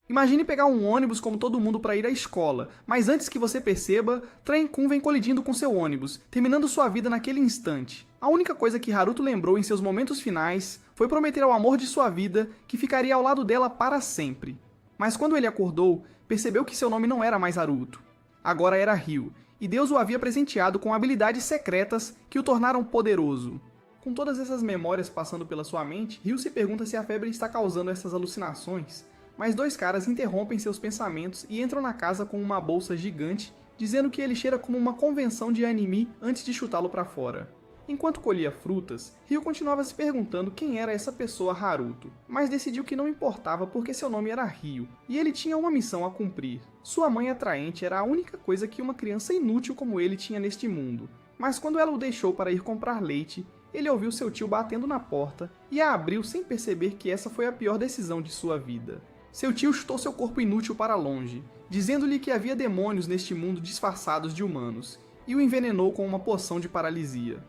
Imagine pegar um ônibus como todo mundo para ir à escola, mas antes que você perceba, Train-kun vem colidindo com seu ônibus, terminando sua vida naquele instante. A única coisa que Haruto lembrou em seus momentos finais foi prometer ao amor de sua vida que ficaria ao lado dela para sempre. Mas quando ele acordou, percebeu que seu nome não era mais Haruto. Agora era Ryu, e Deus o havia presenteado com habilidades secretas que o tornaram poderoso. Com todas essas memórias passando pela sua mente, Ryu se pergunta se a febre está causando essas alucinações. Mas dois caras interrompem seus pensamentos e entram na casa com uma bolsa gigante, dizendo que ele cheira como uma convenção de anime antes de chutá-lo para fora. Enquanto colhia frutas, Ryu continuava se perguntando quem era essa pessoa Haruto, mas decidiu que não importava porque seu nome era Ryu, e ele tinha uma missão a cumprir. Sua mãe atraente era a única coisa que uma criança inútil como ele tinha neste mundo, mas quando ela o deixou para ir comprar leite, ele ouviu seu tio batendo na porta e a abriu sem perceber que essa foi a pior decisão de sua vida. Seu tio chutou seu corpo inútil para longe, dizendo-lhe que havia demônios neste mundo disfarçados de humanos, e o envenenou com uma poção de paralisia.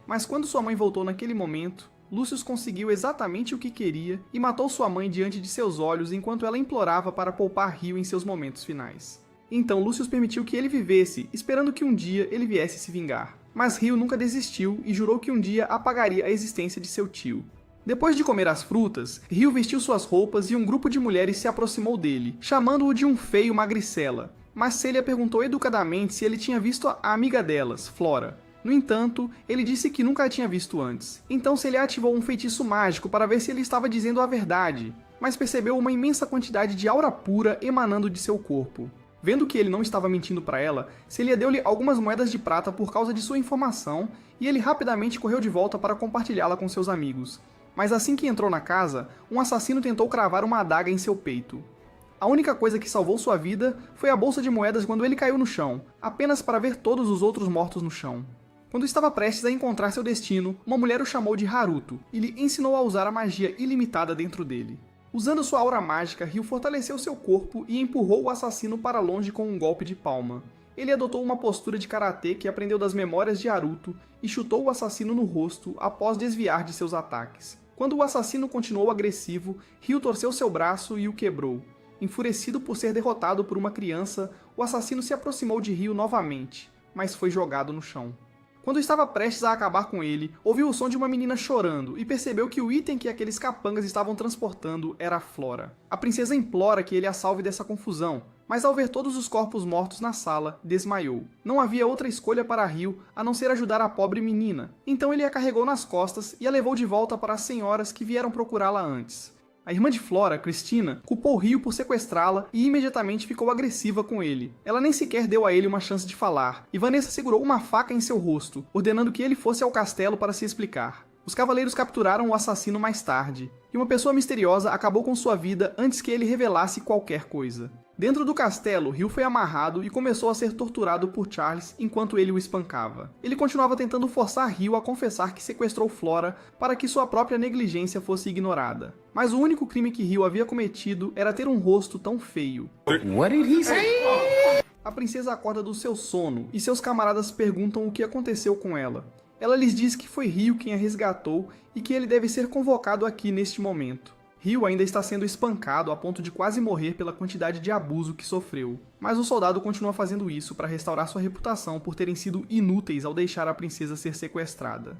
Mas quando sua mãe voltou naquele momento, Lucius conseguiu exatamente o que queria e matou sua mãe diante de seus olhos enquanto ela implorava para poupar Ryu em seus momentos finais. Então Lucius permitiu que ele vivesse, esperando que um dia ele viesse se vingar. Mas Ryu nunca desistiu e jurou que um dia apagaria a existência de seu tio. Depois de comer as frutas, Ryu vestiu suas roupas e um grupo de mulheres se aproximou dele, chamando-o de um feio magricela. Mas Celia perguntou educadamente se ele tinha visto a amiga delas, Flora. No entanto, ele disse que nunca a tinha visto antes. Então Celia ativou um feitiço mágico para ver se ele estava dizendo a verdade, mas percebeu uma imensa quantidade de aura pura emanando de seu corpo. Vendo que ele não estava mentindo para ela, Celia deu-lhe algumas moedas de prata por causa de sua informação, e ele rapidamente correu de volta para compartilhá-la com seus amigos. Mas assim que entrou na casa, um assassino tentou cravar uma adaga em seu peito. A única coisa que salvou sua vida foi a bolsa de moedas quando ele caiu no chão, apenas para ver todos os outros mortos no chão. Quando estava prestes a encontrar seu destino, uma mulher o chamou de Haruto e lhe ensinou a usar a magia ilimitada dentro dele. Usando sua aura mágica, Ryu fortaleceu seu corpo e empurrou o assassino para longe com um golpe de palma. Ele adotou uma postura de karatê que aprendeu das memórias de Haruto e chutou o assassino no rosto após desviar de seus ataques. Quando o assassino continuou agressivo, Ryu torceu seu braço e o quebrou. Enfurecido por ser derrotado por uma criança, o assassino se aproximou de Ryu novamente, mas foi jogado no chão. Quando estava prestes a acabar com ele, ouviu o som de uma menina chorando e percebeu que o item que aqueles capangas estavam transportando era a Flora. A princesa implora que ele a salve dessa confusão, mas ao ver todos os corpos mortos na sala, desmaiou. Não havia outra escolha para Ryu a não ser ajudar a pobre menina, então ele a carregou nas costas e a levou de volta para as senhoras que vieram procurá-la antes. A irmã de Flora, Cristina, culpou Ryu por sequestrá-la e imediatamente ficou agressiva com ele. Ela nem sequer deu a ele uma chance de falar, e Vanessa segurou uma faca em seu rosto, ordenando que ele fosse ao castelo para se explicar. Os cavaleiros capturaram o assassino mais tarde, e uma pessoa misteriosa acabou com sua vida antes que ele revelasse qualquer coisa. Dentro do castelo, Ryu foi amarrado e começou a ser torturado por Charles enquanto ele o espancava. Ele continuava tentando forçar Ryu a confessar que sequestrou Flora para que sua própria negligência fosse ignorada. Mas o único crime que Ryu havia cometido era ter um rosto tão feio. What did he say? A princesa acorda do seu sono e seus camaradas perguntam o que aconteceu com ela. Ela lhes diz que foi Ryu quem a resgatou e que ele deve ser convocado aqui neste momento. Ryu ainda está sendo espancado a ponto de quase morrer pela quantidade de abuso que sofreu. Mas o soldado continua fazendo isso para restaurar sua reputação por terem sido inúteis ao deixar a princesa ser sequestrada.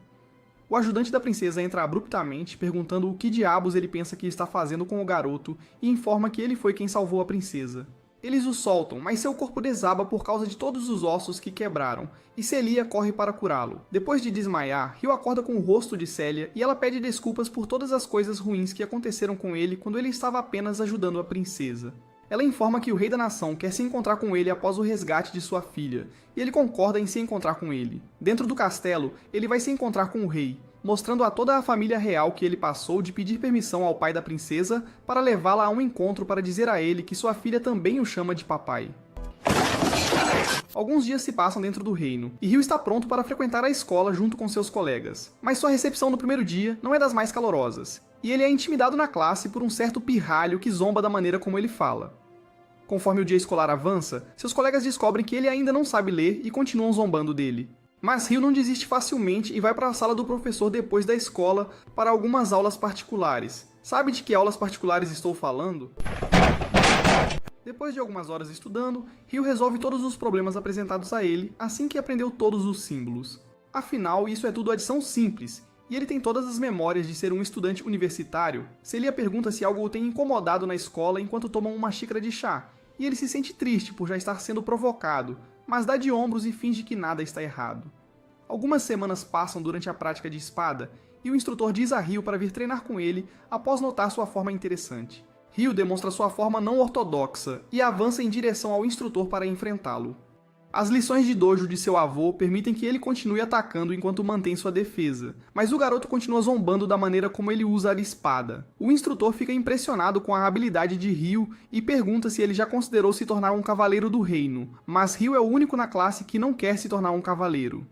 O ajudante da princesa entra abruptamente, perguntando o que diabos ele pensa que está fazendo com o garoto e informa que ele foi quem salvou a princesa. Eles o soltam, mas seu corpo desaba por causa de todos os ossos que quebraram, e Celia corre para curá-lo. Depois de desmaiar, Ryu acorda com o rosto de Celia e ela pede desculpas por todas as coisas ruins que aconteceram com ele quando ele estava apenas ajudando a princesa. Ela informa que o rei da nação quer se encontrar com ele após o resgate de sua filha, e ele concorda em se encontrar com ele. Dentro do castelo, ele vai se encontrar com o rei, mostrando a toda a família real que ele passou de pedir permissão ao pai da princesa para levá-la a um encontro para dizer a ele que sua filha também o chama de papai. Alguns dias se passam dentro do reino, e Ryu está pronto para frequentar a escola junto com seus colegas. Mas sua recepção no primeiro dia não é das mais calorosas, e ele é intimidado na classe por um certo pirralho que zomba da maneira como ele fala. Conforme o dia escolar avança, seus colegas descobrem que ele ainda não sabe ler e continuam zombando dele. Mas Ryu não desiste facilmente e vai para a sala do professor depois da escola para algumas aulas particulares. Sabe de que aulas particulares estou falando? Depois de algumas horas estudando, Ryu resolve todos os problemas apresentados a ele assim que aprendeu todos os símbolos. Afinal, isso é tudo adição simples, e ele tem todas as memórias de ser um estudante universitário. Celia pergunta se algo o tem incomodado na escola enquanto tomam uma xícara de chá, e ele se sente triste por já estar sendo provocado, mas dá de ombros e finge que nada está errado. Algumas semanas passam durante a prática de espada, e o instrutor diz a Ryu para vir treinar com ele após notar sua forma interessante. Ryu demonstra sua forma não ortodoxa e avança em direção ao instrutor para enfrentá-lo. As lições de dojo de seu avô permitem que ele continue atacando enquanto mantém sua defesa, mas o garoto continua zombando da maneira como ele usa a espada. O instrutor fica impressionado com a habilidade de Ryu e pergunta se ele já considerou se tornar um cavaleiro do reino, mas Ryu é o único na classe que não quer se tornar um cavaleiro.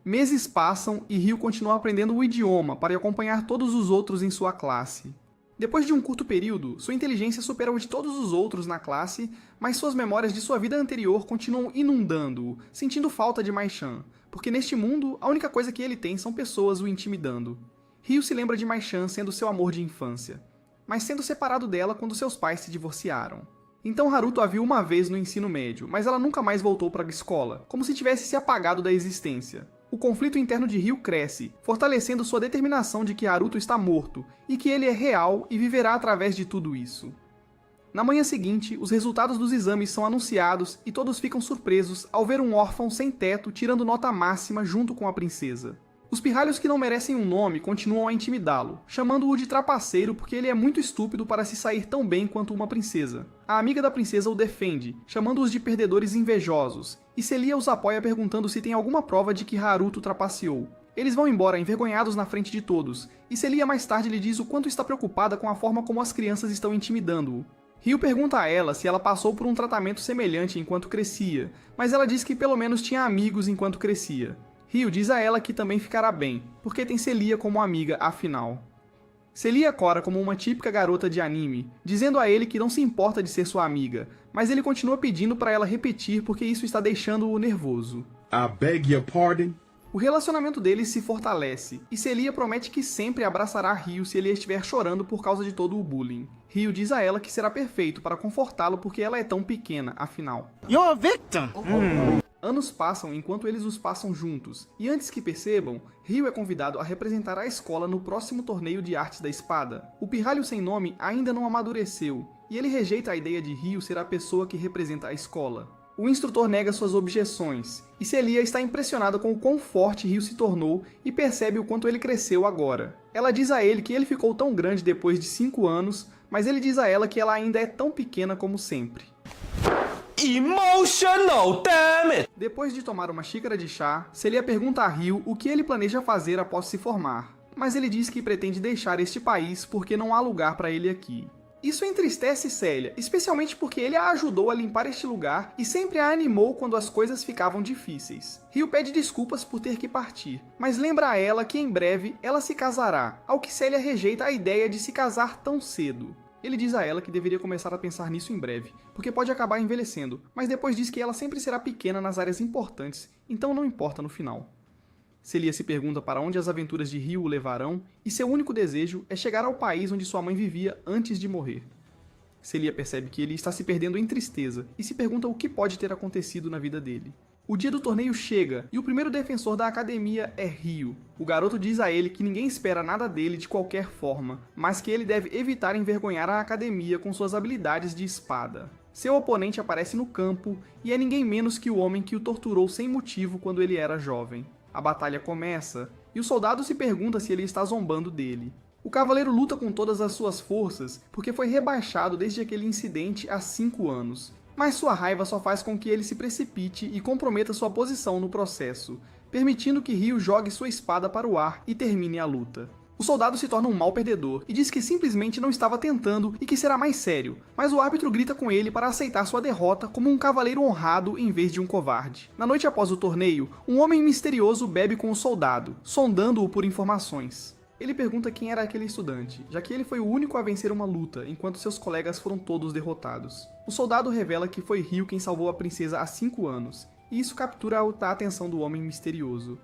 Meses passam e Ryu continua aprendendo o idioma para acompanhar todos os outros em sua classe. Depois de um curto período, sua inteligência supera o de todos os outros na classe, mas suas memórias de sua vida anterior continuam inundando-o, sentindo falta de Mai-chan, porque neste mundo, a única coisa que ele tem são pessoas o intimidando. Ryu se lembra de Mai-chan sendo seu amor de infância, mas sendo separado dela quando seus pais se divorciaram. Então Haruto a viu uma vez no ensino médio, mas ela nunca mais voltou para a escola, como se tivesse se apagado da existência. O conflito interno de Ryu cresce, fortalecendo sua determinação de que Haruto está morto, e que ele é real e viverá através de tudo isso. Na manhã seguinte, os resultados dos exames são anunciados e todos ficam surpresos ao ver um órfão sem teto tirando nota máxima junto com a princesa. Os pirralhos que não merecem um nome continuam a intimidá-lo, chamando-o de trapaceiro porque ele é muito estúpido para se sair tão bem quanto uma princesa. A amiga da princesa o defende, chamando-os de perdedores invejosos, e Celia os apoia perguntando se tem alguma prova de que Haruto trapaceou. Eles vão embora envergonhados na frente de todos, e Celia mais tarde lhe diz o quanto está preocupada com a forma como as crianças estão intimidando-o. Ryu pergunta a ela se ela passou por um tratamento semelhante enquanto crescia, mas ela diz que pelo menos tinha amigos enquanto crescia. Ryu diz a ela que também ficará bem, porque tem Celia como amiga afinal. Celia cora como uma típica garota de anime, dizendo a ele que não se importa de ser sua amiga, mas ele continua pedindo para ela repetir porque isso está deixando-o nervoso. I beg your pardon? O relacionamento deles se fortalece, e Celia promete que sempre abraçará Ryu se ele estiver chorando por causa de todo o bullying. Ryu diz a ela que será perfeito para confortá-lo porque ela é tão pequena, afinal. You're a victim! Anos passam enquanto eles os passam juntos, e antes que percebam, Ryu é convidado a representar a escola no próximo torneio de artes da espada. O pirralho sem nome ainda não amadureceu, e ele rejeita a ideia de Ryu ser a pessoa que representa a escola. O instrutor nega suas objeções, e Celia está impressionada com o quão forte Ryu se tornou e percebe o quanto ele cresceu agora. Ela diz a ele que ele ficou tão grande depois de 5 anos, mas ele diz a ela que ela ainda é tão pequena como sempre. Emotional, damn it! Depois de tomar uma xícara de chá, Celia pergunta a Ryu o que ele planeja fazer após se formar, mas ele diz que pretende deixar este país porque não há lugar para ele aqui. Isso entristece Celia, especialmente porque ele a ajudou a limpar este lugar e sempre a animou quando as coisas ficavam difíceis. Ryu pede desculpas por ter que partir, mas lembra a ela que em breve ela se casará, ao que Celia rejeita a ideia de se casar tão cedo. Ele diz a ela que deveria começar a pensar nisso em breve, porque pode acabar envelhecendo, mas depois diz que ela sempre será pequena nas áreas importantes, então não importa no final. Celia se pergunta para onde as aventuras de Ryu o levarão, e seu único desejo é chegar ao país onde sua mãe vivia antes de morrer. Celia percebe que ele está se perdendo em tristeza, e se pergunta o que pode ter acontecido na vida dele. O dia do torneio chega, e o primeiro defensor da academia é Ryu. O garoto diz a ele que ninguém espera nada dele de qualquer forma, mas que ele deve evitar envergonhar a academia com suas habilidades de espada. Seu oponente aparece no campo, e é ninguém menos que o homem que o torturou sem motivo quando ele era jovem. A batalha começa, e o soldado se pergunta se ele está zombando dele. O cavaleiro luta com todas as suas forças, porque foi rebaixado desde aquele incidente há 5 anos. Mas sua raiva só faz com que ele se precipite e comprometa sua posição no processo, permitindo que Ryu jogue sua espada para o ar e termine a luta. O soldado se torna um mau perdedor e diz que simplesmente não estava tentando e que será mais sério, mas o árbitro grita com ele para aceitar sua derrota como um cavaleiro honrado em vez de um covarde. Na noite após o torneio, um homem misterioso bebe com o soldado, sondando-o por informações. Ele pergunta quem era aquele estudante, já que ele foi o único a vencer uma luta, enquanto seus colegas foram todos derrotados. O soldado revela que foi Ryu quem salvou a princesa há 5 anos, e isso captura a atenção do homem misterioso.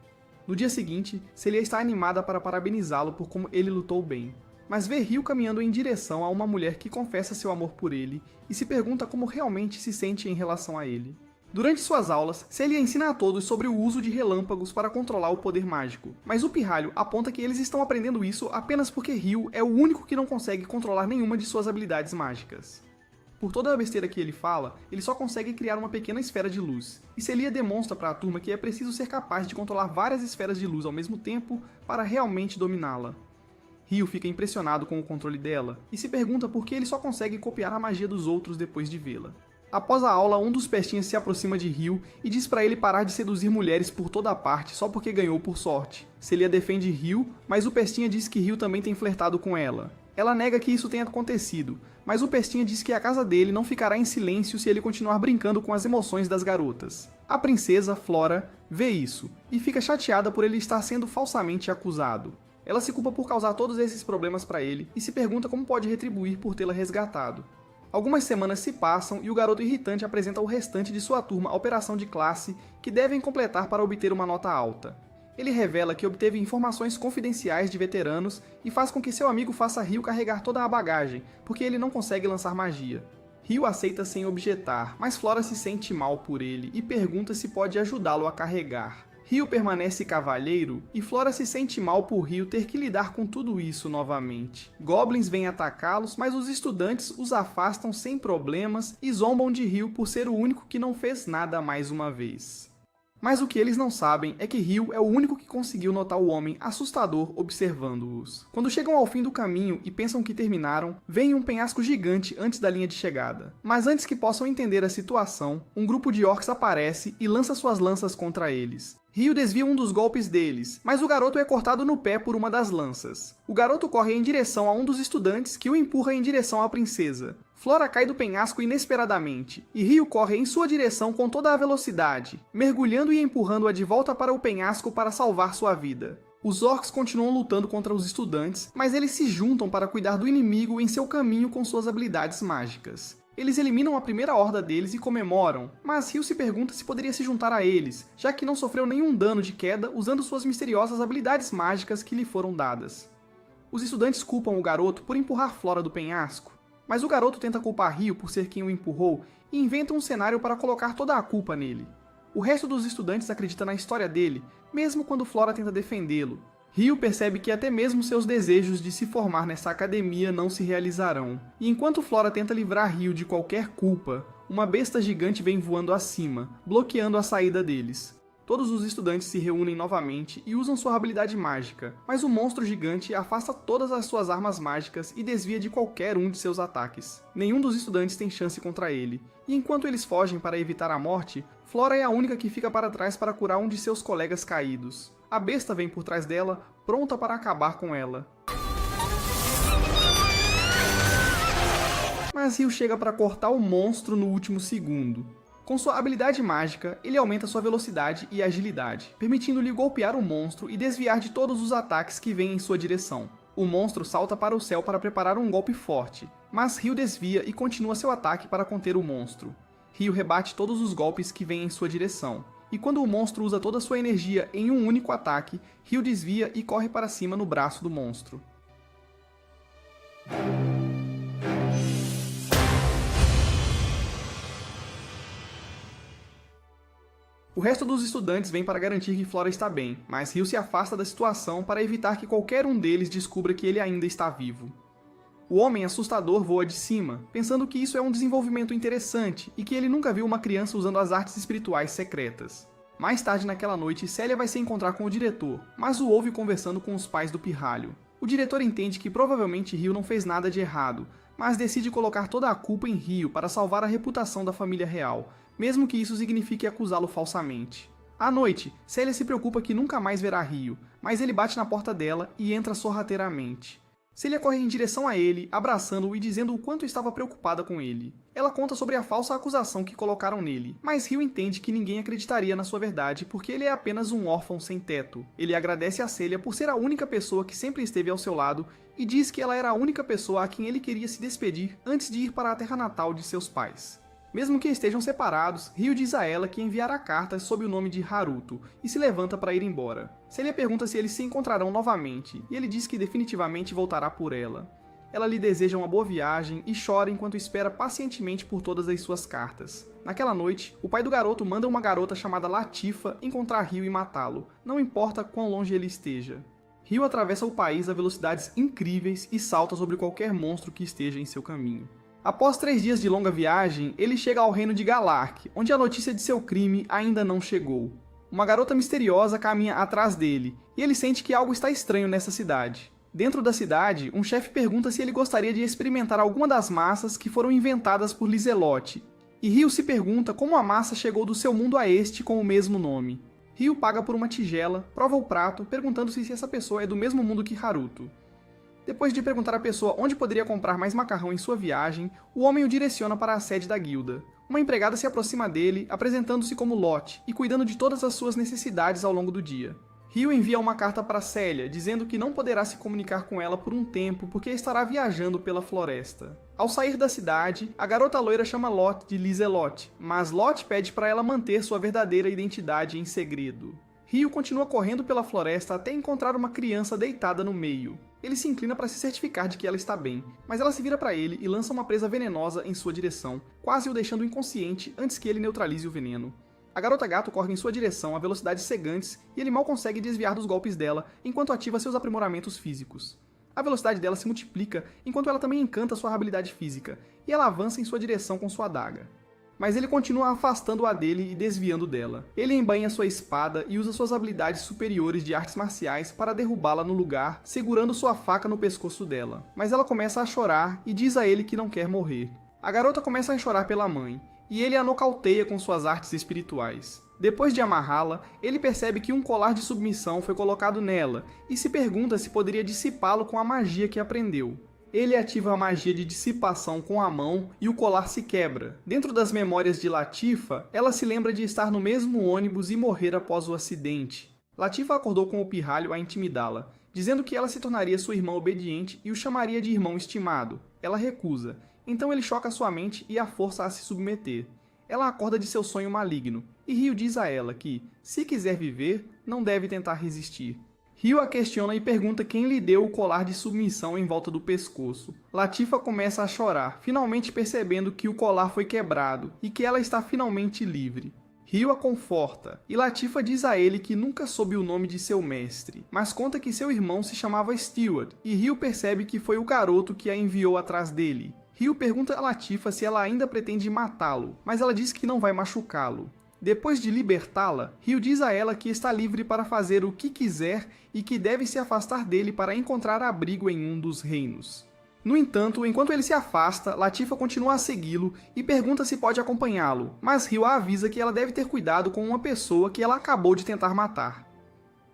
No dia seguinte, Celia está animada para parabenizá-lo por como ele lutou bem. mas vê Ryu caminhando em direção a uma mulher que confessa seu amor por ele e se pergunta como realmente se sente em relação a ele. Durante suas aulas, Celia ensina a todos sobre o uso de relâmpagos para controlar o poder mágico, mas o pirralho aponta que eles estão aprendendo isso apenas porque Ryu é o único que não consegue controlar nenhuma de suas habilidades mágicas. Por toda a besteira que ele fala, ele só consegue criar uma pequena esfera de luz, e Celia demonstra para a turma que é preciso ser capaz de controlar várias esferas de luz ao mesmo tempo para realmente dominá-la. Ryu fica impressionado com o controle dela, e se pergunta por que ele só consegue copiar a magia dos outros depois de vê-la. Após a aula, um dos pestinhas se aproxima de Ryu e diz para ele parar de seduzir mulheres por toda a parte só porque ganhou por sorte. Celia defende Ryu, mas o pestinha diz que Ryu também tem flertado com ela. Ela nega que isso tenha acontecido, mas o pestinha diz que a casa dele não ficará em silêncio se ele continuar brincando com as emoções das garotas. A princesa, Flora, vê isso, e fica chateada por ele estar sendo falsamente acusado. Ela se culpa por causar todos esses problemas para ele, e se pergunta como pode retribuir por tê-la resgatado. Algumas semanas se passam e o garoto irritante apresenta ao restante de sua turma a operação de classe que devem completar para obter uma nota alta. Ele revela que obteve informações confidenciais de veteranos e faz com que seu amigo faça Ryu carregar toda a bagagem, porque ele não consegue lançar magia. Ryu aceita sem objetar, mas Flora se sente mal por ele e pergunta se pode ajudá-lo a carregar. Ryu permanece cavalheiro e Flora se sente mal por Ryu ter que lidar com tudo isso novamente. Goblins vêm atacá-los, mas os estudantes os afastam sem problemas e zombam de Ryu por ser o único que não fez nada mais uma vez. Mas o que eles não sabem é que Ryu é o único que conseguiu notar o homem assustador observando-os. Quando chegam ao fim do caminho e pensam que terminaram, vem um penhasco gigante antes da linha de chegada. Mas antes que possam entender a situação, um grupo de orcs aparece e lança suas lanças contra eles. Ryu desvia um dos golpes deles, mas o garoto é cortado no pé por uma das lanças. O garoto corre em direção a um dos estudantes que o empurra em direção à princesa. Flora cai do penhasco inesperadamente, e Ryu corre em sua direção com toda a velocidade, mergulhando e empurrando-a de volta para o penhasco para salvar sua vida. Os orcs continuam lutando contra os estudantes, mas eles se juntam para cuidar do inimigo em seu caminho com suas habilidades mágicas. Eles eliminam a primeira horda deles e comemoram, mas Ryu se pergunta se poderia se juntar a eles, já que não sofreu nenhum dano de queda usando suas misteriosas habilidades mágicas que lhe foram dadas. Os estudantes culpam o garoto por empurrar Flora do penhasco, mas o garoto tenta culpar Ryu por ser quem o empurrou e inventa um cenário para colocar toda a culpa nele. O resto dos estudantes acredita na história dele, mesmo quando Flora tenta defendê-lo. Ryu percebe que até mesmo seus desejos de se formar nessa academia não se realizarão. E enquanto Flora tenta livrar Ryu de qualquer culpa, uma besta gigante vem voando acima, bloqueando a saída deles. Todos os estudantes se reúnem novamente e usam sua habilidade mágica, mas o monstro gigante afasta todas as suas armas mágicas e desvia de qualquer um de seus ataques. Nenhum dos estudantes tem chance contra ele, e enquanto eles fogem para evitar a morte, Flora é a única que fica para trás para curar um de seus colegas caídos. A besta vem por trás dela, pronta para acabar com ela. Mas Ryu chega para cortar o monstro no último segundo. Com sua habilidade mágica, ele aumenta sua velocidade e agilidade, permitindo-lhe golpear o monstro e desviar de todos os ataques que vêm em sua direção. O monstro salta para o céu para preparar um golpe forte, mas Ryu desvia e continua seu ataque para conter o monstro. Ryu rebate todos os golpes que vêm em sua direção, e quando o monstro usa toda sua energia em um único ataque, Ryu desvia e corre para cima no braço do monstro. O resto dos estudantes vem para garantir que Flora está bem, mas Ryu se afasta da situação para evitar que qualquer um deles descubra que ele ainda está vivo. O homem assustador voa de cima, pensando que isso é um desenvolvimento interessante e que ele nunca viu uma criança usando as artes espirituais secretas. Mais tarde naquela noite, Celia vai se encontrar com o diretor, mas o ouve conversando com os pais do pirralho. O diretor entende que provavelmente Ryu não fez nada de errado, mas decide colocar toda a culpa em Ryu para salvar a reputação da família real, mesmo que isso signifique acusá-lo falsamente. À noite, Celia se preocupa que nunca mais verá Ryu, mas ele bate na porta dela e entra sorrateiramente. Celia corre em direção a ele, abraçando-o e dizendo o quanto estava preocupada com ele. Ela conta sobre a falsa acusação que colocaram nele, mas Ryu entende que ninguém acreditaria na sua verdade porque ele é apenas um órfão sem teto. Ele agradece a Celia por ser a única pessoa que sempre esteve ao seu lado e diz que ela era a única pessoa a quem ele queria se despedir antes de ir para a terra natal de seus pais. Mesmo que estejam separados, Ryu diz a ela que enviará cartas sob o nome de Haruto e se levanta para ir embora. Celia pergunta se eles se encontrarão novamente e ele diz que definitivamente voltará por ela. Ela lhe deseja uma boa viagem e chora enquanto espera pacientemente por todas as suas cartas. Naquela noite, o pai do garoto manda uma garota chamada Latifa encontrar Ryu e matá-lo, não importa quão longe ele esteja. Ryu atravessa o país a velocidades incríveis e salta sobre qualquer monstro que esteja em seu caminho. Após 3 dias de longa viagem, ele chega ao reino de Galark, onde a notícia de seu crime ainda não chegou. Uma garota misteriosa caminha atrás dele, e ele sente que algo está estranho nessa cidade. Dentro da cidade, um chefe pergunta se ele gostaria de experimentar alguma das massas que foram inventadas por Lizelotte, e Ryu se pergunta como a massa chegou do seu mundo a este com o mesmo nome. Ryu paga por uma tigela, prova o prato, perguntando-se se essa pessoa é do mesmo mundo que Haruto. Depois de perguntar à pessoa onde poderia comprar mais macarrão em sua viagem, o homem o direciona para a sede da guilda. Uma empregada se aproxima dele, apresentando-se como Lotte e cuidando de todas as suas necessidades ao longo do dia. Ryu envia uma carta para Celia, dizendo que não poderá se comunicar com ela por um tempo porque estará viajando pela floresta. Ao sair da cidade, a garota loira chama Lotte de Lizelotte, mas Lotte pede para ela manter sua verdadeira identidade em segredo. Ryu continua correndo pela floresta até encontrar uma criança deitada no meio. Ele se inclina para se certificar de que ela está bem, mas ela se vira para ele e lança uma presa venenosa em sua direção, quase o deixando inconsciente antes que ele neutralize o veneno. A garota gato corre em sua direção a velocidades cegantes e ele mal consegue desviar dos golpes dela enquanto ativa seus aprimoramentos físicos. A velocidade dela se multiplica enquanto ela também encanta sua habilidade física, e ela avança em sua direção com sua adaga. Mas ele continua afastando-a dele e desviando dela. Ele embainha sua espada e usa suas habilidades superiores de artes marciais para derrubá-la no lugar, segurando sua faca no pescoço dela. Mas ela começa a chorar e diz a ele que não quer morrer. A garota começa a chorar pela mãe, e ele a nocauteia com suas artes espirituais. Depois de amarrá-la, ele percebe que um colar de submissão foi colocado nela, e se pergunta se poderia dissipá-lo com a magia que aprendeu. Ele ativa a magia de dissipação com a mão e o colar se quebra. Dentro das memórias de Latifa, ela se lembra de estar no mesmo ônibus e morrer após o acidente. Latifa acordou com o pirralho a intimidá-la, dizendo que ela se tornaria sua irmã obediente e o chamaria de irmão estimado. Ela recusa, então ele choca sua mente e a força a se submeter. Ela acorda de seu sonho maligno, e Ryu diz a ela que, se quiser viver, não deve tentar resistir. Ryu a questiona e pergunta quem lhe deu o colar de submissão em volta do pescoço. Latifa começa a chorar, finalmente percebendo que o colar foi quebrado e que ela está finalmente livre. Ryu a conforta, e Latifa diz a ele que nunca soube o nome de seu mestre, mas conta que seu irmão se chamava Stewart, e Ryu percebe que foi o garoto que a enviou atrás dele. Ryu pergunta a Latifa se ela ainda pretende matá-lo, mas ela diz que não vai machucá-lo. Depois de libertá-la, Ryu diz a ela que está livre para fazer o que quiser e que deve se afastar dele para encontrar abrigo em um dos reinos. No entanto, enquanto ele se afasta, Latifa continua a segui-lo e pergunta se pode acompanhá-lo, mas Ryu a avisa que ela deve ter cuidado com uma pessoa que ela acabou de tentar matar.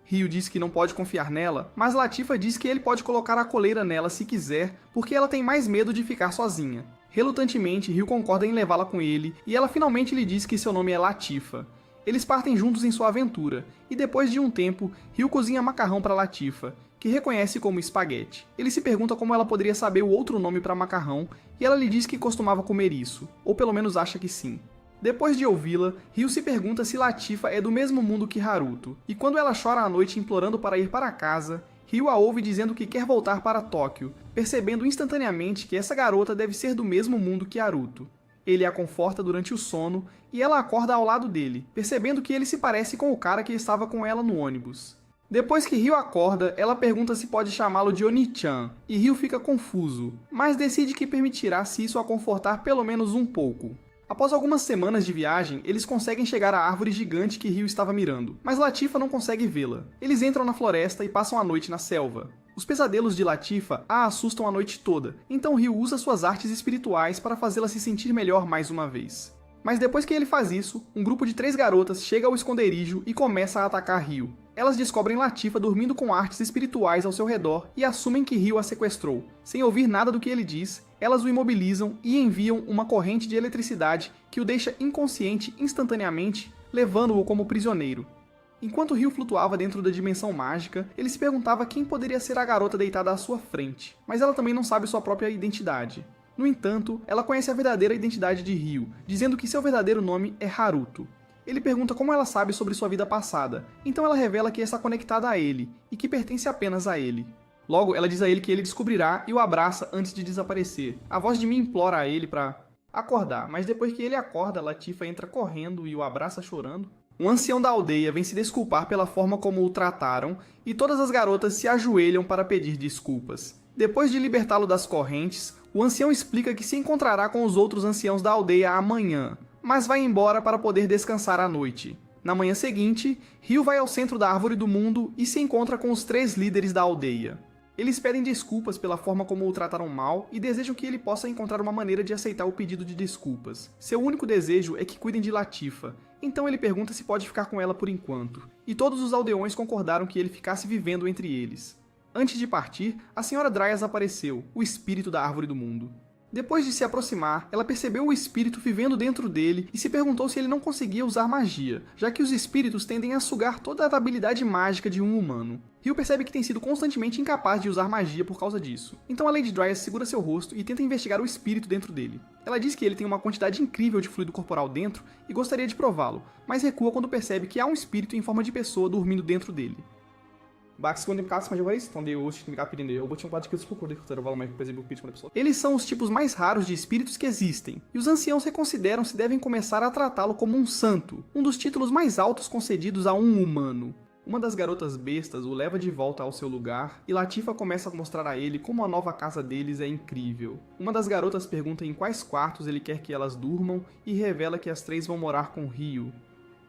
Ryu diz que não pode confiar nela, mas Latifa diz que ele pode colocar a coleira nela se quiser, porque ela tem mais medo de ficar sozinha. Relutantemente, Ryu concorda em levá-la com ele, e ela finalmente lhe diz que seu nome é Latifa. Eles partem juntos em sua aventura, e depois de um tempo, Ryu cozinha macarrão para Latifa, que reconhece como espaguete. Ele se pergunta como ela poderia saber o outro nome para macarrão, e ela lhe diz que costumava comer isso, ou pelo menos acha que sim. Depois de ouvi-la, Ryu se pergunta se Latifa é do mesmo mundo que Haruto, e quando ela chora à noite implorando para ir para casa, Ryu a ouve dizendo que quer voltar para Tóquio, percebendo instantaneamente que essa garota deve ser do mesmo mundo que Haruto. Ele a conforta durante o sono, e ela acorda ao lado dele, percebendo que ele se parece com o cara que estava com ela no ônibus. Depois que Ryu acorda, ela pergunta se pode chamá-lo de Oni-chan, e Ryu fica confuso, mas decide que permitirá se isso a confortar pelo menos um pouco. Após algumas semanas de viagem, eles conseguem chegar à árvore gigante que Ryu estava mirando, mas Latifa não consegue vê-la. Eles entram na floresta e passam a noite na selva. Os pesadelos de Latifa a assustam a noite toda, então Ryu usa suas artes espirituais para fazê-la se sentir melhor mais uma vez. Mas depois que ele faz isso, um grupo de 3 garotas chega ao esconderijo e começa a atacar Ryu. Elas descobrem Latifa dormindo com artes espirituais ao seu redor e assumem que Ryu a sequestrou. Sem ouvir nada do que ele diz, elas o imobilizam e enviam uma corrente de eletricidade que o deixa inconsciente instantaneamente, levando-o como prisioneiro. Enquanto Ryu flutuava dentro da dimensão mágica, ele se perguntava quem poderia ser a garota deitada à sua frente, mas ela também não sabe sua própria identidade. No entanto, ela conhece a verdadeira identidade de Ryu, dizendo que seu verdadeiro nome é Haruto. Ele pergunta como ela sabe sobre sua vida passada, então ela revela que está conectada a ele, e que pertence apenas a ele. Logo, ela diz a ele que ele descobrirá e o abraça antes de desaparecer. A voz de Mia implora a ele para acordar, mas depois que ele acorda, Latifa entra correndo e o abraça chorando. Um ancião da aldeia vem se desculpar pela forma como o trataram, e todas as garotas se ajoelham para pedir desculpas. Depois de libertá-lo das correntes, o ancião explica que se encontrará com os outros anciãos da aldeia amanhã, mas vai embora para poder descansar à noite. Na manhã seguinte, Ryu vai ao centro da Árvore do Mundo e se encontra com os 3 líderes da aldeia. Eles pedem desculpas pela forma como o trataram mal e desejam que ele possa encontrar uma maneira de aceitar o pedido de desculpas. Seu único desejo é que cuidem de Latifa, então ele pergunta se pode ficar com ela por enquanto, e todos os aldeões concordaram que ele ficasse vivendo entre eles. Antes de partir, a Sra. Dryas apareceu, o espírito da Árvore do Mundo. Depois de se aproximar, ela percebeu o espírito vivendo dentro dele e se perguntou se ele não conseguia usar magia, já que os espíritos tendem a sugar toda a habilidade mágica de um humano. Ryu percebe que tem sido constantemente incapaz de usar magia por causa disso. Então a Lady Dryas segura seu rosto e tenta investigar o espírito dentro dele. Ela diz que ele tem uma quantidade incrível de fluido corporal dentro e gostaria de prová-lo, mas recua quando percebe que há um espírito em forma de pessoa dormindo dentro dele. Eles são os tipos mais raros de espíritos que existem, e os anciãos reconsideram se devem começar a tratá-lo como um santo, um dos títulos mais altos concedidos a um humano. Uma das garotas bestas o leva de volta ao seu lugar, e Latifa começa a mostrar a ele como a nova casa deles é incrível. Uma das garotas pergunta em quais quartos ele quer que elas durmam, e revela que as 3 vão morar com Ryu.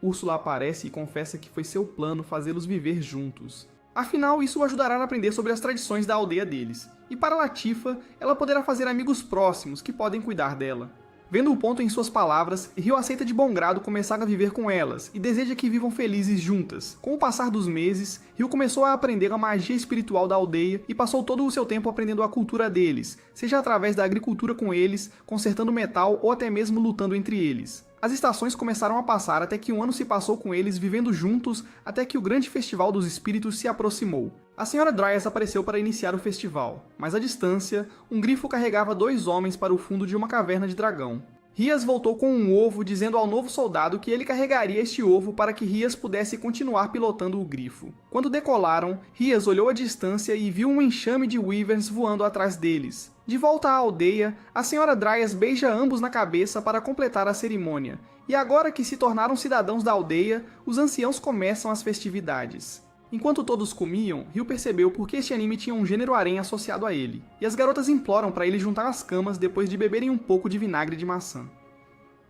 Úrsula aparece e confessa que foi seu plano fazê-los viver juntos. Afinal, isso o ajudará a aprender sobre as tradições da aldeia deles. E para Latifa, ela poderá fazer amigos próximos que podem cuidar dela. Vendo o ponto em suas palavras, Ryu aceita de bom grado começar a viver com elas e deseja que vivam felizes juntas. Com o passar dos meses, Ryu começou a aprender a magia espiritual da aldeia e passou todo o seu tempo aprendendo a cultura deles, seja através da agricultura com eles, consertando metal ou até mesmo lutando entre eles. As estações começaram a passar até que um ano se passou com eles vivendo juntos até que o grande festival dos espíritos se aproximou. A Sra. Dryas apareceu para iniciar o festival, mas à distância, um grifo carregava 2 homens para o fundo de uma caverna de dragão. Rias voltou com um ovo dizendo ao novo soldado que ele carregaria este ovo para que Rias pudesse continuar pilotando o grifo. Quando decolaram, Rias olhou à distância e viu um enxame de wyverns voando atrás deles. De volta à aldeia, a Sra. Dryas beija ambos na cabeça para completar a cerimônia, e agora que se tornaram cidadãos da aldeia, os anciãos começam as festividades. Enquanto todos comiam, Ryu percebeu porque este anime tinha um gênero harém associado a ele, e as garotas imploram para ele juntar as camas depois de beberem um pouco de vinagre de maçã.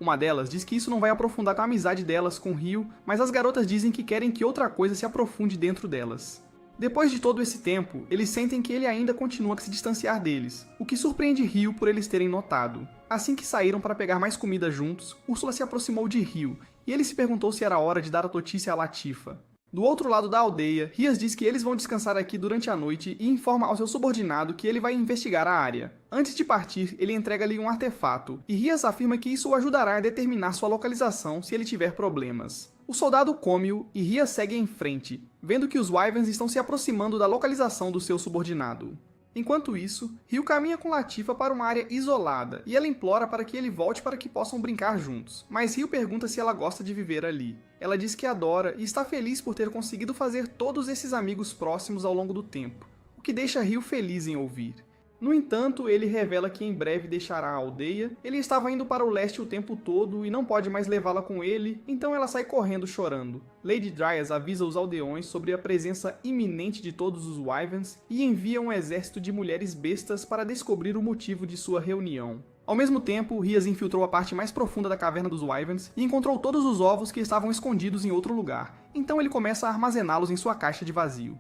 Uma delas diz que isso não vai aprofundar a amizade delas com Ryu, mas as garotas dizem que querem que outra coisa se aprofunde dentro delas. Depois de todo esse tempo, eles sentem que ele ainda continua a se distanciar deles, o que surpreende Ryu por eles terem notado. Assim que saíram para pegar mais comida juntos, Úrsula se aproximou de Ryu, e ele se perguntou se era hora de dar a notícia a Latifa. Do outro lado da aldeia, Rias diz que eles vão descansar aqui durante a noite e informa ao seu subordinado que ele vai investigar a área. Antes de partir, ele entrega-lhe um artefato, e Rias afirma que isso o ajudará a determinar sua localização se ele tiver problemas. O soldado come-o e Rias segue em frente, vendo que os wyverns estão se aproximando da localização do seu subordinado. Enquanto isso, Ryu caminha com Latifa para uma área isolada, e ela implora para que ele volte para que possam brincar juntos. Mas Ryu pergunta se ela gosta de viver ali. Ela diz que adora e está feliz por ter conseguido fazer todos esses amigos próximos ao longo do tempo, o que deixa Ryu feliz em ouvir. No entanto, ele revela que em breve deixará a aldeia. Ele estava indo para o leste o tempo todo e não pode mais levá-la com ele, então ela sai correndo chorando. Lady Dryas avisa os aldeões sobre a presença iminente de todos os wyverns e envia um exército de mulheres bestas para descobrir o motivo de sua reunião. Ao mesmo tempo, Rias infiltrou a parte mais profunda da caverna dos wyverns e encontrou todos os ovos que estavam escondidos em outro lugar, então ele começa a armazená-los em sua caixa de vazio.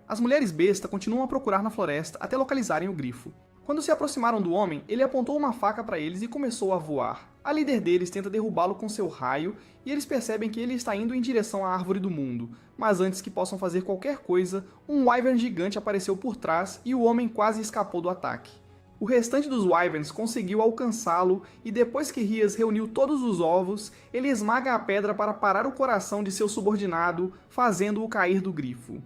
As mulheres besta continuam a procurar na floresta até localizarem o grifo. Quando se aproximaram do homem, ele apontou uma faca para eles e começou a voar. A líder deles tenta derrubá-lo com seu raio e eles percebem que ele está indo em direção à Árvore do Mundo, mas antes que possam fazer qualquer coisa, um wyvern gigante apareceu por trás e o homem quase escapou do ataque. O restante dos wyverns conseguiu alcançá-lo e depois que Rias reuniu todos os ovos, ele esmaga a pedra para parar o coração de seu subordinado, fazendo-o cair do grifo.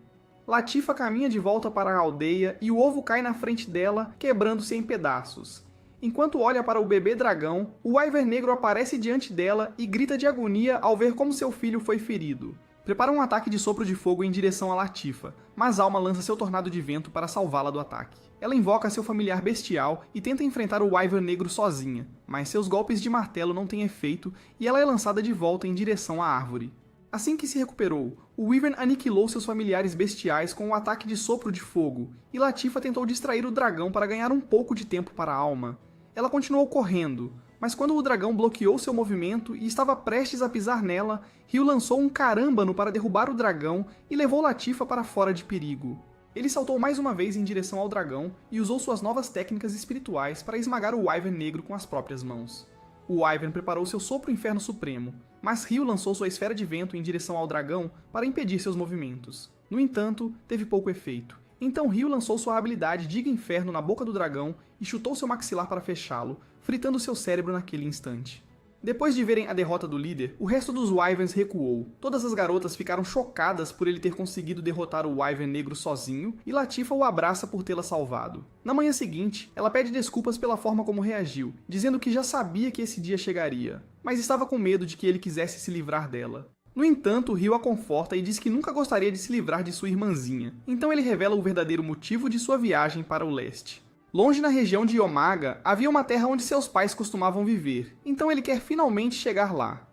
Latifa caminha de volta para a aldeia e o ovo cai na frente dela, quebrando-se em pedaços. Enquanto olha para o bebê dragão, o Wyvern negro aparece diante dela e grita de agonia ao ver como seu filho foi ferido. Prepara um ataque de sopro de fogo em direção a Latifah, mas Alma lança seu tornado de vento para salvá-la do ataque. Ela invoca seu familiar bestial e tenta enfrentar o Wyvern negro sozinha, mas seus golpes de martelo não têm efeito e ela é lançada de volta em direção à árvore. Assim que se recuperou, o Wyvern aniquilou seus familiares bestiais com um ataque de sopro de fogo, e Latifah tentou distrair o dragão para ganhar um pouco de tempo para Alma. Ela continuou correndo, mas quando o dragão bloqueou seu movimento e estava prestes a pisar nela, Ryu lançou um carâmbano para derrubar o dragão e levou Latifah para fora de perigo. Ele saltou mais uma vez em direção ao dragão e usou suas novas técnicas espirituais para esmagar o Wyvern negro com as próprias mãos. O Wyvern preparou seu sopro inferno supremo, mas Ryu lançou sua esfera de vento em direção ao dragão para impedir seus movimentos. No entanto, teve pouco efeito. Então Ryu lançou sua habilidade Diga Inferno na boca do dragão e chutou seu maxilar para fechá-lo, fritando seu cérebro naquele instante. Depois de verem a derrota do líder, o resto dos Wyverns recuou. Todas as garotas ficaram chocadas por ele ter conseguido derrotar o Wyvern negro sozinho, e Latifah o abraça por tê-la salvado. Na manhã seguinte, ela pede desculpas pela forma como reagiu, dizendo que já sabia que esse dia chegaria, mas estava com medo de que ele quisesse se livrar dela. No entanto, Ryu a conforta e diz que nunca gostaria de se livrar de sua irmãzinha, então ele revela o verdadeiro motivo de sua viagem para o leste. Longe na região de Yomaga, havia uma terra onde seus pais costumavam viver, então ele quer finalmente chegar lá.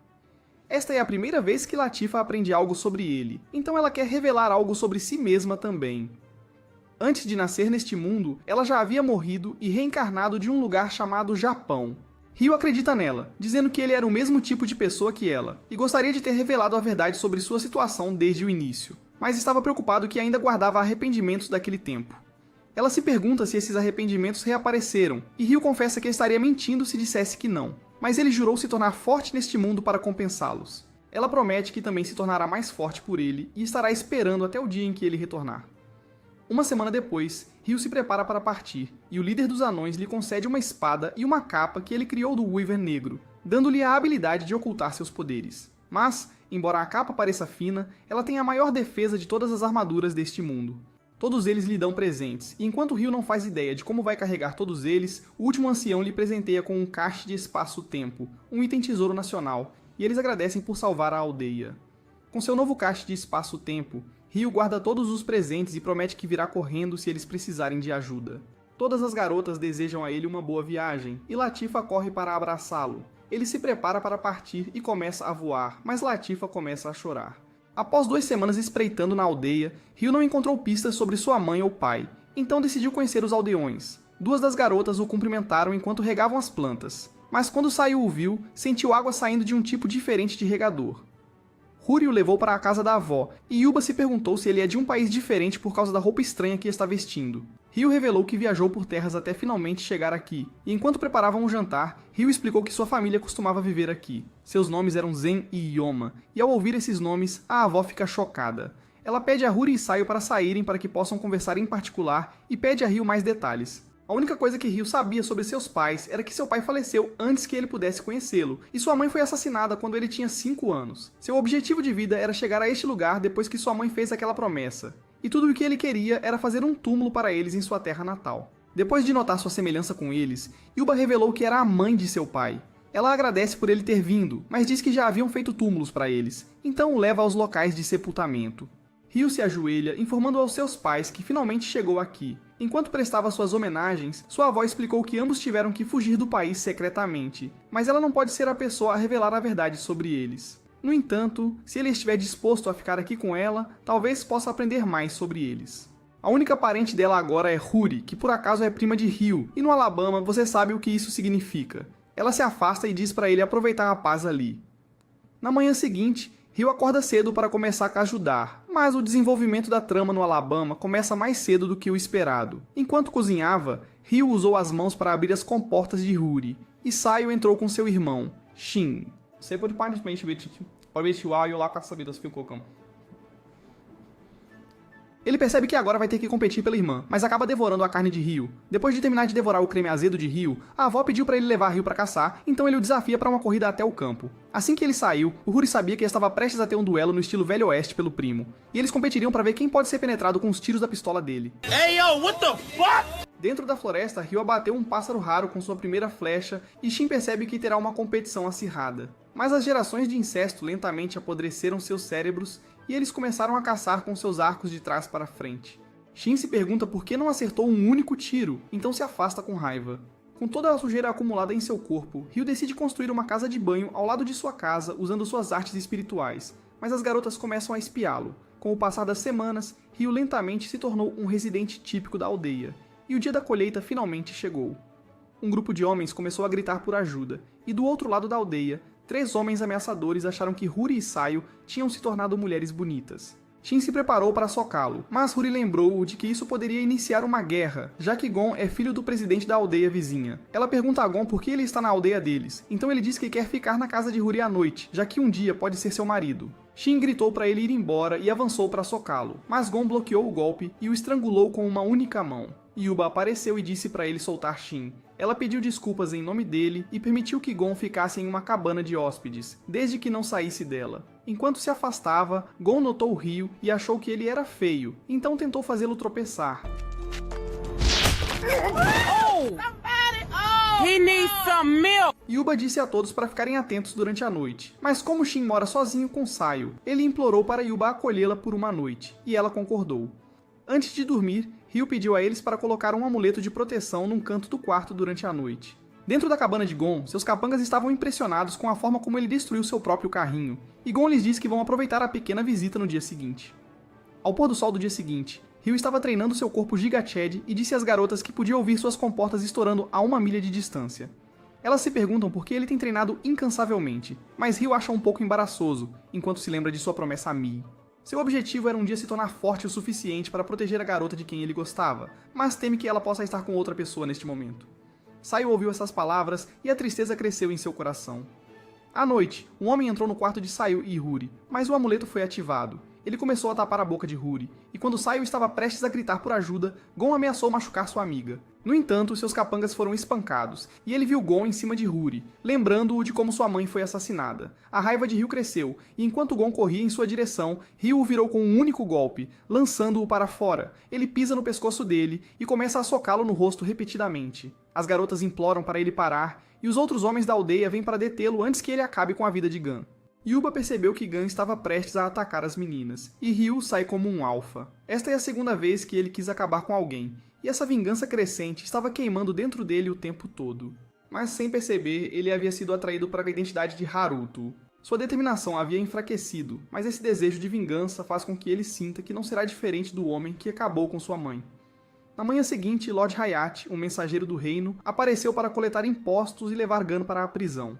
Esta é a primeira vez que Latifah aprende algo sobre ele, então ela quer revelar algo sobre si mesma também. Antes de nascer neste mundo, ela já havia morrido e reencarnado de um lugar chamado Japão. Ryu acredita nela, dizendo que ele era o mesmo tipo de pessoa que ela, e gostaria de ter revelado a verdade sobre sua situação desde o início, mas estava preocupado que ainda guardava arrependimentos daquele tempo. Ela se pergunta se esses arrependimentos reapareceram, e Ryu confessa que estaria mentindo se dissesse que não, mas ele jurou se tornar forte neste mundo para compensá-los. Ela promete que também se tornará mais forte por ele e estará esperando até o dia em que ele retornar. Uma semana depois, Ryu se prepara para partir, e o líder dos anões lhe concede uma espada e uma capa que ele criou do Wyvern negro, dando-lhe a habilidade de ocultar seus poderes. Mas, embora a capa pareça fina, ela tem a maior defesa de todas as armaduras deste mundo. Todos eles lhe dão presentes, e enquanto Ryu não faz ideia de como vai carregar todos eles, o último ancião lhe presenteia com um cache de espaço-tempo, um item tesouro nacional, e eles agradecem por salvar a aldeia. Com seu novo cache de espaço-tempo, Ryu guarda todos os presentes e promete que virá correndo se eles precisarem de ajuda. Todas as garotas desejam a ele uma boa viagem, e Latifah corre para abraçá-lo. Ele se prepara para partir e começa a voar, mas Latifah começa a chorar. Após 2 semanas espreitando na aldeia, Ryu não encontrou pistas sobre sua mãe ou pai, então decidiu conhecer os aldeões. 2 das garotas o cumprimentaram enquanto regavam as plantas, mas quando saiu o viu, sentiu água saindo de um tipo diferente de regador. Huri o levou para a casa da avó, e Yuba se perguntou se ele é de um país diferente por causa da roupa estranha que está vestindo. Ryu revelou que viajou por terras até finalmente chegar aqui, e enquanto preparavam um jantar, Ryu explicou que sua família costumava viver aqui. Seus nomes eram Zen e Yoma, e ao ouvir esses nomes, a avó fica chocada. Ela pede a Huri e Sayo para saírem para que possam conversar em particular, e pede a Ryu mais detalhes. A única coisa que Ryu sabia sobre seus pais era que seu pai faleceu antes que ele pudesse conhecê-lo, e sua mãe foi assassinada quando ele tinha 5 anos. Seu objetivo de vida era chegar a este lugar depois que sua mãe fez aquela promessa, e tudo o que ele queria era fazer um túmulo para eles em sua terra natal. Depois de notar sua semelhança com eles, Yuba revelou que era a mãe de seu pai. Ela agradece por ele ter vindo, mas diz que já haviam feito túmulos para eles, então o leva aos locais de sepultamento. Ryu se ajoelha, informando aos seus pais que finalmente chegou aqui. Enquanto prestava suas homenagens, sua avó explicou que ambos tiveram que fugir do país secretamente, mas ela não pode ser a pessoa a revelar a verdade sobre eles. No entanto, se ele estiver disposto a ficar aqui com ela, talvez possa aprender mais sobre eles. A única parente dela agora é Huri, que por acaso é prima de Ryu, e no Alabama você sabe o que isso significa. Ela se afasta e diz para ele aproveitar a paz ali. Na manhã seguinte, Ryu acorda cedo para começar a ajudar, mas o desenvolvimento da trama no Alabama começa mais cedo do que o esperado. Enquanto cozinhava, Ryu usou as mãos para abrir as comportas de Huri, e Sayo entrou com seu irmão, Shin. Ele percebe que agora vai ter que competir pela irmã, mas acaba devorando a carne de Ryu. Depois de terminar de devorar o creme azedo de Ryu, a avó pediu para ele levar Ryu para caçar, então ele o desafia para uma corrida até o campo. Assim que ele saiu, o Huri sabia que estava prestes a ter um duelo no estilo Velho Oeste pelo primo, e eles competiriam para ver quem pode ser penetrado com os tiros da pistola dele. Hey, yo, what the fuck? Dentro da floresta, Ryu abateu um pássaro raro com sua primeira flecha e Shin percebe que terá uma competição acirrada. Mas as gerações de incesto lentamente apodreceram seus cérebros e eles começaram a caçar com seus arcos de trás para frente. Shin se pergunta por que não acertou um único tiro, então se afasta com raiva. Com toda a sujeira acumulada em seu corpo, Ryu decide construir uma casa de banho ao lado de sua casa usando suas artes espirituais, mas as garotas começam a espiá-lo. Com o passar das semanas, Ryu lentamente se tornou um residente típico da aldeia, e o dia da colheita finalmente chegou. Um grupo de homens começou a gritar por ajuda, e do outro lado da aldeia, 3 homens ameaçadores acharam que Huri e Sayu tinham se tornado mulheres bonitas. Shin se preparou para socá-lo, mas Huri lembrou-o de que isso poderia iniciar uma guerra, já que Gon é filho do presidente da aldeia vizinha. Ela pergunta a Gon por que ele está na aldeia deles, então ele diz que quer ficar na casa de Huri à noite, já que um dia pode ser seu marido. Shin gritou para ele ir embora e avançou para socá-lo, mas Gon bloqueou o golpe e o estrangulou com uma única mão. Yuba apareceu e disse para ele soltar Shin. Ela pediu desculpas em nome dele e permitiu que Gon ficasse em uma cabana de hóspedes, desde que não saísse dela. Enquanto se afastava, Gon notou Ryu e achou que ele era feio, então tentou fazê-lo tropeçar. He needs some milk. Yuba disse a todos para ficarem atentos durante a noite, mas como Shin mora sozinho com Sayu, ele implorou para Yuba acolhê-la por uma noite, e ela concordou. Antes de dormir, Ryu pediu a eles para colocar um amuleto de proteção num canto do quarto durante a noite. Dentro da cabana de Gon, seus capangas estavam impressionados com a forma como ele destruiu seu próprio carrinho, e Gon lhes disse que vão aproveitar a pequena visita no dia seguinte. Ao pôr do sol do dia seguinte, Ryu estava treinando seu corpo Giga Chad e disse às garotas que podia ouvir suas comportas estourando a 1 milha de distância. Elas se perguntam por que ele tem treinado incansavelmente, mas Ryu acha um pouco embaraçoso, enquanto se lembra de sua promessa a Mii. Seu objetivo era um dia se tornar forte o suficiente para proteger a garota de quem ele gostava, mas teme que ela possa estar com outra pessoa neste momento. Sayu ouviu essas palavras e a tristeza cresceu em seu coração. À noite, um homem entrou no quarto de Sayu e Huri, mas o amuleto foi ativado. Ele começou a tapar a boca de Huri, e quando Sayu estava prestes a gritar por ajuda, Gon ameaçou machucar sua amiga. No entanto, seus capangas foram espancados, e ele viu Gon em cima de Huri, lembrando-o de como sua mãe foi assassinada. A raiva de Ryu cresceu, e enquanto Gon corria em sua direção, Ryu o virou com um único golpe, lançando-o para fora. Ele pisa no pescoço dele, e começa a socá-lo no rosto repetidamente. As garotas imploram para ele parar, e os outros homens da aldeia vêm para detê-lo antes que ele acabe com a vida de Gun. Yuba percebeu que Gun estava prestes a atacar as meninas, e Ryu sai como um alfa. Esta é a segunda vez que ele quis acabar com alguém, e essa vingança crescente estava queimando dentro dele o tempo todo. Mas sem perceber, ele havia sido atraído para a identidade de Haruto. Sua determinação havia enfraquecido, mas esse desejo de vingança faz com que ele sinta que não será diferente do homem que acabou com sua mãe. Na manhã seguinte, Lord Hayate, um mensageiro do reino, apareceu para coletar impostos e levar Gun para a prisão.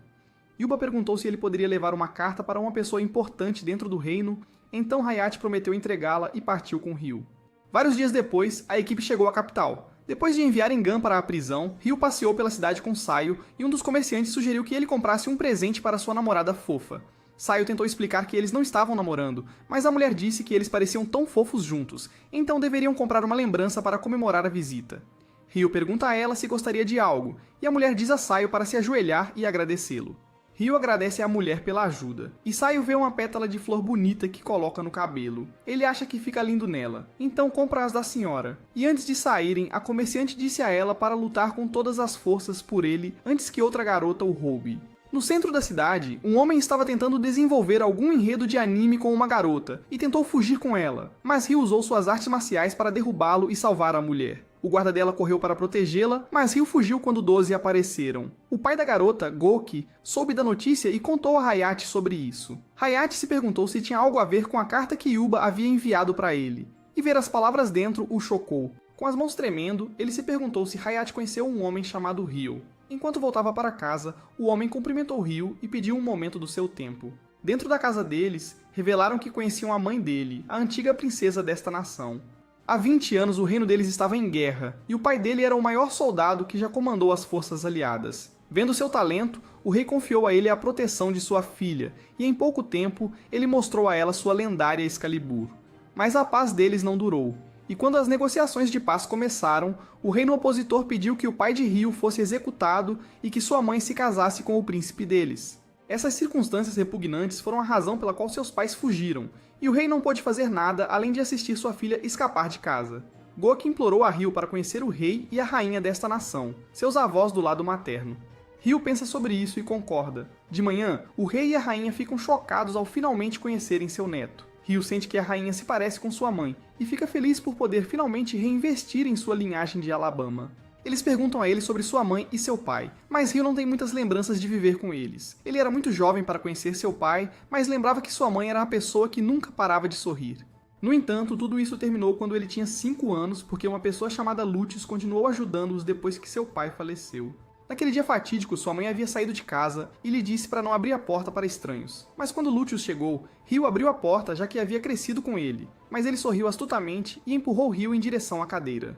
Yuba perguntou se ele poderia levar uma carta para uma pessoa importante dentro do reino, então Hayate prometeu entregá-la e partiu com Ryu. Vários dias depois, a equipe chegou à capital. Depois de enviarem Gun para a prisão, Ryu passeou pela cidade com Sayu e um dos comerciantes sugeriu que ele comprasse um presente para sua namorada fofa. Sayu tentou explicar que eles não estavam namorando, mas a mulher disse que eles pareciam tão fofos juntos, então deveriam comprar uma lembrança para comemorar a visita. Ryu pergunta a ela se gostaria de algo, e a mulher diz a Sayu para se ajoelhar e agradecê-lo. Ryu agradece à mulher pela ajuda, e Sayu vê uma pétala de flor bonita que coloca no cabelo. Ele acha que fica lindo nela, então compra as da senhora. E antes de saírem, a comerciante disse a ela para lutar com todas as forças por ele antes que outra garota o roube. No centro da cidade, um homem estava tentando desenvolver algum enredo de anime com uma garota, e tentou fugir com ela, mas Ryu usou suas artes marciais para derrubá-lo e salvar a mulher. O guarda dela correu para protegê-la, mas Ryu fugiu quando 12 apareceram. O pai da garota, Goki, soube da notícia e contou a Hayate sobre isso. Hayate se perguntou se tinha algo a ver com a carta que Yuba havia enviado para ele, e ver as palavras dentro o chocou. Com as mãos tremendo, ele se perguntou se Hayate conheceu um homem chamado Ryu. Enquanto voltava para casa, o homem cumprimentou Ryu e pediu um momento do seu tempo. Dentro da casa deles, revelaram que conheciam a mãe dele, a antiga princesa desta nação. Há 20 anos o reino deles estava em guerra, e o pai dele era o maior soldado que já comandou as forças aliadas. Vendo seu talento, o rei confiou a ele a proteção de sua filha, e em pouco tempo ele mostrou a ela sua lendária Excalibur. Mas a paz deles não durou, e quando as negociações de paz começaram, o reino opositor pediu que o pai de Ryu fosse executado e que sua mãe se casasse com o príncipe deles. Essas circunstâncias repugnantes foram a razão pela qual seus pais fugiram, e o rei não pôde fazer nada além de assistir sua filha escapar de casa. Gok implorou a Ryu para conhecer o rei e a rainha desta nação, seus avós do lado materno. Ryu pensa sobre isso e concorda. De manhã, o rei e a rainha ficam chocados ao finalmente conhecerem seu neto. Ryu sente que a rainha se parece com sua mãe e fica feliz por poder finalmente reinvestir em sua linhagem de Alabama. Eles perguntam a ele sobre sua mãe e seu pai, mas Ryu não tem muitas lembranças de viver com eles. Ele era muito jovem para conhecer seu pai, mas lembrava que sua mãe era uma pessoa que nunca parava de sorrir. No entanto, tudo isso terminou quando ele tinha 5 anos, porque uma pessoa chamada Lucius continuou ajudando-os depois que seu pai faleceu. Naquele dia fatídico, sua mãe havia saído de casa e lhe disse para não abrir a porta para estranhos. Mas quando Lucius chegou, Ryu abriu a porta já que havia crescido com ele, mas ele sorriu astutamente e empurrou Ryu em direção à cadeira.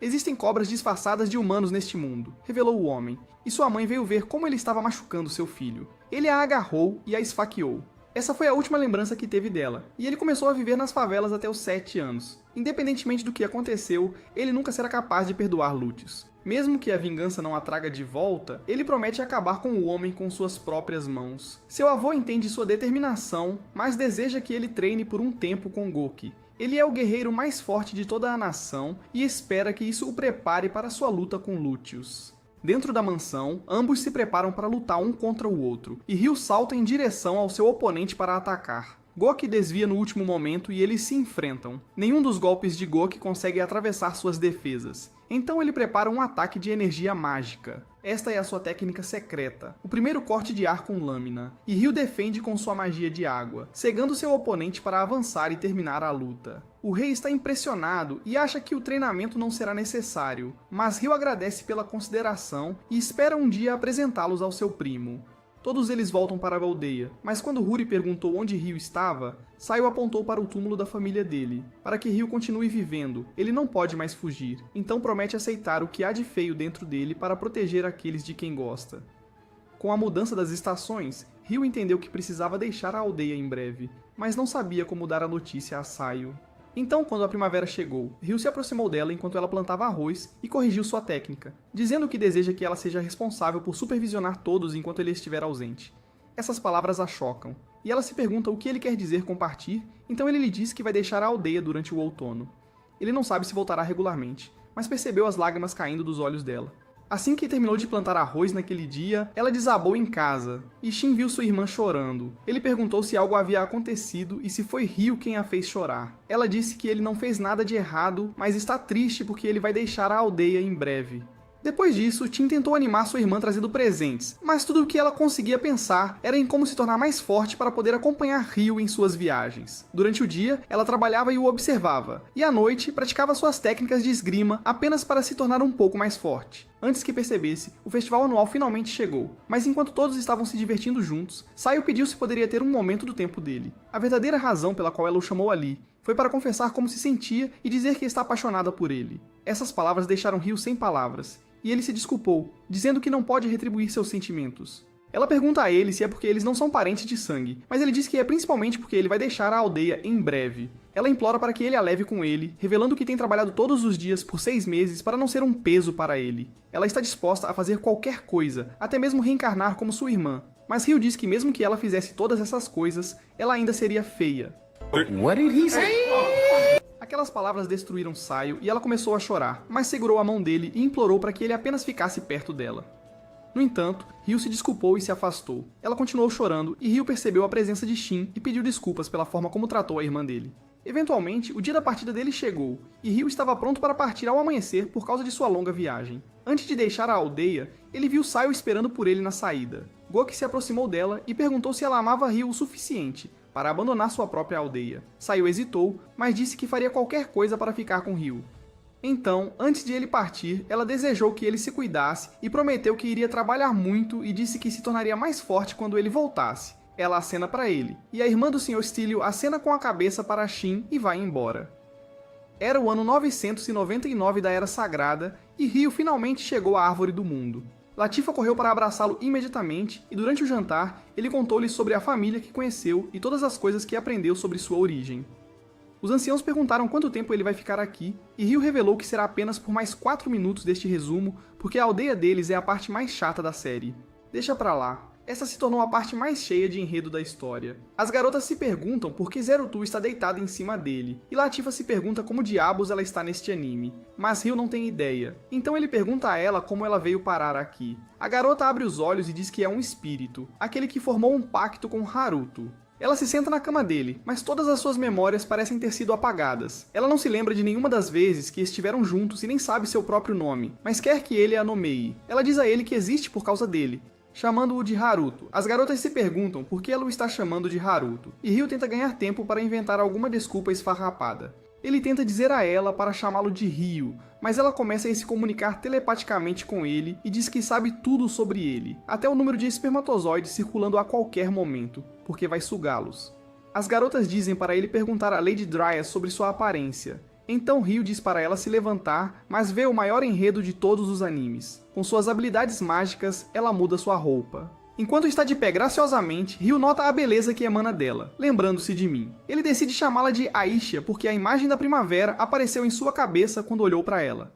Existem cobras disfarçadas de humanos neste mundo, revelou o homem, e sua mãe veio ver como ele estava machucando seu filho. Ele a agarrou e a esfaqueou. Essa foi a última lembrança que teve dela, e ele começou a viver nas favelas até os 7 anos. Independentemente do que aconteceu, ele nunca será capaz de perdoar Lucius. Mesmo que a vingança não a traga de volta, ele promete acabar com o homem com suas próprias mãos. Seu avô entende sua determinação, mas deseja que ele treine por um tempo com Gok. Ele é o guerreiro mais forte de toda a nação e espera que isso o prepare para sua luta com Lucius. Dentro da mansão, ambos se preparam para lutar um contra o outro, e Ryu salta em direção ao seu oponente para atacar. Gok desvia no último momento e eles se enfrentam. Nenhum dos golpes de Gok consegue atravessar suas defesas. Então ele prepara um ataque de energia mágica. Esta é a sua técnica secreta, o primeiro corte de ar com lâmina, e Ryu defende com sua magia de água, cegando seu oponente para avançar e terminar a luta. O rei está impressionado e acha que o treinamento não será necessário, mas Ryu agradece pela consideração e espera um dia apresentá-los ao seu primo. Todos eles voltam para a aldeia, mas quando Huri perguntou onde Ryu estava, Saio apontou para o túmulo da família dele. Para que Ryu continue vivendo, ele não pode mais fugir, então promete aceitar o que há de feio dentro dele para proteger aqueles de quem gosta. Com a mudança das estações, Ryu entendeu que precisava deixar a aldeia em breve, mas não sabia como dar a notícia a Saio. Então, quando a primavera chegou, Ryu se aproximou dela enquanto ela plantava arroz e corrigiu sua técnica, dizendo que deseja que ela seja responsável por supervisionar todos enquanto ele estiver ausente. Essas palavras a chocam, e ela se pergunta o que ele quer dizer com partir, então ele lhe diz que vai deixar a aldeia durante o outono. Ele não sabe se voltará regularmente, mas percebeu as lágrimas caindo dos olhos dela. Assim que terminou de plantar arroz naquele dia, ela desabou em casa, e Shin viu sua irmã chorando. Ele perguntou se algo havia acontecido e se foi Ryu quem a fez chorar. Ela disse que ele não fez nada de errado, mas está triste porque ele vai deixar a aldeia em breve. Depois disso, Tim tentou animar sua irmã trazendo presentes, mas tudo o que ela conseguia pensar era em como se tornar mais forte para poder acompanhar Ryu em suas viagens. Durante o dia, ela trabalhava e o observava, e à noite, praticava suas técnicas de esgrima apenas para se tornar um pouco mais forte. Antes que percebesse, o festival anual finalmente chegou, mas enquanto todos estavam se divertindo juntos, Saio pediu se poderia ter um momento do tempo dele. A verdadeira razão pela qual ela o chamou ali foi para confessar como se sentia e dizer que está apaixonada por ele. Essas palavras deixaram Ryu sem palavras, e ele se desculpou, dizendo que não pode retribuir seus sentimentos. Ela pergunta a ele se é porque eles não são parentes de sangue, mas ele diz que é principalmente porque ele vai deixar a aldeia em breve. Ela implora para que ele a leve com ele, revelando que tem trabalhado todos os dias por 6 meses para não ser um peso para ele. Ela está disposta a fazer qualquer coisa, até mesmo reencarnar como sua irmã. Mas Ryu diz que mesmo que ela fizesse todas essas coisas, ela ainda seria feia. What did he say? Aquelas palavras destruíram Saio e ela começou a chorar, mas segurou a mão dele e implorou para que ele apenas ficasse perto dela. No entanto, Ryu se desculpou e se afastou. Ela continuou chorando e Ryu percebeu a presença de Shin e pediu desculpas pela forma como tratou a irmã dele. Eventualmente, o dia da partida dele chegou, e Ryu estava pronto para partir ao amanhecer por causa de sua longa viagem. Antes de deixar a aldeia, ele viu Saio esperando por ele na saída. Gok se aproximou dela e perguntou se ela amava Ryu o suficiente para abandonar sua própria aldeia. Saio hesitou, mas disse que faria qualquer coisa para ficar com Ryu. Então, antes de ele partir, ela desejou que ele se cuidasse e prometeu que iria trabalhar muito e disse que se tornaria mais forte quando ele voltasse. Ela acena para ele, e a irmã do Sr. Stilio acena com a cabeça para Shin e vai embora. Era o ano 999 da Era Sagrada e Ryu finalmente chegou à Árvore do Mundo. Latifa correu para abraçá-lo imediatamente e durante o jantar ele contou-lhe sobre a família que conheceu e todas as coisas que aprendeu sobre sua origem. Os anciãos perguntaram quanto tempo ele vai ficar aqui e Ryu revelou que será apenas por mais 4 minutos deste resumo porque a aldeia deles é a parte mais chata da série. Deixa pra lá. Essa se tornou a parte mais cheia de enredo da história. As garotas se perguntam por que Zero-Two está deitada em cima dele, e Latifah se pergunta como diabos ela está neste anime, mas Ryu não tem ideia. Então ele pergunta a ela como ela veio parar aqui. A garota abre os olhos e diz que é um espírito, aquele que formou um pacto com Haruto. Ela se senta na cama dele, mas todas as suas memórias parecem ter sido apagadas. Ela não se lembra de nenhuma das vezes que estiveram juntos e nem sabe seu próprio nome, mas quer que ele a nomeie. Ela diz a ele que existe por causa dele, chamando-o de Haruto. As garotas se perguntam por que ela o está chamando de Haruto, e Ryu tenta ganhar tempo para inventar alguma desculpa esfarrapada. Ele tenta dizer a ela para chamá-lo de Ryu, mas ela começa a se comunicar telepaticamente com ele e diz que sabe tudo sobre ele, até o número de espermatozoides circulando a qualquer momento, porque vai sugá-los. As garotas dizem para ele perguntar a Lady Dryas sobre sua aparência. Então Ryu diz para ela se levantar, mas vê o maior enredo de todos os animes. Com suas habilidades mágicas, ela muda sua roupa. Enquanto está de pé graciosamente, Ryu nota a beleza que emana dela, lembrando-se de mim. Ele decide chamá-la de Aisha porque a imagem da primavera apareceu em sua cabeça quando olhou para ela.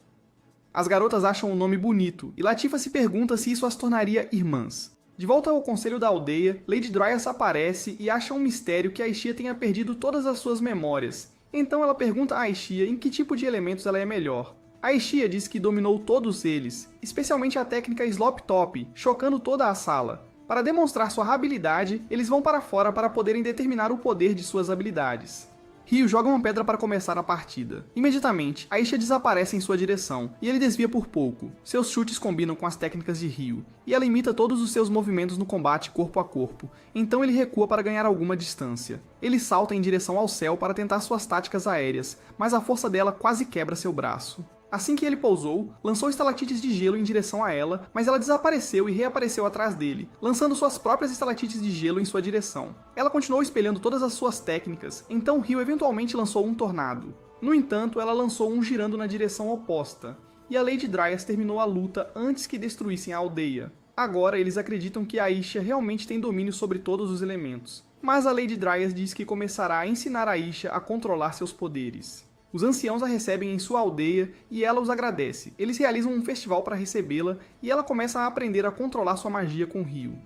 As garotas acham o nome bonito, e Latifah se pergunta se isso as tornaria irmãs. De volta ao conselho da aldeia, Lady Dryas aparece e acha um mistério que Aisha tenha perdido todas as suas memórias. Então ela pergunta a Aisha em que tipo de elementos ela é melhor. Aisha diz que dominou todos eles, especialmente a técnica Slop Top, chocando toda a sala. Para demonstrar sua habilidade, eles vão para fora para poderem determinar o poder de suas habilidades. Ryu joga uma pedra para começar a partida. Imediatamente, Aisha desaparece em sua direção, e ele desvia por pouco. Seus chutes combinam com as técnicas de Ryu, e ela imita todos os seus movimentos no combate corpo a corpo, então ele recua para ganhar alguma distância. Ele salta em direção ao céu para tentar suas táticas aéreas, mas a força dela quase quebra seu braço. Assim que ele pousou, lançou estalactites de gelo em direção a ela, mas ela desapareceu e reapareceu atrás dele, lançando suas próprias estalactites de gelo em sua direção. Ela continuou espelhando todas as suas técnicas, então Ryu eventualmente lançou um tornado. No entanto, ela lançou um girando na direção oposta, e a Lady Dryas terminou a luta antes que destruíssem a aldeia. Agora eles acreditam que Aisha realmente tem domínio sobre todos os elementos, mas a Lady Dryas diz que começará a ensinar Aisha a controlar seus poderes. Os anciãos a recebem em sua aldeia e ela os agradece. Eles realizam um festival para recebê-la e ela começa a aprender a controlar sua magia com Ryu.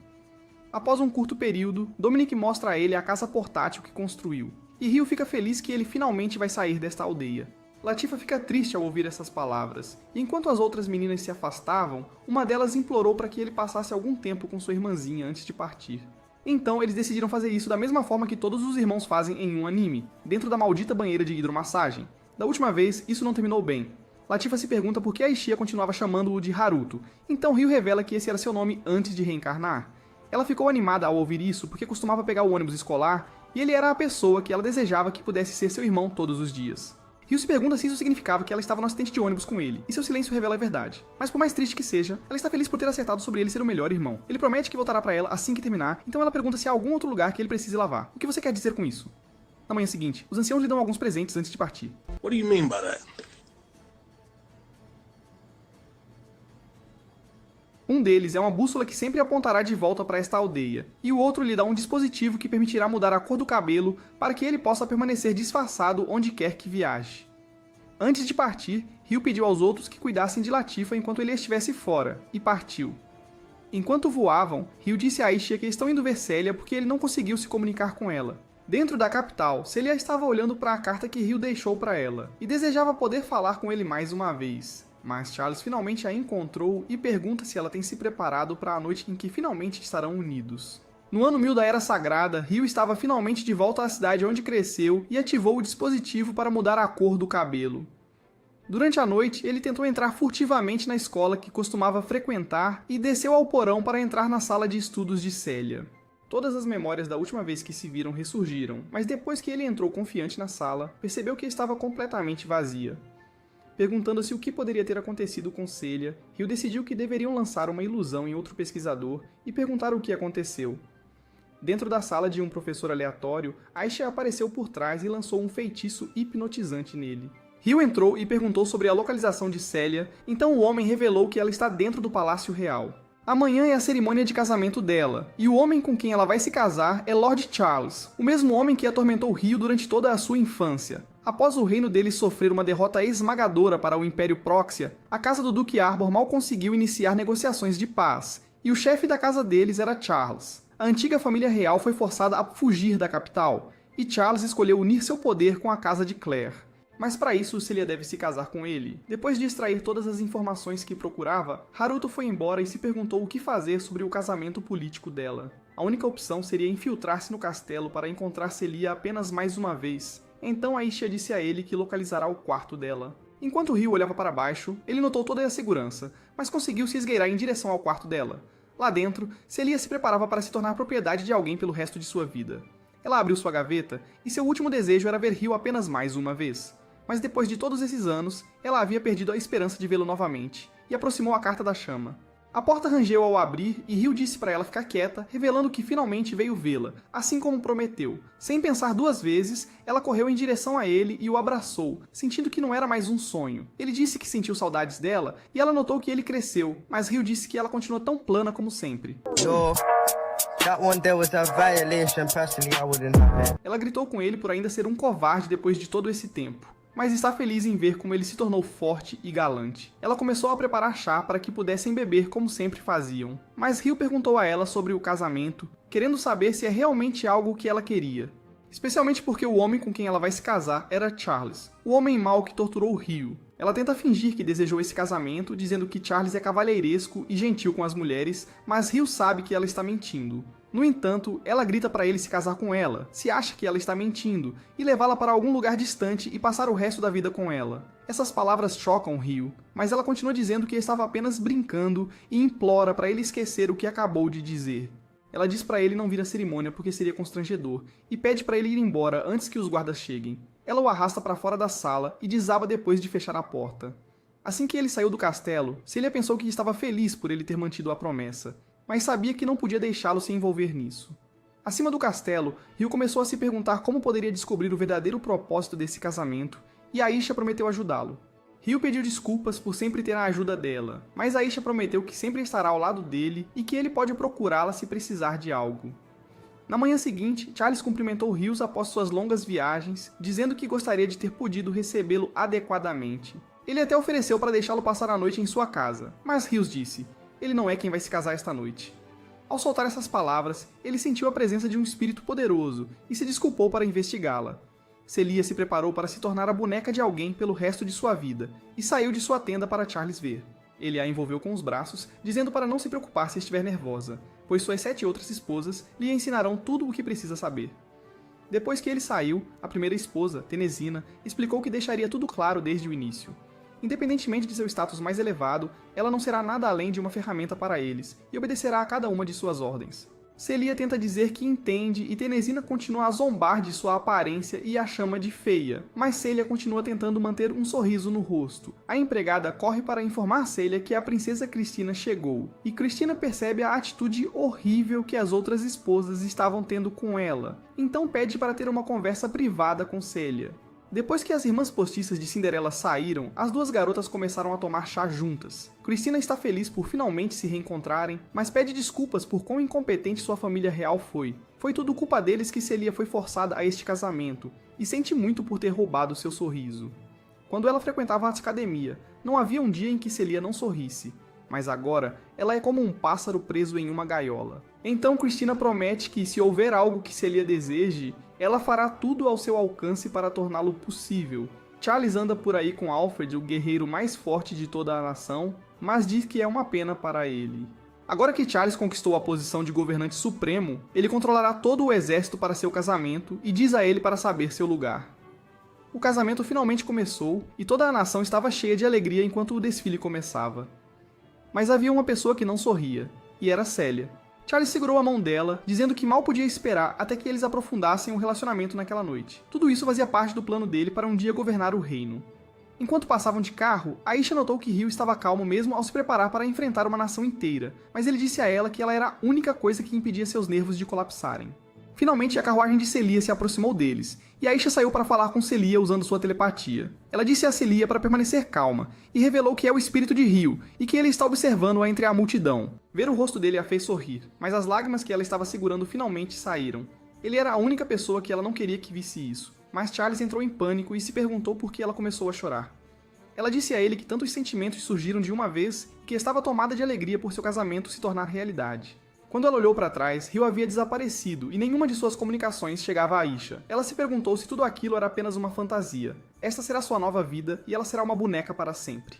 Após um curto período, Dominic mostra a ele a casa portátil que construiu, e Ryu fica feliz que ele finalmente vai sair desta aldeia. Latifah fica triste ao ouvir essas palavras, e enquanto as outras meninas se afastavam, uma delas implorou para que ele passasse algum tempo com sua irmãzinha antes de partir. Então eles decidiram fazer isso da mesma forma que todos os irmãos fazem em um anime, dentro da maldita banheira de hidromassagem. Da última vez, isso não terminou bem. Latifah se pergunta por que Aisha continuava chamando-o de Haruto, então Ryu revela que esse era seu nome antes de reencarnar. Ela ficou animada ao ouvir isso porque costumava pegar o ônibus escolar e ele era a pessoa que ela desejava que pudesse ser seu irmão todos os dias. Ryu se pergunta se isso significava que ela estava no acidente de ônibus com ele, e seu silêncio revela a verdade. Mas por mais triste que seja, ela está feliz por ter acertado sobre ele ser o melhor irmão. Ele promete que voltará para ela assim que terminar, então ela pergunta se há algum outro lugar que ele precise lavar. O que você quer dizer com isso? Na manhã seguinte, os anciãos lhe dão alguns presentes antes de partir. What do you mean by that? Um deles é uma bússola que sempre apontará de volta para esta aldeia, e o outro lhe dá um dispositivo que permitirá mudar a cor do cabelo para que ele possa permanecer disfarçado onde quer que viaje. Antes de partir, Ryu pediu aos outros que cuidassem de Latifah enquanto ele estivesse fora, e partiu. Enquanto voavam, Ryu disse a Aisha que estão indo ver Célia porque ele não conseguiu se comunicar com ela. Dentro da capital, Célia estava olhando para a carta que Ryu deixou para ela, e desejava poder falar com ele mais uma vez. Mas Charles finalmente a encontrou e pergunta se ela tem se preparado para a noite em que finalmente estarão unidos. No ano 1000 da Era Sagrada, Ryu estava finalmente de volta à cidade onde cresceu e ativou o dispositivo para mudar a cor do cabelo. Durante a noite, ele tentou entrar furtivamente na escola que costumava frequentar e desceu ao porão para entrar na sala de estudos de Célia. Todas as memórias da última vez que se viram ressurgiram, mas depois que ele entrou confiante na sala, percebeu que estava completamente vazia. Perguntando-se o que poderia ter acontecido com Célia, Ryu decidiu que deveriam lançar uma ilusão em outro pesquisador e perguntar o que aconteceu. Dentro da sala de um professor aleatório, Aisha apareceu por trás e lançou um feitiço hipnotizante nele. Ryu entrou e perguntou sobre a localização de Célia, então o homem revelou que ela está dentro do Palácio Real. Amanhã é a cerimônia de casamento dela, e o homem com quem ela vai se casar é Lord Charles, o mesmo homem que atormentou Ryu durante toda a sua infância. Após o reino dele sofrer uma derrota esmagadora para o Império Proxia, a casa do Duque Arbor mal conseguiu iniciar negociações de paz, E o chefe da casa deles era Charles. A antiga família real foi forçada a fugir da capital, e Charles escolheu unir seu poder com a casa de Claire. Mas para isso, Celia deve se casar com ele. Depois de extrair todas as informações que procurava, Haruto foi embora e se perguntou o que fazer sobre o casamento político dela. A única opção seria infiltrar-se no castelo para encontrar Celia apenas mais uma vez. Então Aisha disse a ele que localizará o quarto dela. Enquanto Ryu olhava para baixo, ele notou toda a segurança, mas conseguiu se esgueirar em direção ao quarto dela. Lá dentro, Celia se preparava para se tornar propriedade de alguém pelo resto de sua vida. Ela abriu sua gaveta e seu último desejo era ver Ryu apenas mais uma vez. Mas depois de todos esses anos, ela havia perdido a esperança de vê-lo novamente, e aproximou a carta da chama. A porta rangeu ao abrir e Ryu disse para ela ficar quieta, revelando que finalmente veio vê-la, assim como prometeu. Sem pensar duas vezes, ela correu em direção a ele e o abraçou, sentindo que não era mais um sonho. Ele disse que sentiu saudades dela, e ela notou que ele cresceu, mas Ryu disse que ela continuou tão plana como sempre. Ela gritou com ele por ainda ser um covarde depois de todo esse tempo, mas está feliz em ver como ele se tornou forte e galante. Ela começou a preparar chá para que pudessem beber como sempre faziam. Mas Ryu perguntou a ela sobre o casamento, querendo saber se é realmente algo que ela queria. Especialmente porque o homem com quem ela vai se casar era Charles, o homem mau que torturou Ryu. Ela tenta fingir que desejou esse casamento, dizendo que Charles é cavalheiresco e gentil com as mulheres, mas Ryu sabe que ela está mentindo. No entanto, ela grita para ele se casar com ela, se acha que ela está mentindo, e levá-la para algum lugar distante e passar o resto da vida com ela. Essas palavras chocam Ryu, mas ela continua dizendo que estava apenas brincando e implora para ele esquecer o que acabou de dizer. Ela diz para ele não vir à cerimônia porque seria constrangedor, e pede para ele ir embora antes que os guardas cheguem. Ela o arrasta para fora da sala e desaba depois de fechar a porta. Assim que ele saiu do castelo, Celia pensou que estava feliz por ele ter mantido a promessa, mas sabia que não podia deixá-lo se envolver nisso. Acima do castelo, Ryu começou a se perguntar como poderia descobrir o verdadeiro propósito desse casamento, e Aisha prometeu ajudá-lo. Ryu pediu desculpas por sempre ter a ajuda dela, mas Aisha prometeu que sempre estará ao lado dele e que ele pode procurá-la se precisar de algo. Na manhã seguinte, Charles cumprimentou Ryu após suas longas viagens, dizendo que gostaria de ter podido recebê-lo adequadamente. Ele até ofereceu para deixá-lo passar a noite em sua casa, mas Ryu disse: ele não é quem vai se casar esta noite. Ao soltar essas palavras, ele sentiu a presença de um espírito poderoso e se desculpou para investigá-la. Celia se preparou para se tornar a boneca de alguém pelo resto de sua vida e saiu de sua tenda para Charles ver. Ele a envolveu com os braços, dizendo para não se preocupar se estiver nervosa, pois suas 7 outras esposas lhe ensinarão tudo o que precisa saber. Depois que ele saiu, a primeira esposa, Tenesina, explicou que deixaria tudo claro desde o início. Independentemente de seu status mais elevado, ela não será nada além de uma ferramenta para eles, e obedecerá a cada uma de suas ordens. Celia tenta dizer que entende e Tenesina continua a zombar de sua aparência e a chama de feia, mas Celia continua tentando manter um sorriso no rosto. A empregada corre para informar Celia que a princesa Cristina chegou, e Cristina percebe a atitude horrível que as outras esposas estavam tendo com ela, então pede para ter uma conversa privada com Celia. Depois que as irmãs postiças de Cinderela saíram, as duas garotas começaram a tomar chá juntas. Cristina está feliz por finalmente se reencontrarem, mas pede desculpas por quão incompetente sua família real foi. Foi tudo culpa deles que Celia foi forçada a este casamento, e sente muito por ter roubado seu sorriso. Quando ela frequentava a academia, não havia um dia em que Celia não sorrisse, mas agora ela é como um pássaro preso em uma gaiola. Então Cristina promete que, se houver algo que Celia deseje, ela fará tudo ao seu alcance para torná-lo possível. Charles anda por aí com Alfred, o guerreiro mais forte de toda a nação, mas diz que é uma pena para ele. Agora que Charles conquistou a posição de governante supremo, ele controlará todo o exército para seu casamento e diz a ele para saber seu lugar. O casamento finalmente começou e toda a nação estava cheia de alegria enquanto o desfile começava. Mas havia uma pessoa que não sorria, e era Celia. Charles segurou a mão dela, dizendo que mal podia esperar até que eles aprofundassem o relacionamento naquela noite. Tudo isso fazia parte do plano dele para um dia governar o reino. Enquanto passavam de carro, Aisha notou que Ryu estava calmo mesmo ao se preparar para enfrentar uma nação inteira, mas ele disse a ela que ela era a única coisa que impedia seus nervos de colapsarem. Finalmente, a carruagem de Celia se aproximou deles, e Aisha saiu para falar com Celia usando sua telepatia. Ela disse a Celia para permanecer calma, e revelou que é o espírito de Ryu, e que ele está observando-a entre a multidão. Ver o rosto dele a fez sorrir, mas as lágrimas que ela estava segurando finalmente saíram. Ele era a única pessoa que ela não queria que visse isso, mas Charles entrou em pânico e se perguntou por que ela começou a chorar. Ela disse a ele que tantos sentimentos surgiram de uma vez e que estava tomada de alegria por seu casamento se tornar realidade. Quando ela olhou para trás, Ryu havia desaparecido e nenhuma de suas comunicações chegava a Aisha. Ela se perguntou se tudo aquilo era apenas uma fantasia. Esta será sua nova vida e ela será uma boneca para sempre.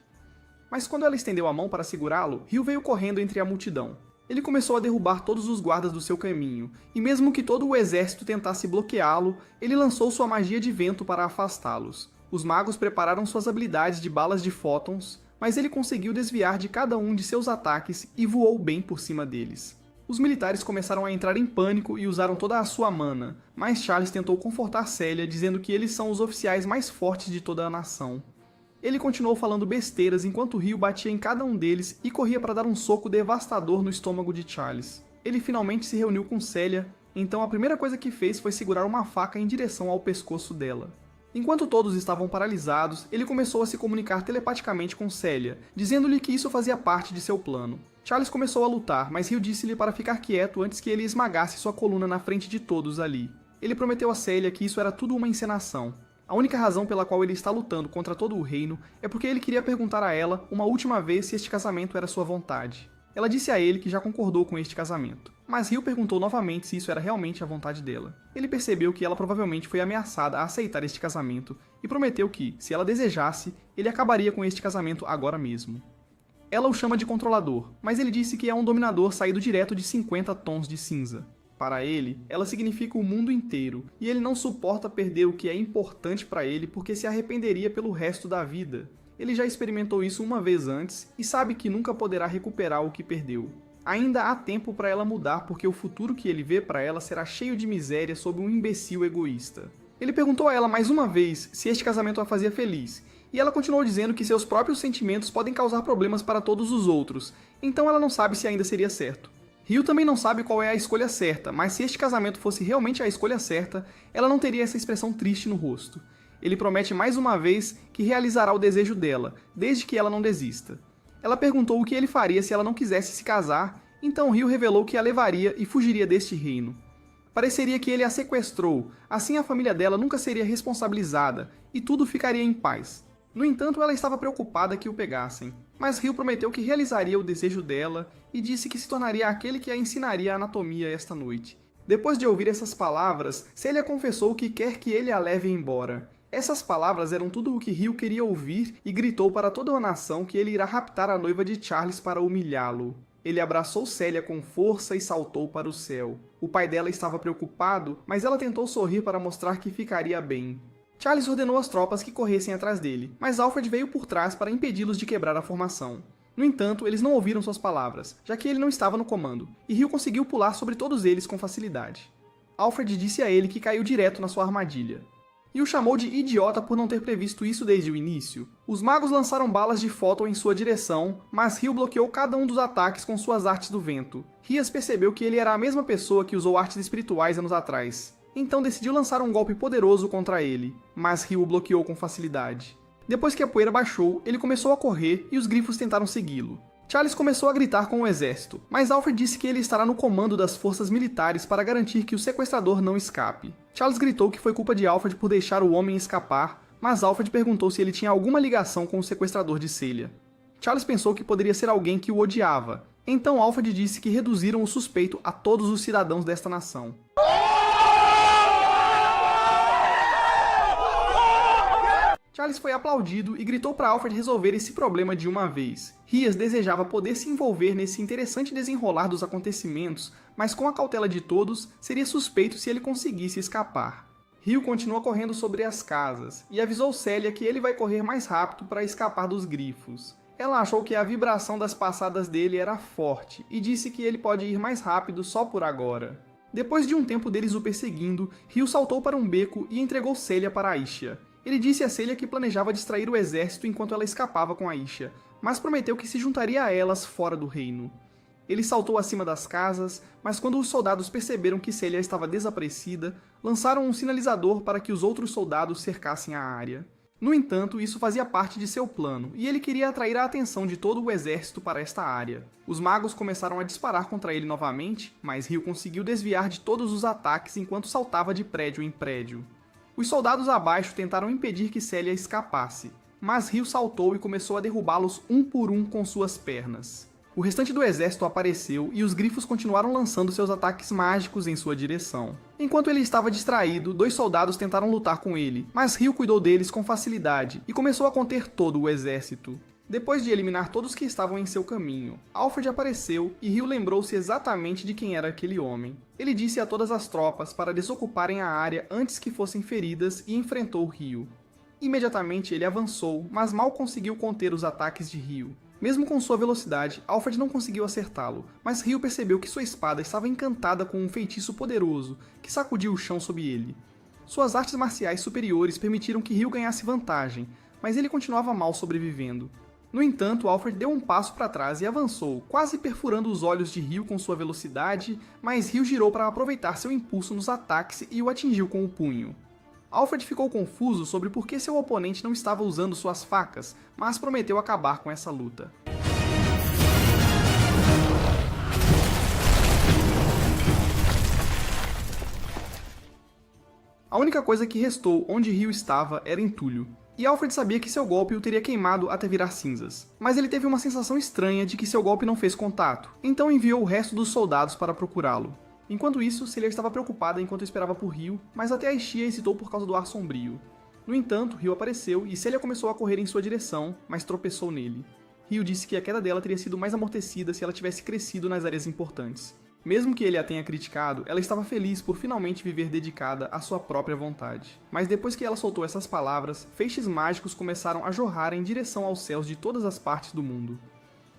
Mas quando ela estendeu a mão para segurá-lo, Ryu veio correndo entre a multidão. Ele começou a derrubar todos os guardas do seu caminho, e mesmo que todo o exército tentasse bloqueá-lo, ele lançou sua magia de vento para afastá-los. Os magos prepararam suas habilidades de balas de fótons, mas ele conseguiu desviar de cada um de seus ataques e voou bem por cima deles. Os militares começaram a entrar em pânico e usaram toda a sua mana, mas Charles tentou confortar Celia, dizendo que eles são os oficiais mais fortes de toda a nação. Ele continuou falando besteiras enquanto Ryu batia em cada um deles e corria para dar um soco devastador no estômago de Charles. Ele finalmente se reuniu com Celia, então a primeira coisa que fez foi segurar uma faca em direção ao pescoço dela. Enquanto todos estavam paralisados, ele começou a se comunicar telepaticamente com Celia, dizendo-lhe que isso fazia parte de seu plano. Charles começou a lutar, mas Ryu disse-lhe para ficar quieto antes que ele esmagasse sua coluna na frente de todos ali. Ele prometeu a Celia que isso era tudo uma encenação. A única razão pela qual ele está lutando contra todo o reino é porque ele queria perguntar a ela uma última vez se este casamento era sua vontade. Ela disse a ele que já concordou com este casamento, mas Ryu perguntou novamente se isso era realmente a vontade dela. Ele percebeu que ela provavelmente foi ameaçada a aceitar este casamento e prometeu que, se ela desejasse, ele acabaria com este casamento agora mesmo. Ela o chama de controlador, mas ele disse que é um dominador saído direto de 50 tons de cinza. Para ele, ela significa o mundo inteiro, e ele não suporta perder o que é importante para ele porque se arrependeria pelo resto da vida. Ele já experimentou isso uma vez antes e sabe que nunca poderá recuperar o que perdeu. Ainda há tempo para ela mudar porque o futuro que ele vê para ela será cheio de miséria sob um imbecil egoísta. Ele perguntou a ela mais uma vez se este casamento a fazia feliz, e ela continuou dizendo que seus próprios sentimentos podem causar problemas para todos os outros, então ela não sabe se ainda seria certo. Ryu também não sabe qual é a escolha certa, mas se este casamento fosse realmente a escolha certa, ela não teria essa expressão triste no rosto. Ele promete mais uma vez que realizará o desejo dela, desde que ela não desista. Ela perguntou o que ele faria se ela não quisesse se casar, então Ryu revelou que a levaria e fugiria deste reino. Pareceria que ele a sequestrou, assim a família dela nunca seria responsabilizada e tudo ficaria em paz. No entanto, ela estava preocupada que o pegassem, mas Ryu prometeu que realizaria o desejo dela e disse que se tornaria aquele que a ensinaria a anatomia esta noite. Depois de ouvir essas palavras, Celia confessou que quer que ele a leve embora. Essas palavras eram tudo o que Ryu queria ouvir e gritou para toda a nação que ele irá raptar a noiva de Charles para humilhá-lo. Ele abraçou Celia com força e saltou para o céu. O pai dela estava preocupado, mas ela tentou sorrir para mostrar que ficaria bem. Charles ordenou às tropas que corressem atrás dele, mas Alfred veio por trás para impedi-los de quebrar a formação. No entanto, eles não ouviram suas palavras, já que ele não estava no comando, e Ryu conseguiu pular sobre todos eles com facilidade. Alfred disse a ele que caiu direto na sua armadilha, e o chamou de idiota por não ter previsto isso desde o início. Os magos lançaram balas de fóton em sua direção, mas Ryu bloqueou cada um dos ataques com suas artes do vento. Rias percebeu que ele era a mesma pessoa que usou artes espirituais anos atrás, então decidiu lançar um golpe poderoso contra ele, mas Ryu o bloqueou com facilidade. Depois que a poeira baixou, ele começou a correr e os grifos tentaram segui-lo. Charles começou a gritar com o exército, mas Alfred disse que ele estará no comando das forças militares para garantir que o sequestrador não escape. Charles gritou que foi culpa de Alfred por deixar o homem escapar, mas Alfred perguntou se ele tinha alguma ligação com o sequestrador de Celia. Charles pensou que poderia ser alguém que o odiava, então Alfred disse que reduziram o suspeito a todos os cidadãos desta nação. Charles foi aplaudido e gritou para Alfred resolver esse problema de uma vez. Rias desejava poder se envolver nesse interessante desenrolar dos acontecimentos, mas com a cautela de todos, seria suspeito se ele conseguisse escapar. Ryu continua correndo sobre as casas, e avisou Celia que ele vai correr mais rápido para escapar dos grifos. Ela achou que a vibração das passadas dele era forte, e disse que ele pode ir mais rápido só por agora. Depois de um tempo deles o perseguindo, Ryu saltou para um beco e entregou Celia para Aisha. Ele disse a Celia que planejava distrair o exército enquanto ela escapava com Aisha, mas prometeu que se juntaria a elas fora do reino. Ele saltou acima das casas, mas quando os soldados perceberam que Celia estava desaparecida, lançaram um sinalizador para que os outros soldados cercassem a área. No entanto, isso fazia parte de seu plano, e ele queria atrair a atenção de todo o exército para esta área. Os magos começaram a disparar contra ele novamente, mas Ryu conseguiu desviar de todos os ataques enquanto saltava de prédio em prédio. Os soldados abaixo tentaram impedir que Celia escapasse, mas Ryu saltou e começou a derrubá-los um por um com suas pernas. O restante do exército apareceu e os grifos continuaram lançando seus ataques mágicos em sua direção. Enquanto ele estava distraído, 2 soldados tentaram lutar com ele, mas Ryu cuidou deles com facilidade e começou a conter todo o exército. Depois de eliminar todos que estavam em seu caminho, Alfred apareceu e Ryu lembrou-se exatamente de quem era aquele homem. Ele disse a todas as tropas para desocuparem a área antes que fossem feridas e enfrentou Ryu. Imediatamente ele avançou, mas mal conseguiu conter os ataques de Ryu. Mesmo com sua velocidade, Alfred não conseguiu acertá-lo, mas Ryu percebeu que sua espada estava encantada com um feitiço poderoso que sacudiu o chão sob ele. Suas artes marciais superiores permitiram que Ryu ganhasse vantagem, mas ele continuava mal sobrevivendo. No entanto, Alfred deu um passo para trás e avançou, quase perfurando os olhos de Ryu com sua velocidade, mas Ryu girou para aproveitar seu impulso nos ataques e o atingiu com o punho. Alfred ficou confuso sobre por que seu oponente não estava usando suas facas, mas prometeu acabar com essa luta. A única coisa que restou onde Ryu estava era entulho, e Alfred sabia que seu golpe o teria queimado até virar cinzas. Mas ele teve uma sensação estranha de que seu golpe não fez contato, então enviou o resto dos soldados para procurá-lo. Enquanto isso, Celia estava preocupada enquanto esperava por Ryu, mas até a Ishia hesitou por causa do ar sombrio. No entanto, Ryu apareceu e Celia começou a correr em sua direção, mas tropeçou nele. Ryu disse que a queda dela teria sido mais amortecida se ela tivesse crescido nas áreas importantes. Mesmo que ele a tenha criticado, ela estava feliz por finalmente viver dedicada à sua própria vontade. Mas depois que ela soltou essas palavras, feixes mágicos começaram a jorrar em direção aos céus de todas as partes do mundo.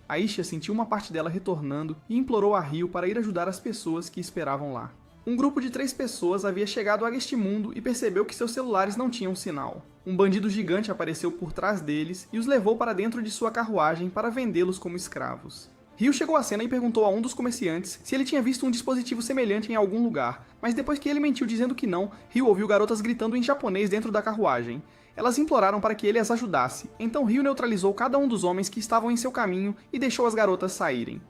Aisha sentiu uma parte dela retornando e implorou a Ryu para ir ajudar as pessoas que esperavam lá. Um grupo de 3 pessoas havia chegado a este mundo e percebeu que seus celulares não tinham sinal. Um bandido gigante apareceu por trás deles e os levou para dentro de sua carruagem para vendê-los como escravos. Ryu chegou à cena e perguntou a um dos comerciantes se ele tinha visto um dispositivo semelhante em algum lugar, mas depois que ele mentiu dizendo que não, Ryu ouviu garotas gritando em japonês dentro da carruagem. Elas imploraram para que ele as ajudasse, então Ryu neutralizou cada um dos homens que estavam em seu caminho e deixou as garotas saírem.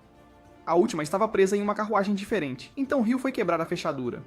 A última estava presa em uma carruagem diferente, então Ryu foi quebrar a fechadura.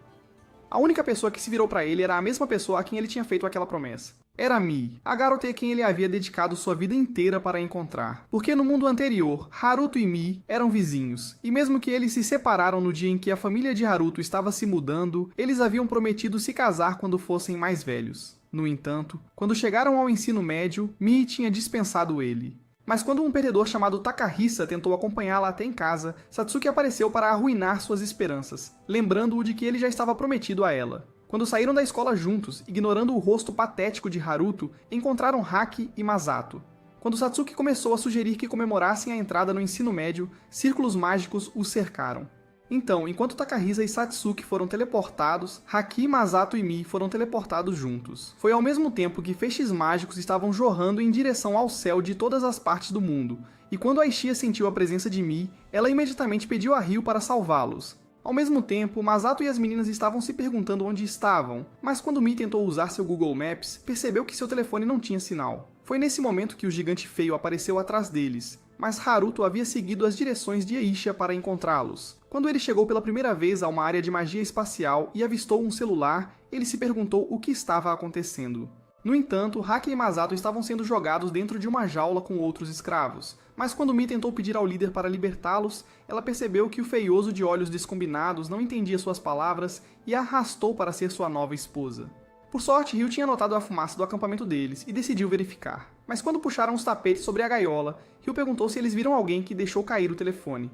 A única pessoa que se virou para ele era a mesma pessoa a quem ele tinha feito aquela promessa. Era Mii, a garota a quem ele havia dedicado sua vida inteira para encontrar. Porque no mundo anterior, Haruto e Mii eram vizinhos, e mesmo que eles se separaram no dia em que a família de Haruto estava se mudando, eles haviam prometido se casar quando fossem mais velhos. No entanto, quando chegaram ao ensino médio, Mii tinha dispensado ele. Mas quando um perdedor chamado Takahisa tentou acompanhá-la até em casa, Satsuki apareceu para arruinar suas esperanças, lembrando-o de que ele já estava prometido a ela. Quando saíram da escola juntos, ignorando o rosto patético de Haruto, encontraram Haki e Masato. Quando Satsuki começou a sugerir que comemorassem a entrada no ensino médio, círculos mágicos os cercaram. Então, enquanto Takahisa e Satsuki foram teleportados, Haki, Masato e Mii foram teleportados juntos. Foi ao mesmo tempo que feixes mágicos estavam jorrando em direção ao céu de todas as partes do mundo, e quando Aishia sentiu a presença de Mii, ela imediatamente pediu a Ryu para salvá-los. Ao mesmo tempo, Masato e as meninas estavam se perguntando onde estavam, mas quando Mii tentou usar seu Google Maps, percebeu que seu telefone não tinha sinal. Foi nesse momento que o gigante feio apareceu atrás deles, mas Haruto havia seguido as direções de Aisha para encontrá-los. Quando ele chegou pela primeira vez a uma área de magia espacial e avistou um celular, ele se perguntou o que estava acontecendo. No entanto, Haki e Masato estavam sendo jogados dentro de uma jaula com outros escravos, mas quando Mii tentou pedir ao líder para libertá-los, ela percebeu que o feioso de olhos descombinados não entendia suas palavras e a arrastou para ser sua nova esposa. Por sorte, Ryu tinha notado a fumaça do acampamento deles e decidiu verificar. Mas quando puxaram os tapetes sobre a gaiola, Ryu perguntou se eles viram alguém que deixou cair o telefone.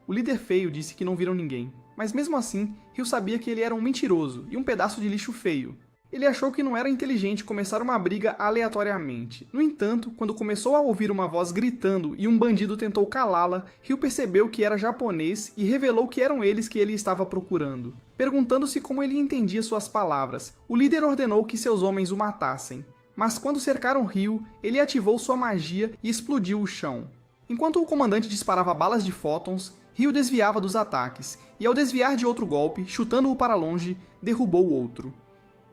O líder feio disse que não viram ninguém, mas mesmo assim, Ryu sabia que ele era um mentiroso e um pedaço de lixo feio. Ele achou que não era inteligente começar uma briga aleatoriamente. No entanto, quando começou a ouvir uma voz gritando e um bandido tentou calá-la, Ryu percebeu que era japonês e revelou que eram eles que ele estava procurando. Perguntando-se como ele entendia suas palavras, o líder ordenou que seus homens o matassem. Mas quando cercaram Ryu, ele ativou sua magia e explodiu o chão. Enquanto o comandante disparava balas de fótons, Ryu desviava dos ataques, e ao desviar de outro golpe, chutando-o para longe, derrubou o outro.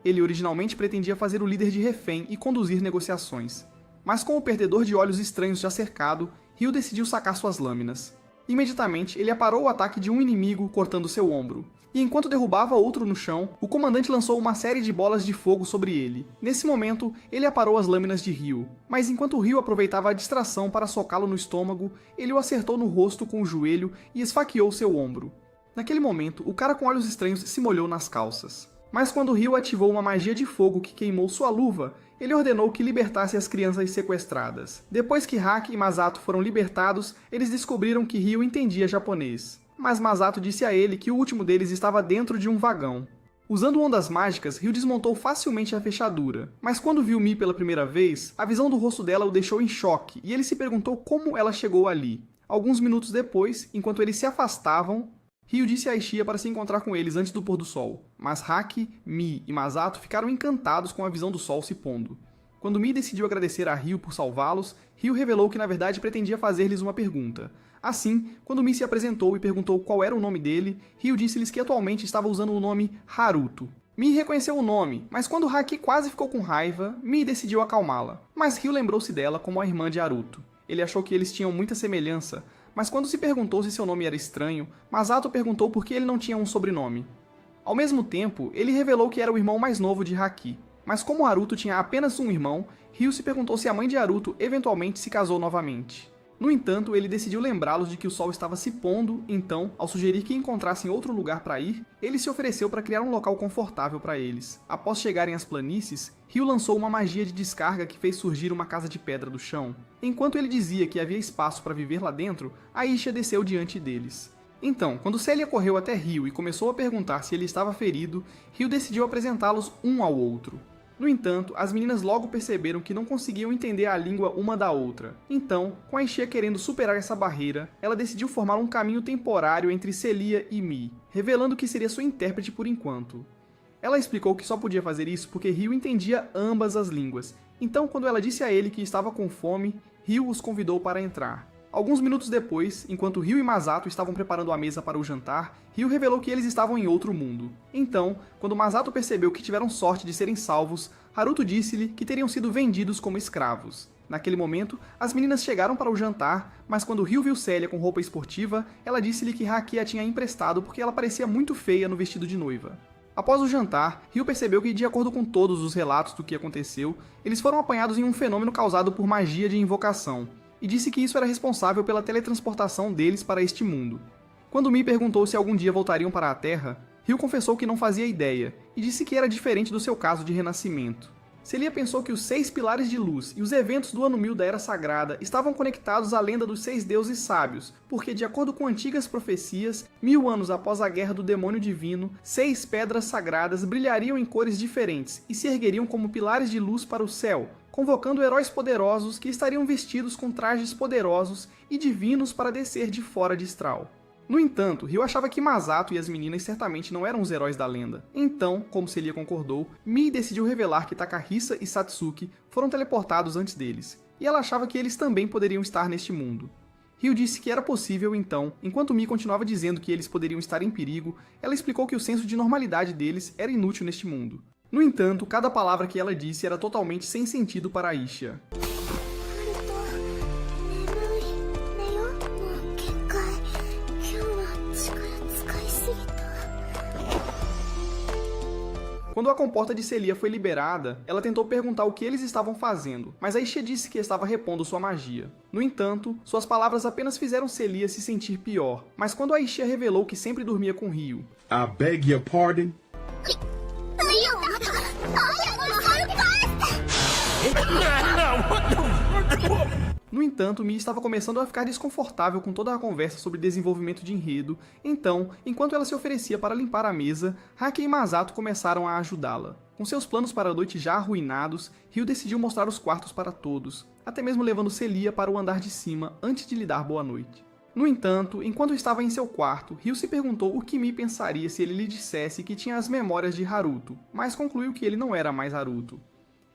Ele originalmente pretendia fazer o líder de refém e conduzir negociações. Mas com o perdedor de olhos estranhos já cercado, Ryu decidiu sacar suas lâminas. Imediatamente, ele aparou o ataque de um inimigo cortando seu ombro. E enquanto derrubava outro no chão, o comandante lançou uma série de bolas de fogo sobre ele. Nesse momento, ele aparou as lâminas de Ryu, mas enquanto Ryu aproveitava a distração para socá-lo no estômago, ele o acertou no rosto com o joelho e esfaqueou seu ombro. Naquele momento, o cara com olhos estranhos se molhou nas calças. Mas quando Ryu ativou uma magia de fogo que queimou sua luva, ele ordenou que libertasse as crianças sequestradas. Depois que Haki e Masato foram libertados, eles descobriram que Ryu entendia japonês. Mas Masato disse a ele que o último deles estava dentro de um vagão. Usando ondas mágicas, Ryu desmontou facilmente a fechadura. Mas quando viu Mi pela primeira vez, a visão do rosto dela o deixou em choque, e ele se perguntou como ela chegou ali. Alguns minutos depois, enquanto eles se afastavam, Ryu disse a Ishia para se encontrar com eles antes do pôr do sol. Mas Haki, Mi e Masato ficaram encantados com a visão do sol se pondo. Quando Mi decidiu agradecer a Ryu por salvá-los, Ryu revelou que na verdade pretendia fazer-lhes uma pergunta. Assim, quando Mi se apresentou e perguntou qual era o nome dele, Ryu disse-lhes que atualmente estava usando o nome Haruto. Mi reconheceu o nome, mas quando Haki quase ficou com raiva, Mi decidiu acalmá-la. Mas Ryu lembrou-se dela como a irmã de Haruto. Ele achou que eles tinham muita semelhança, mas quando se perguntou se seu nome era estranho, Masato perguntou por que ele não tinha um sobrenome. Ao mesmo tempo, ele revelou que era o irmão mais novo de Haki. Mas como Haruto tinha apenas um irmão, Ryu se perguntou se a mãe de Haruto eventualmente se casou novamente. No entanto, ele decidiu lembrá-los de que o sol estava se pondo, então, ao sugerir que encontrassem outro lugar para ir, ele se ofereceu para criar um local confortável para eles. Após chegarem às planícies, Ryu lançou uma magia de descarga que fez surgir uma casa de pedra do chão. Enquanto ele dizia que havia espaço para viver lá dentro, Aisha desceu diante deles. Então, quando Celia correu até Ryu e começou a perguntar se ele estava ferido, Ryu decidiu apresentá-los um ao outro. No entanto, as meninas logo perceberam que não conseguiam entender a língua uma da outra. Então, com a Ishia querendo superar essa barreira, ela decidiu formar um caminho temporário entre Celia e Mi, revelando que seria sua intérprete por enquanto. Ela explicou que só podia fazer isso porque Ryu entendia ambas as línguas. Então, quando ela disse a ele que estava com fome, Ryu os convidou para entrar. Alguns minutos depois, enquanto Ryu e Masato estavam preparando a mesa para o jantar, Ryu revelou que eles estavam em outro mundo. Então, quando Masato percebeu que tiveram sorte de serem salvos, Haruto disse-lhe que teriam sido vendidos como escravos. Naquele momento, as meninas chegaram para o jantar, mas quando Ryu viu Celia com roupa esportiva, ela disse-lhe que Haki a tinha emprestado porque ela parecia muito feia no vestido de noiva. Após o jantar, Ryu percebeu que, de acordo com todos os relatos do que aconteceu, eles foram apanhados em um fenômeno causado por magia de invocação, e disse que isso era responsável pela teletransportação deles para este mundo. Quando Mi perguntou se algum dia voltariam para a Terra, Ryu confessou que não fazia ideia, e disse que era diferente do seu caso de renascimento. Celia pensou que os 6 pilares de luz e os eventos do ano 1000 da Era Sagrada estavam conectados à lenda dos 6 deuses sábios, porque, de acordo com antigas profecias, 1000 anos após a guerra do demônio divino, 6 pedras sagradas brilhariam em cores diferentes e se ergueriam como pilares de luz para o céu, convocando heróis poderosos que estariam vestidos com trajes poderosos e divinos para descer de fora de Stral. No entanto, Ryu achava que Masato e as meninas certamente não eram os heróis da lenda. Então, como Celia concordou, Mi decidiu revelar que Takahisa e Satsuki foram teleportados antes deles, e ela achava que eles também poderiam estar neste mundo. Ryu disse que era possível então, enquanto Mi continuava dizendo que eles poderiam estar em perigo, ela explicou que o senso de normalidade deles era inútil neste mundo. No entanto, cada palavra que ela disse era totalmente sem sentido para Aisha. Quando a comporta de Celia foi liberada, ela tentou perguntar o que eles estavam fazendo, mas Aisha disse que estava repondo sua magia. No entanto, suas palavras apenas fizeram Celia se sentir pior, mas quando Aisha revelou que sempre dormia com Ryu, I beg your pardon? No entanto, Mi estava começando a ficar desconfortável com toda a conversa sobre desenvolvimento de enredo, então, enquanto ela se oferecia para limpar a mesa, Haki e Masato começaram a ajudá-la. Com seus planos para a noite já arruinados, Ryu decidiu mostrar os quartos para todos, até mesmo levando Celia para o andar de cima antes de lhe dar boa noite. No entanto, enquanto estava em seu quarto, Ryu se perguntou o que Mi pensaria se ele lhe dissesse que tinha as memórias de Haruto, mas concluiu que ele não era mais Haruto.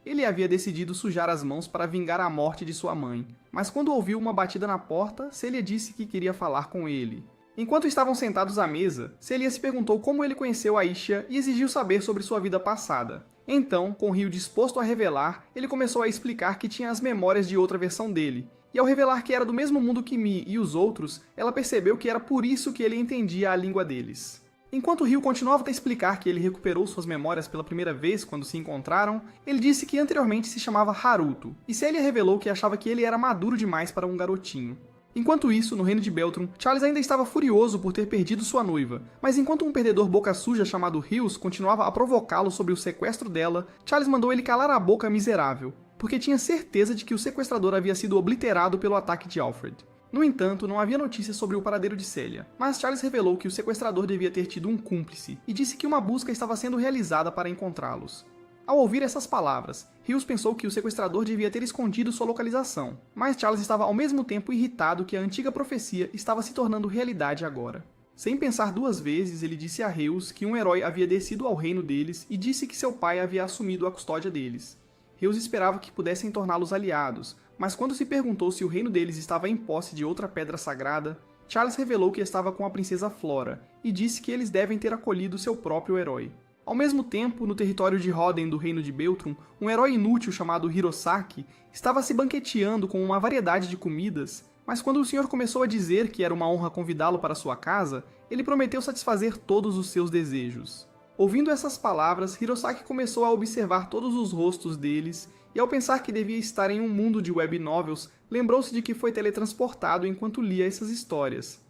Ele havia decidido sujar as mãos para vingar a morte de sua mãe, mas quando ouviu uma batida na porta, Celia disse que queria falar com ele. Enquanto estavam sentados à mesa, Celia se perguntou como ele conheceu Aisha e exigiu saber sobre sua vida passada. Então, com Ryu disposto a revelar, ele começou a explicar que tinha as memórias de outra versão dele, e ao revelar que era do mesmo mundo que Mi e os outros, ela percebeu que era por isso que ele entendia a língua deles. Enquanto Ryu continuava a explicar que ele recuperou suas memórias pela primeira vez quando se encontraram, ele disse que anteriormente se chamava Haruto, e Celia revelou que achava que ele era maduro demais para um garotinho. Enquanto isso, no reino de Beltrum, Charles ainda estava furioso por ter perdido sua noiva, mas enquanto um perdedor boca suja chamado Rios continuava a provocá-lo sobre o sequestro dela, Charles mandou ele calar a boca miserável, porque tinha certeza de que o sequestrador havia sido obliterado pelo ataque de Alfred. No entanto, não havia notícias sobre o paradeiro de Celia, mas Charles revelou que o sequestrador devia ter tido um cúmplice, e disse que uma busca estava sendo realizada para encontrá-los. Ao ouvir essas palavras, Rios pensou que o sequestrador devia ter escondido sua localização, mas Charles estava ao mesmo tempo irritado que a antiga profecia estava se tornando realidade agora. Sem pensar duas vezes, ele disse a Rios que um herói havia descido ao reino deles e disse que seu pai havia assumido a custódia deles. Rios esperava que pudessem torná-los aliados, mas quando se perguntou se o reino deles estava em posse de outra pedra sagrada, Charles revelou que estava com a princesa Flora e disse que eles devem ter acolhido seu próprio herói. Ao mesmo tempo, no território de Hoden do reino de Beltrum, um herói inútil chamado Hirosaki estava se banqueteando com uma variedade de comidas, mas quando o senhor começou a dizer que era uma honra convidá-lo para sua casa, ele prometeu satisfazer todos os seus desejos. Ouvindo essas palavras, Hirosaki começou a observar todos os rostos deles, e ao pensar que devia estar em um mundo de web novels, lembrou-se de que foi teletransportado enquanto lia essas histórias.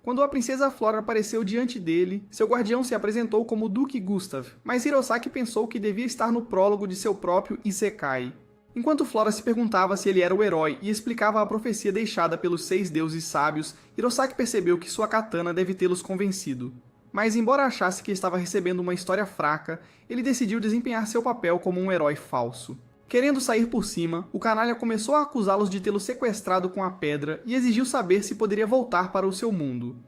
Quando a princesa Flora apareceu diante dele, seu guardião se apresentou como Duque Gustav, mas Hirosaki pensou que devia estar no prólogo de seu próprio Isekai. Enquanto Flora se perguntava se ele era o herói e explicava a profecia deixada pelos 6 deuses sábios, Hirosaki percebeu que sua katana deve tê-los convencido. Mas embora achasse que estava recebendo uma história fraca, ele decidiu desempenhar seu papel como um herói falso. Querendo sair por cima, o canalha começou a acusá-los de tê-lo sequestrado com a pedra e exigiu saber se poderia voltar para o seu mundo.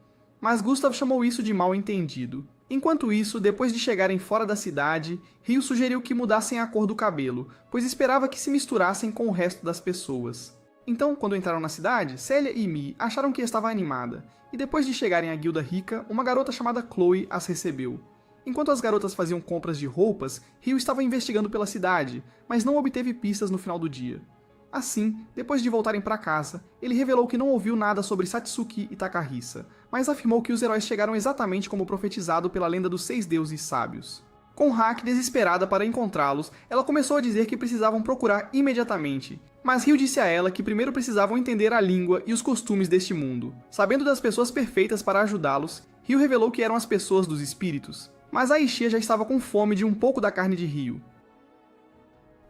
Mas Gustav chamou isso de mal entendido. Enquanto isso, depois de chegarem fora da cidade, Ryu sugeriu que mudassem a cor do cabelo, pois esperava que se misturassem com o resto das pessoas. Então, quando entraram na cidade, Celia e Mi acharam que estava animada, e depois de chegarem à guilda rica, uma garota chamada Chloe as recebeu. Enquanto as garotas faziam compras de roupas, Ryu estava investigando pela cidade, mas não obteve pistas no final do dia. Assim, depois de voltarem para casa, ele revelou que não ouviu nada sobre Satsuki e Takahisa, mas afirmou que os heróis chegaram exatamente como profetizado pela lenda dos 6 deuses sábios. Com Hack desesperada para encontrá-los, ela começou a dizer que precisavam procurar imediatamente, mas Ryu disse a ela que primeiro precisavam entender a língua e os costumes deste mundo. Sabendo das pessoas perfeitas para ajudá-los, Ryu revelou que eram as pessoas dos espíritos. Mas Aishia já estava com fome de um pouco da carne de Ryu.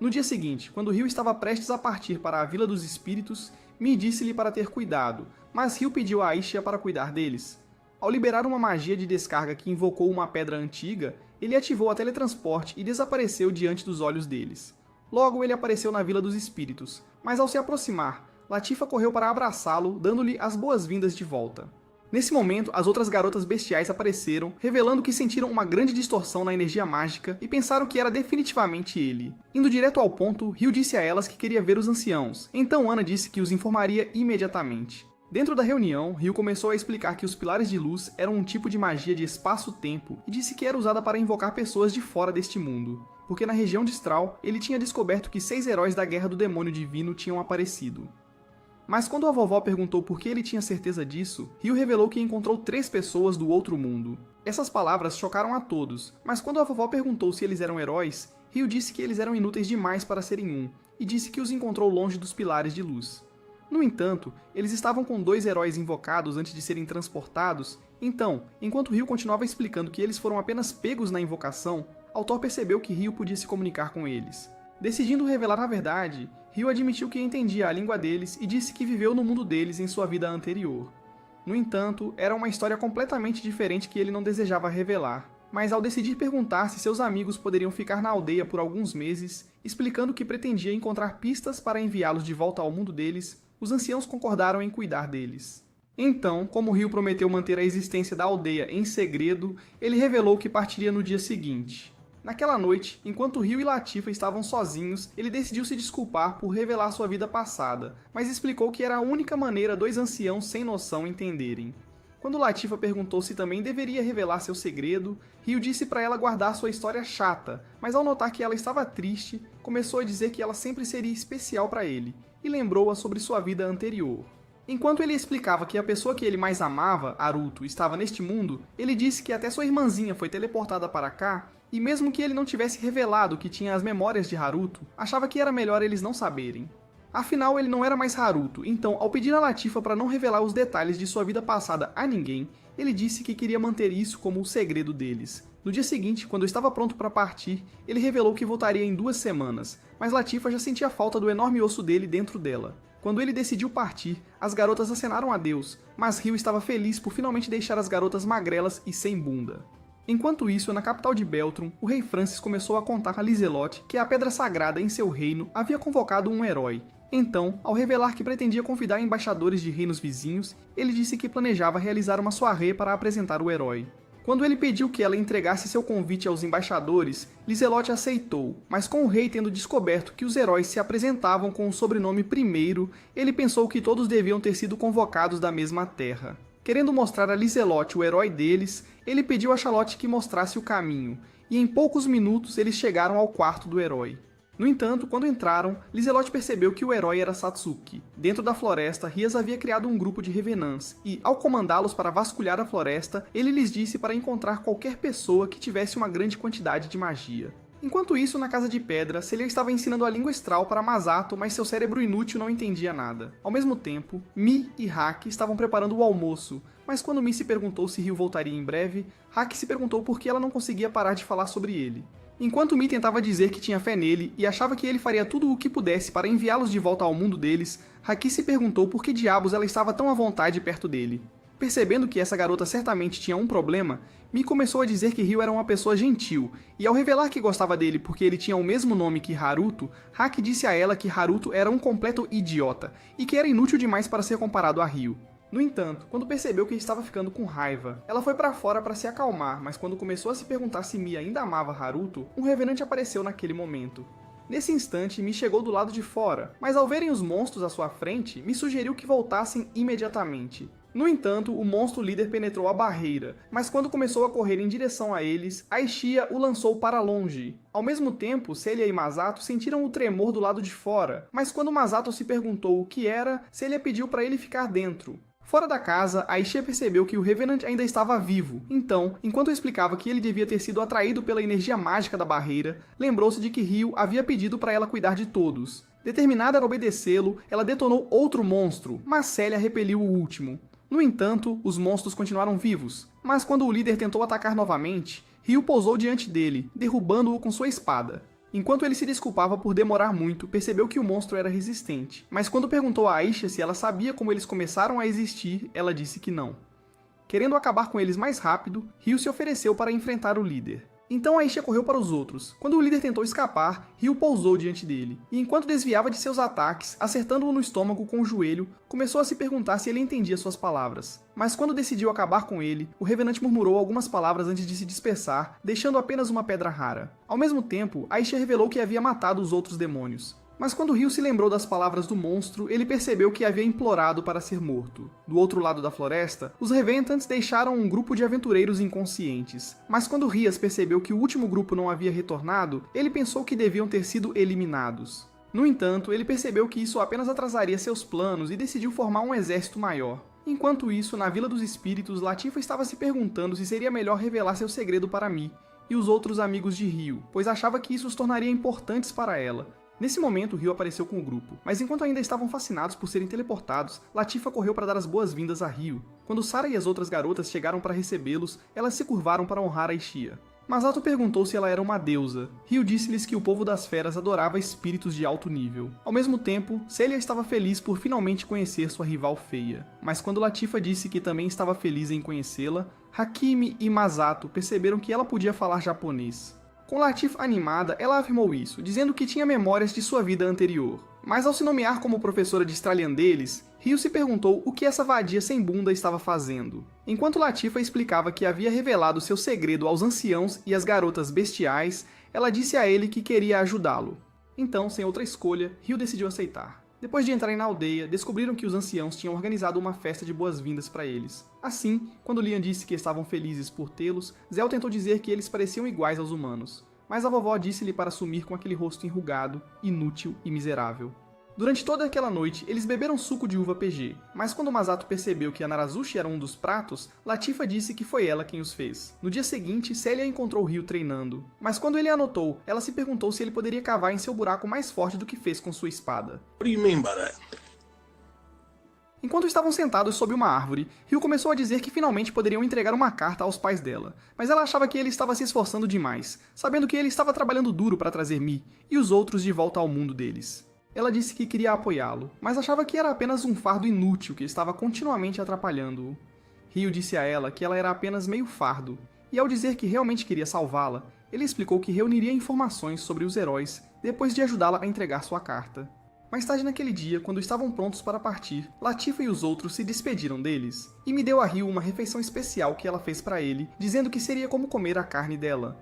No dia seguinte, quando Ryu estava prestes a partir para a Vila dos Espíritos, Mi disse-lhe para ter cuidado, mas Ryu pediu a Aishia para cuidar deles. Ao liberar uma magia de descarga que invocou uma pedra antiga, ele ativou a teletransporte e desapareceu diante dos olhos deles. Logo ele apareceu na Vila dos Espíritos, mas ao se aproximar, Latifa correu para abraçá-lo, dando-lhe as boas-vindas de volta. Nesse momento, as outras garotas bestiais apareceram, revelando que sentiram uma grande distorção na energia mágica e pensaram que era definitivamente ele. Indo direto ao ponto, Ryu disse a elas que queria ver os anciãos, então Ana disse que os informaria imediatamente. Dentro da reunião, Ryu começou a explicar que os pilares de luz eram um tipo de magia de espaço-tempo e disse que era usada para invocar pessoas de fora deste mundo, porque na região de Stral ele tinha descoberto que 6 heróis da Guerra do Demônio Divino tinham aparecido. Mas quando a vovó perguntou por que ele tinha certeza disso, Ryu revelou que encontrou 3 pessoas do outro mundo. Essas palavras chocaram a todos, mas quando a vovó perguntou se eles eram heróis, Ryu disse que eles eram inúteis demais para serem um, e disse que os encontrou longe dos pilares de luz. No entanto, eles estavam com 2 heróis invocados antes de serem transportados, então, enquanto Ryu continuava explicando que eles foram apenas pegos na invocação, Autor percebeu que Ryu podia se comunicar com eles. Decidindo revelar a verdade, Ryu admitiu que entendia a língua deles e disse que viveu no mundo deles em sua vida anterior. No entanto, era uma história completamente diferente que ele não desejava revelar. Mas ao decidir perguntar se seus amigos poderiam ficar na aldeia por alguns meses, explicando que pretendia encontrar pistas para enviá-los de volta ao mundo deles, os anciãos concordaram em cuidar deles. Então, como Ryu prometeu manter a existência da aldeia em segredo, ele revelou que partiria no dia seguinte. Naquela noite, enquanto Ryu e Latifa estavam sozinhos, ele decidiu se desculpar por revelar sua vida passada, mas explicou que era a única maneira 2 anciãos sem noção entenderem. Quando Latifa perguntou se também deveria revelar seu segredo, Ryu disse para ela guardar sua história chata, mas ao notar que ela estava triste, começou a dizer que ela sempre seria especial para ele, e lembrou-a sobre sua vida anterior. Enquanto ele explicava que a pessoa que ele mais amava, Haruto, estava neste mundo, ele disse que até sua irmãzinha foi teleportada para cá, e mesmo que ele não tivesse revelado que tinha as memórias de Haruto, achava que era melhor eles não saberem. Afinal, ele não era mais Haruto, então, ao pedir a Latifa para não revelar os detalhes de sua vida passada a ninguém, ele disse que queria manter isso como o segredo deles. No dia seguinte, quando estava pronto para partir, ele revelou que voltaria em 2 semanas, mas Latifa já sentia falta do enorme osso dele dentro dela. Quando ele decidiu partir, as garotas acenaram adeus, mas Ryo estava feliz por finalmente deixar as garotas magrelas e sem bunda. Enquanto isso, na capital de Beltrum, o rei Francis começou a contar a Lizelotte que a pedra sagrada em seu reino havia convocado um herói. Então, ao revelar que pretendia convidar embaixadores de reinos vizinhos, ele disse que planejava realizar uma soirée para apresentar o herói. Quando ele pediu que ela entregasse seu convite aos embaixadores, Lizelotte aceitou, mas com o rei tendo descoberto que os heróis se apresentavam com o sobrenome primeiro, ele pensou que todos deviam ter sido convocados da mesma terra. Querendo mostrar a Lizelotte o herói deles, ele pediu a Charlotte que mostrasse o caminho, e em poucos minutos eles chegaram ao quarto do herói. No entanto, quando entraram, Lizelotte percebeu que o herói era Satsuki. Dentro da floresta, Rias havia criado um grupo de revenants, e, ao comandá-los para vasculhar a floresta, ele lhes disse para encontrar qualquer pessoa que tivesse uma grande quantidade de magia. Enquanto isso, na Casa de Pedra, Celia estava ensinando a língua estral para Masato, mas seu cérebro inútil não entendia nada. Ao mesmo tempo, Mi e Haki estavam preparando o almoço, mas quando Mi se perguntou se Ryo voltaria em breve, Haki se perguntou por que ela não conseguia parar de falar sobre ele. Enquanto Mi tentava dizer que tinha fé nele e achava que ele faria tudo o que pudesse para enviá-los de volta ao mundo deles, Haki se perguntou por que diabos ela estava tão à vontade perto dele. Percebendo que essa garota certamente tinha um problema, Mi começou a dizer que Ryo era uma pessoa gentil, e ao revelar que gostava dele porque ele tinha o mesmo nome que Haruto, Haki disse a ela que Haruto era um completo idiota, e que era inútil demais para ser comparado a Ryo. No entanto, quando percebeu que estava ficando com raiva, ela foi para fora para se acalmar, mas quando começou a se perguntar se Mi ainda amava Haruto, um revenante apareceu naquele momento. Nesse instante, Mi chegou do lado de fora, mas ao verem os monstros à sua frente, Mi sugeriu que voltassem imediatamente. No entanto, o monstro líder penetrou a barreira, mas quando começou a correr em direção a eles, Aishia o lançou para longe. Ao mesmo tempo, Celia e Masato sentiram o tremor do lado de fora, mas quando Masato se perguntou o que era, Celia pediu para ele ficar dentro. Fora da casa, Aishia percebeu que o Revenant ainda estava vivo, então, enquanto explicava que ele devia ter sido atraído pela energia mágica da barreira, lembrou-se de que Ryo havia pedido para ela cuidar de todos. Determinada a obedecê-lo, ela detonou outro monstro, mas Celia repeliu o último. No entanto, os monstros continuaram vivos, mas quando o líder tentou atacar novamente, Ryo pousou diante dele, derrubando-o com sua espada. Enquanto ele se desculpava por demorar muito, percebeu que o monstro era resistente, mas quando perguntou a Aisha se ela sabia como eles começaram a existir, ela disse que não. Querendo acabar com eles mais rápido, Ryo se ofereceu para enfrentar o líder. Então Aisha correu para os outros. Quando o líder tentou escapar, Ryo pousou diante dele, e enquanto desviava de seus ataques, acertando-o no estômago com o joelho, começou a se perguntar se ele entendia suas palavras. Mas quando decidiu acabar com ele, o Revenant murmurou algumas palavras antes de se dispersar, deixando apenas uma pedra rara. Ao mesmo tempo, Aisha revelou que havia matado os outros demônios. Mas quando Ryo se lembrou das palavras do monstro, ele percebeu que havia implorado para ser morto. Do outro lado da floresta, os Reventants deixaram um grupo de aventureiros inconscientes. Mas quando Rias percebeu que o último grupo não havia retornado, ele pensou que deviam ter sido eliminados. No entanto, ele percebeu que isso apenas atrasaria seus planos e decidiu formar um exército maior. Enquanto isso, na Vila dos Espíritos, Latifa estava se perguntando se seria melhor revelar seu segredo para Mi e os outros amigos de Ryo, pois achava que isso os tornaria importantes para ela. Nesse momento, Ryo apareceu com o grupo, mas enquanto ainda estavam fascinados por serem teleportados, Latifa correu para dar as boas-vindas a Ryo. Quando Sarah e as outras garotas chegaram para recebê-los, elas se curvaram para honrar Aishia. Masato perguntou se ela era uma deusa. Ryo disse-lhes que o povo das feras adorava espíritos de alto nível. Ao mesmo tempo, Celia estava feliz por finalmente conhecer sua rival feia. Mas quando Latifa disse que também estava feliz em conhecê-la, Hakimi e Masato perceberam que ela podia falar japonês. Com Latifa animada, ela afirmou isso, dizendo que tinha memórias de sua vida anterior. Mas ao se nomear como professora de australian deles, Ryo se perguntou o que essa vadia sem bunda estava fazendo. Enquanto Latifa explicava que havia revelado seu segredo aos anciãos e às garotas bestiais, ela disse a ele que queria ajudá-lo. Então, sem outra escolha, Ryo decidiu aceitar. Depois de entrarem na aldeia, descobriram que os anciãos tinham organizado uma festa de boas-vindas para eles. Assim, quando Lian disse que estavam felizes por tê-los, Zel tentou dizer que eles pareciam iguais aos humanos. Mas a vovó disse-lhe para sumir com aquele rosto enrugado, inútil e miserável. Durante toda aquela noite, eles beberam suco de uva PG, mas quando Masato percebeu que a Narazushi era um dos pratos, Latifa disse que foi ela quem os fez. No dia seguinte, Celia encontrou Ryu treinando, mas quando ele a notou, ela se perguntou se ele poderia cavar em seu buraco mais forte do que fez com sua espada. What do you mean by that? Enquanto estavam sentados sob uma árvore, Ryu começou a dizer que finalmente poderiam entregar uma carta aos pais dela, mas ela achava que ele estava se esforçando demais, sabendo que ele estava trabalhando duro para trazer Mi e os outros de volta ao mundo deles. Ela disse que queria apoiá-lo, mas achava que era apenas um fardo inútil que estava continuamente atrapalhando-o. Ryu disse a ela que ela era apenas meio fardo, e ao dizer que realmente queria salvá-la, ele explicou que reuniria informações sobre os heróis depois de ajudá-la a entregar sua carta. Mais tarde naquele dia, quando estavam prontos para partir, Latifa e os outros se despediram deles, e me deu a Ryu uma refeição especial que ela fez para ele, dizendo que seria como comer a carne dela.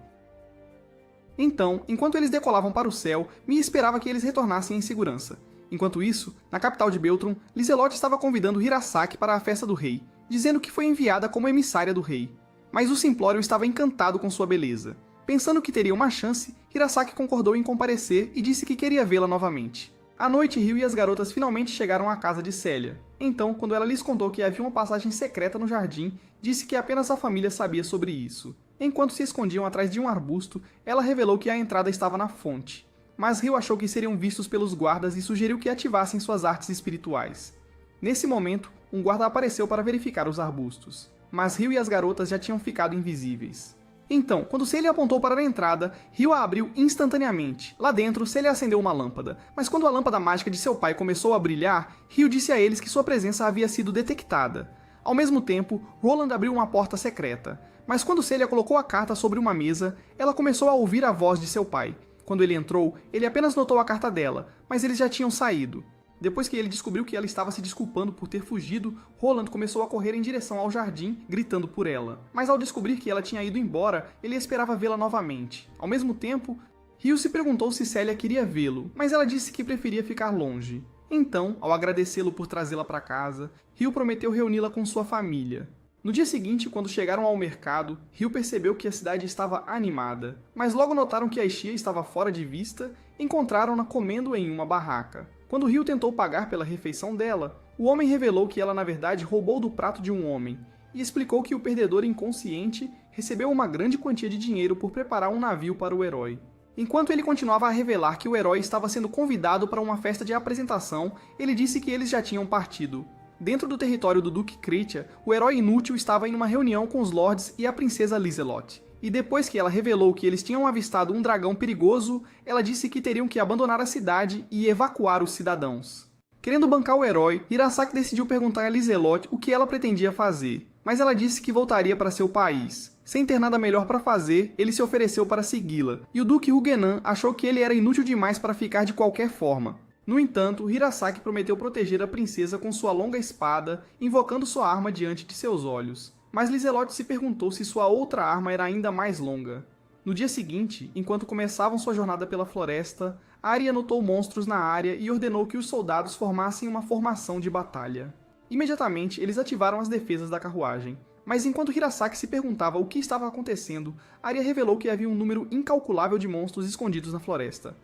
Então, enquanto eles decolavam para o céu, Mi esperava que eles retornassem em segurança. Enquanto isso, na capital de Beltron, Lizelot estava convidando Hirasaki para a festa do rei, dizendo que foi enviada como emissária do rei. Mas o Simplório estava encantado com sua beleza. Pensando que teria uma chance, Hirasaki concordou em comparecer e disse que queria vê-la novamente. À noite, Ryu e as garotas finalmente chegaram à casa de Celia. Então, quando ela lhes contou que havia uma passagem secreta no jardim, disse que apenas a família sabia sobre isso. Enquanto se escondiam atrás de um arbusto, ela revelou que a entrada estava na fonte. Mas Ryu achou que seriam vistos pelos guardas e sugeriu que ativassem suas artes espirituais. Nesse momento, um guarda apareceu para verificar os arbustos. Mas Ryu e as garotas já tinham ficado invisíveis. Então, quando Celia apontou para a entrada, Ryu a abriu instantaneamente. Lá dentro, Celia acendeu uma lâmpada, mas quando a lâmpada mágica de seu pai começou a brilhar, Ryu disse a eles que sua presença havia sido detectada. Ao mesmo tempo, Roland abriu uma porta secreta, mas quando Celia colocou a carta sobre uma mesa, ela começou a ouvir a voz de seu pai. Quando ele entrou, ele apenas notou a carta dela, mas eles já tinham saído. Depois que ele descobriu que ela estava se desculpando por ter fugido, Roland começou a correr em direção ao jardim, gritando por ela. Mas ao descobrir que ela tinha ido embora, ele esperava vê-la novamente. Ao mesmo tempo, Ryu se perguntou se Celia queria vê-lo, mas ela disse que preferia ficar longe. Então, ao agradecê-lo por trazê-la para casa, Ryu prometeu reuni-la com sua família. No dia seguinte, quando chegaram ao mercado, Ryu percebeu que a cidade estava animada, mas logo notaram que a Ishia estava fora de vista e encontraram-na comendo em uma barraca. Quando Ryu tentou pagar pela refeição dela, o homem revelou que ela na verdade roubou do prato de um homem, e explicou que o perdedor inconsciente recebeu uma grande quantia de dinheiro por preparar um navio para o herói. Enquanto ele continuava a revelar que o herói estava sendo convidado para uma festa de apresentação, ele disse que eles já tinham partido. Dentro do território do Duque Kritia, o herói inútil estava em uma reunião com os lords e a princesa Lizelot. E depois que ela revelou que eles tinham avistado um dragão perigoso, ela disse que teriam que abandonar a cidade e evacuar os cidadãos. Querendo bancar o herói, Hirasaki decidiu perguntar a Lizelot o que ela pretendia fazer, mas ela disse que voltaria para seu país. Sem ter nada melhor para fazer, ele se ofereceu para segui-la, e o Duque Huguenan achou que ele era inútil demais para ficar de qualquer forma. No entanto, Hirasaki prometeu proteger a princesa com sua longa espada, invocando sua arma diante de seus olhos. Mas Lizelot se perguntou se sua outra arma era ainda mais longa. No dia seguinte, enquanto começavam sua jornada pela floresta, Arya notou monstros na área e ordenou que os soldados formassem uma formação de batalha. Imediatamente, eles ativaram as defesas da carruagem. Mas enquanto Hirasaki se perguntava o que estava acontecendo, Arya revelou que havia um número incalculável de monstros escondidos na floresta.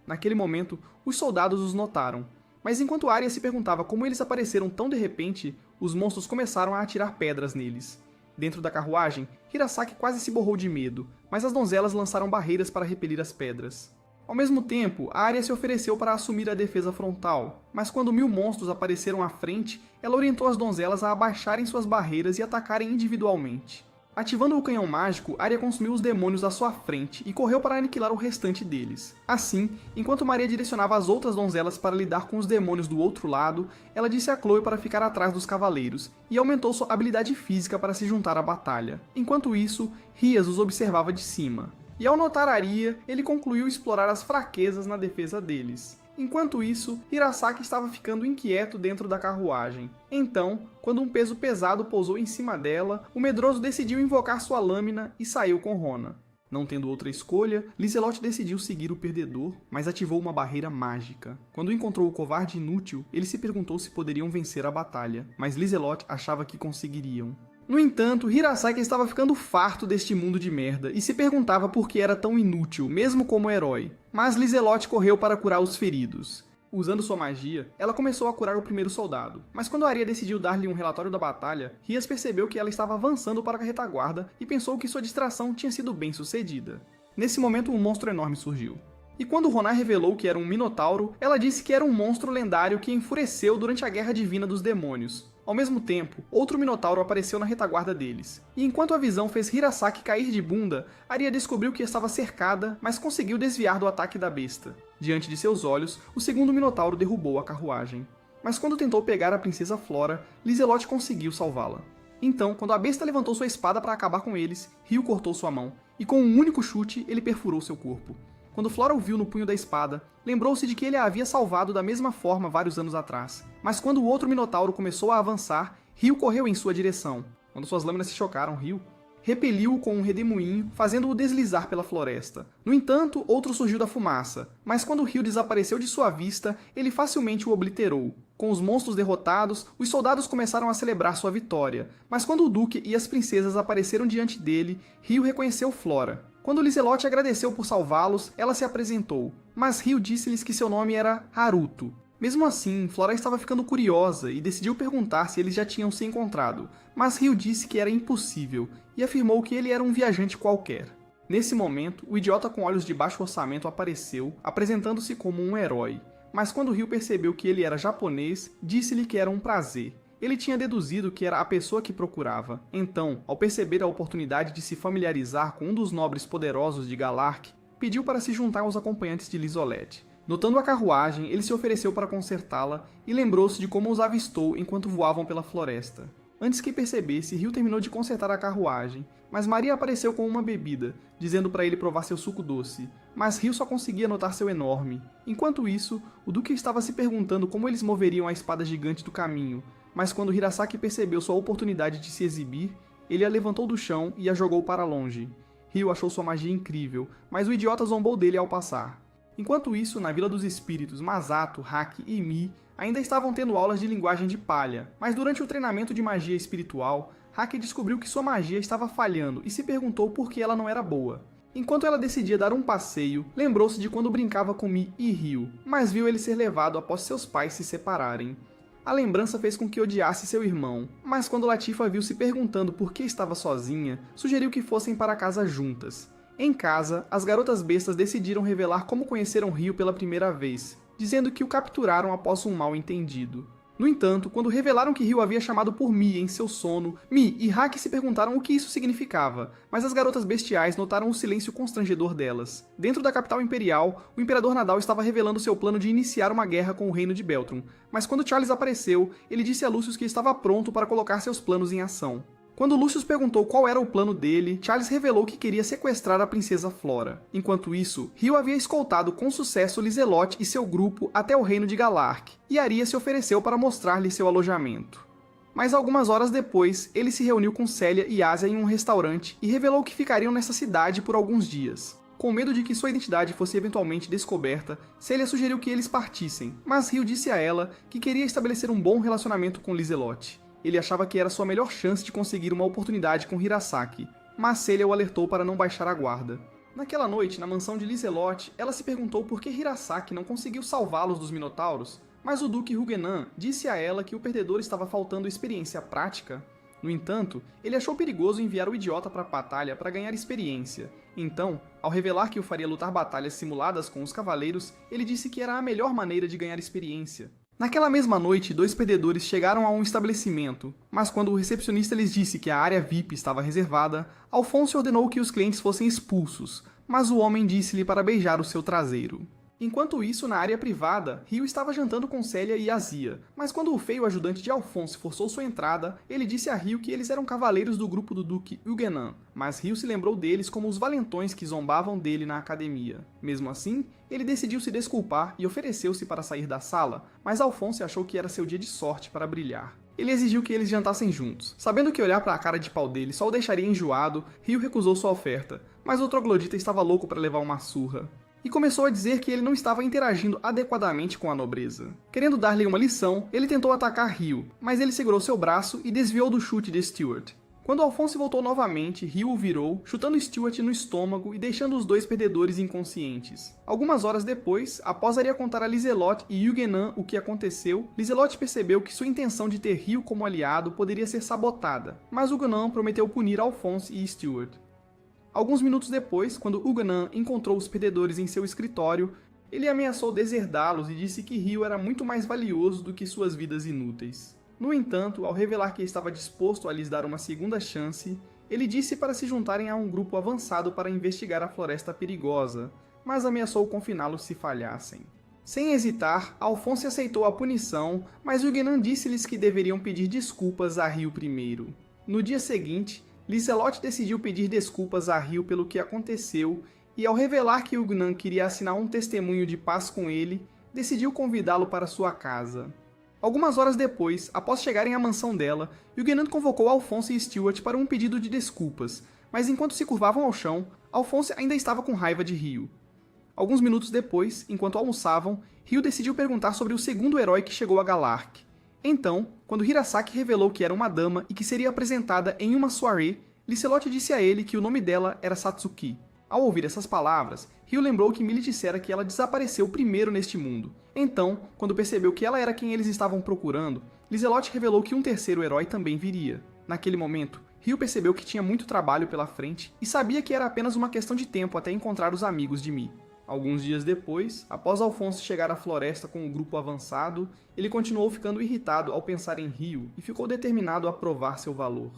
Naquele momento, os soldados os notaram. Mas enquanto Arya se perguntava como eles apareceram tão de repente, os monstros começaram a atirar pedras neles. Dentro da carruagem, Hirasaki quase se borrou de medo, mas as donzelas lançaram barreiras para repelir as pedras. Ao mesmo tempo, Arya se ofereceu para assumir a defesa frontal, mas quando 1000 monstros apareceram à frente, ela orientou as donzelas a abaixarem suas barreiras e atacarem individualmente. Ativando o canhão mágico, Arya consumiu os demônios à sua frente e correu para aniquilar o restante deles. Assim, enquanto Maria direcionava as outras donzelas para lidar com os demônios do outro lado, ela disse a Chloe para ficar atrás dos cavaleiros, e aumentou sua habilidade física para se juntar à batalha. Enquanto isso, Rias os observava de cima. E ao notar Arya, ele concluiu explorar as fraquezas na defesa deles. Enquanto isso, Hirasaki estava ficando inquieto dentro da carruagem. Então, quando um peso pesado pousou em cima dela, o medroso decidiu invocar sua lâmina e saiu com Rona. Não tendo outra escolha, Lizelot decidiu seguir o perdedor, mas ativou uma barreira mágica. Quando encontrou o covarde inútil, ele se perguntou se poderiam vencer a batalha, mas Lizelot achava que conseguiriam. No entanto, Hirasaki estava ficando farto deste mundo de merda e se perguntava por que era tão inútil, mesmo como herói. Mas Lizelot correu para curar os feridos. Usando sua magia, ela começou a curar o primeiro soldado, mas quando Arya decidiu dar-lhe um relatório da batalha, Rias percebeu que ela estava avançando para a retaguarda e pensou que sua distração tinha sido bem sucedida. Nesse momento, um monstro enorme surgiu. E quando Ronar revelou que era um Minotauro, ela disse que era um monstro lendário que enfureceu durante a Guerra Divina dos Demônios. Ao mesmo tempo, outro Minotauro apareceu na retaguarda deles, e enquanto a visão fez Hirasaki cair de bunda, Arya descobriu que estava cercada, mas conseguiu desviar do ataque da besta. Diante de seus olhos, o segundo Minotauro derrubou a carruagem. Mas quando tentou pegar a princesa Flora, Lizelot conseguiu salvá-la. Então, quando a besta levantou sua espada para acabar com eles, Rio cortou sua mão, e com um único chute, ele perfurou seu corpo. Quando Flora o viu no punho da espada, lembrou-se de que ele a havia salvado da mesma forma vários anos atrás. Mas quando o outro Minotauro começou a avançar, Rio correu em sua direção. Quando suas lâminas se chocaram, Rio repeliu-o com um redemoinho, fazendo-o deslizar pela floresta. No entanto, outro surgiu da fumaça, mas quando Rio desapareceu de sua vista, ele facilmente o obliterou. Com os monstros derrotados, os soldados começaram a celebrar sua vitória, mas quando o duque e as princesas apareceram diante dele, Rio reconheceu Flora. Quando Lizelot agradeceu por salvá-los, ela se apresentou, mas Rio disse-lhes que seu nome era Haruto. Mesmo assim, Flora estava ficando curiosa e decidiu perguntar se eles já tinham se encontrado, mas Rio disse que era impossível e afirmou que ele era um viajante qualquer. Nesse momento, o idiota com olhos de baixo orçamento apareceu, apresentando-se como um herói, mas quando Rio percebeu que ele era japonês, disse-lhe que era um prazer. Ele tinha deduzido que era a pessoa que procurava. Então, ao perceber a oportunidade de se familiarizar com um dos nobres poderosos de Galark, pediu para se juntar aos acompanhantes de Lisolette. Notando a carruagem, ele se ofereceu para consertá-la e lembrou-se de como os avistou enquanto voavam pela floresta. Antes que percebesse, Rio terminou de consertar a carruagem, mas Maria apareceu com uma bebida, dizendo para ele provar seu suco doce, mas Rio só conseguia notar seu enorme. Enquanto isso, o duque estava se perguntando como eles moveriam a espada gigante do caminho, mas quando Hirasaki percebeu sua oportunidade de se exibir, ele a levantou do chão e a jogou para longe. Rio achou sua magia incrível, mas o idiota zombou dele ao passar. Enquanto isso, na Vila dos Espíritos, Masato, Haki e Mi ainda estavam tendo aulas de linguagem de palha, mas durante o treinamento de magia espiritual, Haki descobriu que sua magia estava falhando e se perguntou por que ela não era boa. Enquanto ela decidia dar um passeio, lembrou-se de quando brincava com Mi e Rio, mas viu ele ser levado após seus pais se separarem. A lembrança fez com que odiasse seu irmão, mas quando Latifa viu se perguntando por que estava sozinha, sugeriu que fossem para casa juntas. Em casa, as garotas bestas decidiram revelar como conheceram Rio pela primeira vez, dizendo que o capturaram após um mal-entendido. No entanto, quando revelaram que Rio havia chamado por Mi em seu sono, Mi e Haki se perguntaram o que isso significava, mas as garotas bestiais notaram o silêncio constrangedor delas. Dentro da capital imperial, o Imperador Nadal estava revelando seu plano de iniciar uma guerra com o reino de Beltrum, mas quando Charles apareceu, ele disse a Lucius que estava pronto para colocar seus planos em ação. Quando Lucius perguntou qual era o plano dele, Charles revelou que queria sequestrar a princesa Flora. Enquanto isso, Rio havia escoltado com sucesso Lizelot e seu grupo até o reino de Galark, e Arya se ofereceu para mostrar-lhe seu alojamento. Mas algumas horas depois, ele se reuniu com Célia e Asia em um restaurante e revelou que ficariam nessa cidade por alguns dias. Com medo de que sua identidade fosse eventualmente descoberta, Célia sugeriu que eles partissem, mas Rio disse a ela que queria estabelecer um bom relacionamento com Lizelot. Ele achava que era sua melhor chance de conseguir uma oportunidade com Hirasaki, mas Célia o alertou para não baixar a guarda. Naquela noite, na mansão de Lizelot, ela se perguntou por que Hirasaki não conseguiu salvá-los dos Minotauros, mas o Duque Huguenin disse a ela que o perdedor estava faltando experiência prática. No entanto, ele achou perigoso enviar o idiota para a batalha para ganhar experiência. Então, ao revelar que o faria lutar batalhas simuladas com os cavaleiros, ele disse que era a melhor maneira de ganhar experiência. Naquela mesma noite, dois perdedores chegaram a um estabelecimento, mas quando o recepcionista lhes disse que a área VIP estava reservada, Alphonse ordenou que os clientes fossem expulsos, mas o homem disse-lhe para beijar o seu traseiro. Enquanto isso, na área privada, Rio estava jantando com Célia e Azia, mas quando o feio ajudante de Alphonse forçou sua entrada, ele disse a Rio que eles eram cavaleiros do grupo do Duque Huguenin, mas Rio se lembrou deles como os valentões que zombavam dele na academia. Mesmo assim, ele decidiu se desculpar e ofereceu-se para sair da sala, mas Alphonse achou que era seu dia de sorte para brilhar. Ele exigiu que eles jantassem juntos. Sabendo que olhar para a cara de pau dele só o deixaria enjoado, Rio recusou sua oferta, mas o troglodita estava louco para levar uma surra. E começou a dizer que ele não estava interagindo adequadamente com a nobreza. Querendo dar-lhe uma lição, ele tentou atacar Rio, mas ele segurou seu braço e desviou do chute de Stewart. Quando Alphonse voltou novamente, Rio o virou, chutando Stuart no estômago e deixando os dois perdedores inconscientes. Algumas horas depois, após Arya contar a Lizelot e Huguenin o que aconteceu, Lizelot percebeu que sua intenção de ter Rio como aliado poderia ser sabotada, mas Huguenin prometeu punir Alphonse e Stuart. Alguns minutos depois, quando Huguenin encontrou os perdedores em seu escritório, ele ameaçou deserdá-los e disse que Rio era muito mais valioso do que suas vidas inúteis. No entanto, ao revelar que estava disposto a lhes dar uma segunda chance, ele disse para se juntarem a um grupo avançado para investigar a floresta perigosa, mas ameaçou confiná-los se falhassem. Sem hesitar, Alphonse aceitou a punição, mas Huguenin disse-lhes que deveriam pedir desculpas a Rio primeiro. No dia seguinte, Lizelot decidiu pedir desculpas a Rio pelo que aconteceu e, ao revelar que Huguenin queria assinar um testemunho de paz com ele, decidiu convidá-lo para sua casa. Algumas horas depois, após chegarem à mansão dela, Huguenin convocou Alphonse e Stuart para um pedido de desculpas, mas enquanto se curvavam ao chão, Alphonse ainda estava com raiva de Rio. Alguns minutos depois, enquanto almoçavam, Rio decidiu perguntar sobre o segundo herói que chegou a Galark. Então, quando Hirasaki revelou que era uma dama e que seria apresentada em uma soirée, Lizelot disse a ele que o nome dela era Satsuki. Ao ouvir essas palavras, Rio lembrou que Millie dissera que ela desapareceu primeiro neste mundo. Então, quando percebeu que ela era quem eles estavam procurando, Lizelot revelou que um terceiro herói também viria. Naquele momento, Rio percebeu que tinha muito trabalho pela frente e sabia que era apenas uma questão de tempo até encontrar os amigos de Mi. Alguns dias depois, após Alphonse chegar à floresta com o grupo avançado, ele continuou ficando irritado ao pensar em Rio e ficou determinado a provar seu valor.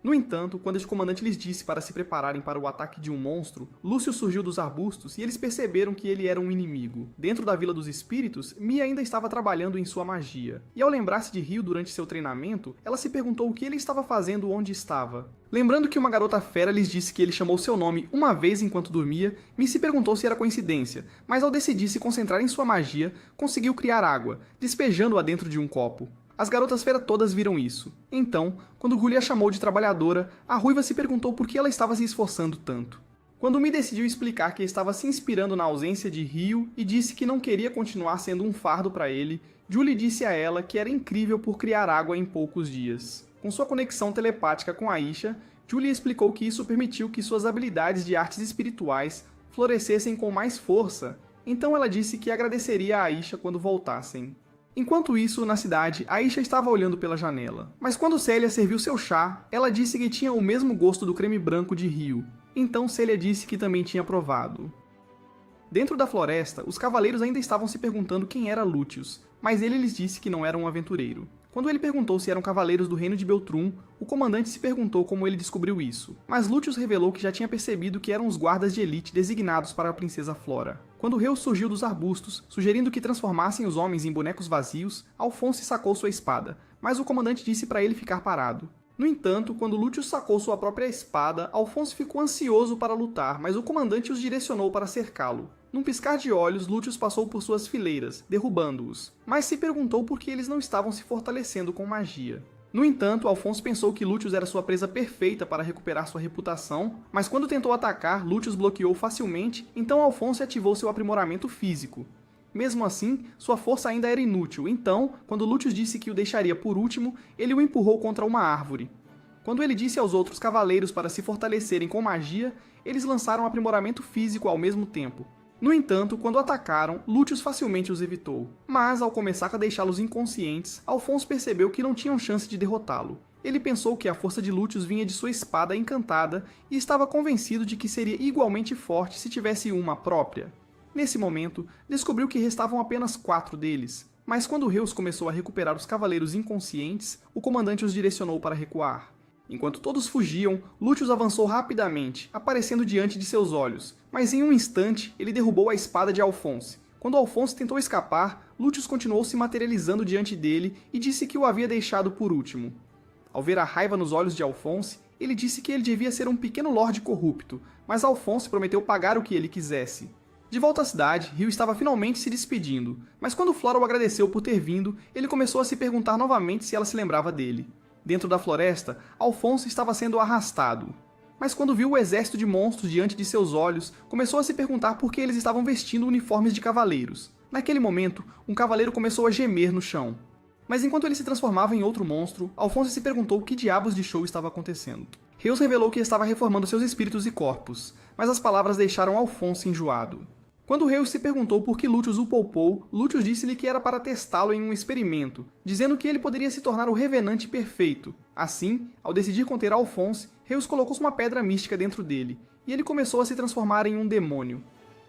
No entanto, quando o comandante lhes disse para se prepararem para o ataque de um monstro, Lúcio surgiu dos arbustos e eles perceberam que ele era um inimigo. Dentro da Vila dos Espíritos, Mia ainda estava trabalhando em sua magia, e ao lembrar-se de Rio durante seu treinamento, ela se perguntou o que ele estava fazendo onde estava. Lembrando que uma garota fera lhes disse que ele chamou seu nome uma vez enquanto dormia, Mi se perguntou se era coincidência, mas ao decidir se concentrar em sua magia, conseguiu criar água, despejando-a dentro de um copo. As garotas fera todas viram isso. Então, quando Gully a chamou de trabalhadora, a ruiva se perguntou por que ela estava se esforçando tanto. Quando Mi decidiu explicar que estava se inspirando na ausência de Rio e disse que não queria continuar sendo um fardo para ele, Julie disse a ela que era incrível por criar água em poucos dias. Com sua conexão telepática com Aisha, Julie explicou que isso permitiu que suas habilidades de artes espirituais florescessem com mais força, então ela disse que agradeceria a Aisha quando voltassem. Enquanto isso, na cidade, Aisha estava olhando pela janela. Mas quando Célia serviu seu chá, ela disse que tinha o mesmo gosto do creme branco de Rio. Então Célia disse que também tinha provado. Dentro da floresta, os cavaleiros ainda estavam se perguntando quem era Lúcius, mas ele lhes disse que não era um aventureiro. Quando ele perguntou se eram cavaleiros do reino de Beltrum, o comandante se perguntou como ele descobriu isso, mas Lúcius revelou que já tinha percebido que eram os guardas de elite designados para a princesa Flora. Quando Reus surgiu dos arbustos, sugerindo que transformassem os homens em bonecos vazios, Alphonse sacou sua espada, mas o comandante disse para ele ficar parado. No entanto, quando Lúcius sacou sua própria espada, Alphonse ficou ansioso para lutar, mas o comandante os direcionou para cercá-lo. Num piscar de olhos, Lúcius passou por suas fileiras, derrubando-os, mas se perguntou por que eles não estavam se fortalecendo com magia. No entanto, Alphonse pensou que Lúcius era sua presa perfeita para recuperar sua reputação, mas quando tentou atacar, Lúcius bloqueou facilmente, então Alphonse ativou seu aprimoramento físico. Mesmo assim, sua força ainda era inútil, então, quando Lúcius disse que o deixaria por último, ele o empurrou contra uma árvore. Quando ele disse aos outros cavaleiros para se fortalecerem com magia, eles lançaram aprimoramento físico ao mesmo tempo. No entanto, quando atacaram, Lúcius facilmente os evitou. Mas, ao começar a deixá-los inconscientes, Alphonse percebeu que não tinham chance de derrotá-lo. Ele pensou que a força de Lúcius vinha de sua espada encantada e estava convencido de que seria igualmente forte se tivesse uma própria. Nesse momento, descobriu que restavam apenas 4 deles. Mas quando Reus começou a recuperar os cavaleiros inconscientes, o comandante os direcionou para recuar. Enquanto todos fugiam, Lúcius avançou rapidamente, aparecendo diante de seus olhos, mas em um instante ele derrubou a espada de Alphonse. Quando Alphonse tentou escapar, Lúcius continuou se materializando diante dele e disse que o havia deixado por último. Ao ver a raiva nos olhos de Alphonse, ele disse que ele devia ser um pequeno lorde corrupto, mas Alphonse prometeu pagar o que ele quisesse. De volta à cidade, Rio estava finalmente se despedindo, mas quando Flora o agradeceu por ter vindo, ele começou a se perguntar novamente se ela se lembrava dele. Dentro da floresta, Alphonse estava sendo arrastado. Mas quando viu o exército de monstros diante de seus olhos, começou a se perguntar por que eles estavam vestindo uniformes de cavaleiros. Naquele momento, um cavaleiro começou a gemer no chão. Mas enquanto ele se transformava em outro monstro, Alphonse se perguntou o que diabos de show estava acontecendo. Rios revelou que estava reformando seus espíritos e corpos, mas as palavras deixaram Alphonse enjoado. Quando Rios se perguntou por que Lúcius o poupou, Lúcius disse-lhe que era para testá-lo em um experimento, dizendo que ele poderia se tornar o revenante perfeito. Assim, ao decidir conter Alphonse, Rios colocou uma pedra mística dentro dele, e ele começou a se transformar em um demônio.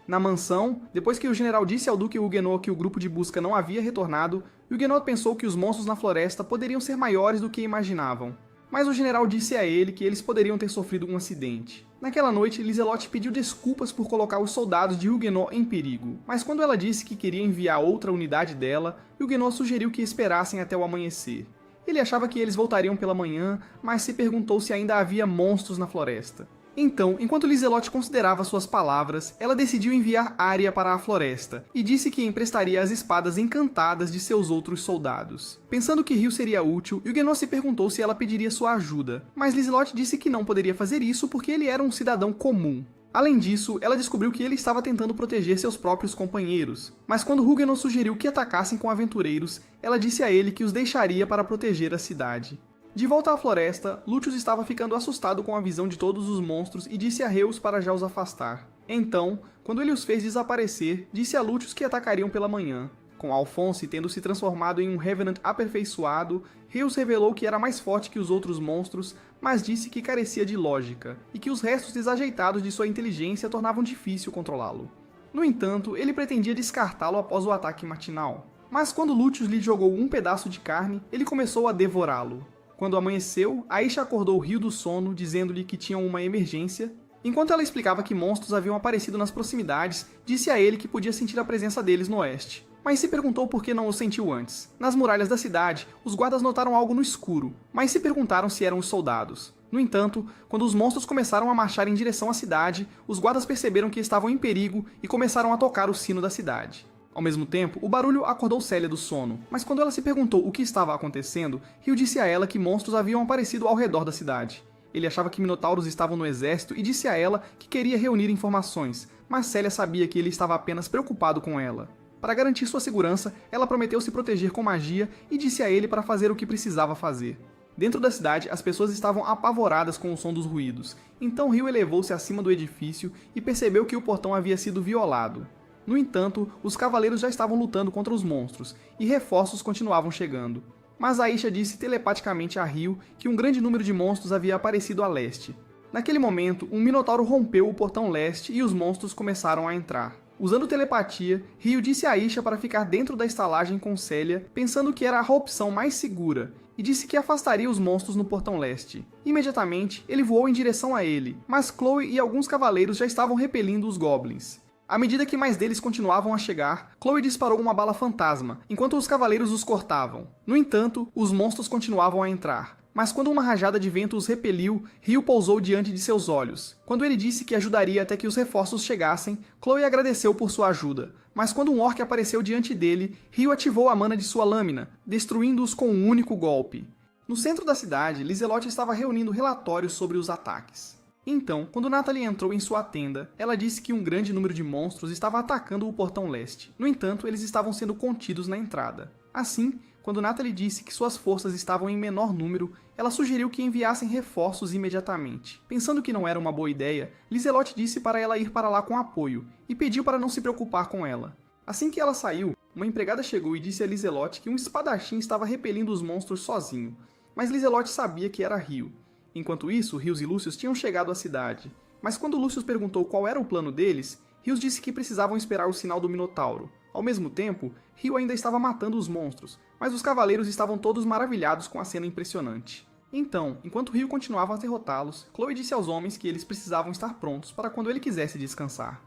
Na mansão, depois que o general disse ao Duque Huguenot que o grupo de busca não havia retornado, Huguenot pensou que os monstros na floresta poderiam ser maiores do que imaginavam. Mas o general disse a ele que eles poderiam ter sofrido um acidente. Naquela noite, Liselotte pediu desculpas por colocar os soldados de Huguenot em perigo, mas quando ela disse que queria enviar outra unidade dela, Huguenot sugeriu que esperassem até o amanhecer. Ele achava que eles voltariam pela manhã, mas se perguntou se ainda havia monstros na floresta. Então, enquanto Liselotte considerava suas palavras, ela decidiu enviar Arya para a floresta, e disse que emprestaria as espadas encantadas de seus outros soldados. Pensando que Rios seria útil, Huguenot se perguntou se ela pediria sua ajuda, mas Liselotte disse que não poderia fazer isso porque ele era um cidadão comum. Além disso, ela descobriu que ele estava tentando proteger seus próprios companheiros, mas quando Huguenot sugeriu que atacassem com aventureiros, ela disse a ele que os deixaria para proteger a cidade. De volta à floresta, Lúcius estava ficando assustado com a visão de todos os monstros e disse a Rios para já os afastar. Então, quando ele os fez desaparecer, disse a Lúcius que atacariam pela manhã. Com Alphonse tendo se transformado em um Revenant aperfeiçoado, Rios revelou que era mais forte que os outros monstros, mas disse que carecia de lógica, e que os restos desajeitados de sua inteligência tornavam difícil controlá-lo. No entanto, ele pretendia descartá-lo após o ataque matinal. Mas quando Lúcius lhe jogou um pedaço de carne, ele começou a devorá-lo. Quando amanheceu, Aisha acordou Rio do sono, dizendo-lhe que tinham uma emergência. Enquanto ela explicava que monstros haviam aparecido nas proximidades, disse a ele que podia sentir a presença deles no oeste. Mas se perguntou por que não o sentiu antes. Nas muralhas da cidade, os guardas notaram algo no escuro, mas se perguntaram se eram os soldados. No entanto, quando os monstros começaram a marchar em direção à cidade, os guardas perceberam que estavam em perigo e começaram a tocar o sino da cidade. Ao mesmo tempo, o barulho acordou Célia do sono, mas quando ela se perguntou o que estava acontecendo, Rio disse a ela que monstros haviam aparecido ao redor da cidade. Ele achava que minotauros estavam no exército e disse a ela que queria reunir informações, mas Célia sabia que ele estava apenas preocupado com ela. Para garantir sua segurança, ela prometeu se proteger com magia e disse a ele para fazer o que precisava fazer. Dentro da cidade, as pessoas estavam apavoradas com o som dos ruídos, então Rio elevou-se acima do edifício e percebeu que o portão havia sido violado. No entanto, os cavaleiros já estavam lutando contra os monstros, e reforços continuavam chegando. Mas Aisha disse telepaticamente a Rio que um grande número de monstros havia aparecido a leste. Naquele momento, um minotauro rompeu o portão leste e os monstros começaram a entrar. Usando telepatia, Rio disse a Aisha para ficar dentro da estalagem com Célia, pensando que era a opção mais segura, e disse que afastaria os monstros no portão leste. Imediatamente, ele voou em direção a ele, mas Chloe e alguns cavaleiros já estavam repelindo os goblins. À medida que mais deles continuavam a chegar, Chloe disparou uma bala fantasma, enquanto os cavaleiros os cortavam. No entanto, os monstros continuavam a entrar. Mas quando uma rajada de vento os repeliu, Rio pousou diante de seus olhos. Quando ele disse que ajudaria até que os reforços chegassem, Chloe agradeceu por sua ajuda. Mas quando um orc apareceu diante dele, Rio ativou a mana de sua lâmina, destruindo-os com um único golpe. No centro da cidade, Liselotte estava reunindo relatórios sobre os ataques. Então, quando Natalie entrou em sua tenda, ela disse que um grande número de monstros estava atacando o portão leste. No entanto, eles estavam sendo contidos na entrada. Assim, quando Natalie disse que suas forças estavam em menor número, ela sugeriu que enviassem reforços imediatamente. Pensando que não era uma boa ideia, Liselotte disse para ela ir para lá com apoio, e pediu para não se preocupar com ela. Assim que ela saiu, uma empregada chegou e disse a Liselotte que um espadachim estava repelindo os monstros sozinho, mas Liselotte sabia que era Rio. Enquanto isso, Rios e Lúcius tinham chegado à cidade. Mas quando Lúcius perguntou qual era o plano deles, Rios disse que precisavam esperar o sinal do Minotauro. Ao mesmo tempo, Rio ainda estava matando os monstros, mas os cavaleiros estavam todos maravilhados com a cena impressionante. Então, enquanto Rio continuava a derrotá-los, Chloe disse aos homens que eles precisavam estar prontos para quando ele quisesse descansar.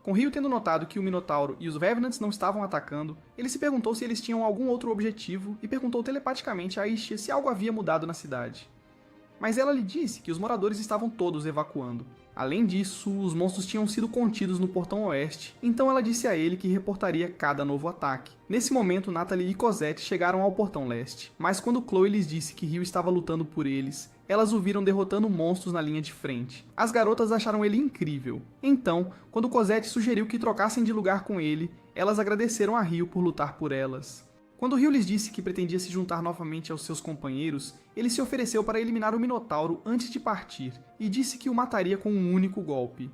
Com Rio tendo notado que o Minotauro e os Revenants não estavam atacando, ele se perguntou se eles tinham algum outro objetivo e perguntou telepaticamente a Aisha se algo havia mudado na cidade. Mas ela lhe disse que os moradores estavam todos evacuando. Além disso, os monstros tinham sido contidos no portão oeste, então ela disse a ele que reportaria cada novo ataque. Nesse momento, Natalie e Cosette chegaram ao portão leste, mas quando Chloe lhes disse que Rio estava lutando por eles, elas o viram derrotando monstros na linha de frente. As garotas acharam ele incrível. Então, quando Cosette sugeriu que trocassem de lugar com ele, elas agradeceram a Rio por lutar por elas. Quando Ryu lhes disse que pretendia se juntar novamente aos seus companheiros, ele se ofereceu para eliminar o Minotauro antes de partir, e disse que o mataria com um único golpe.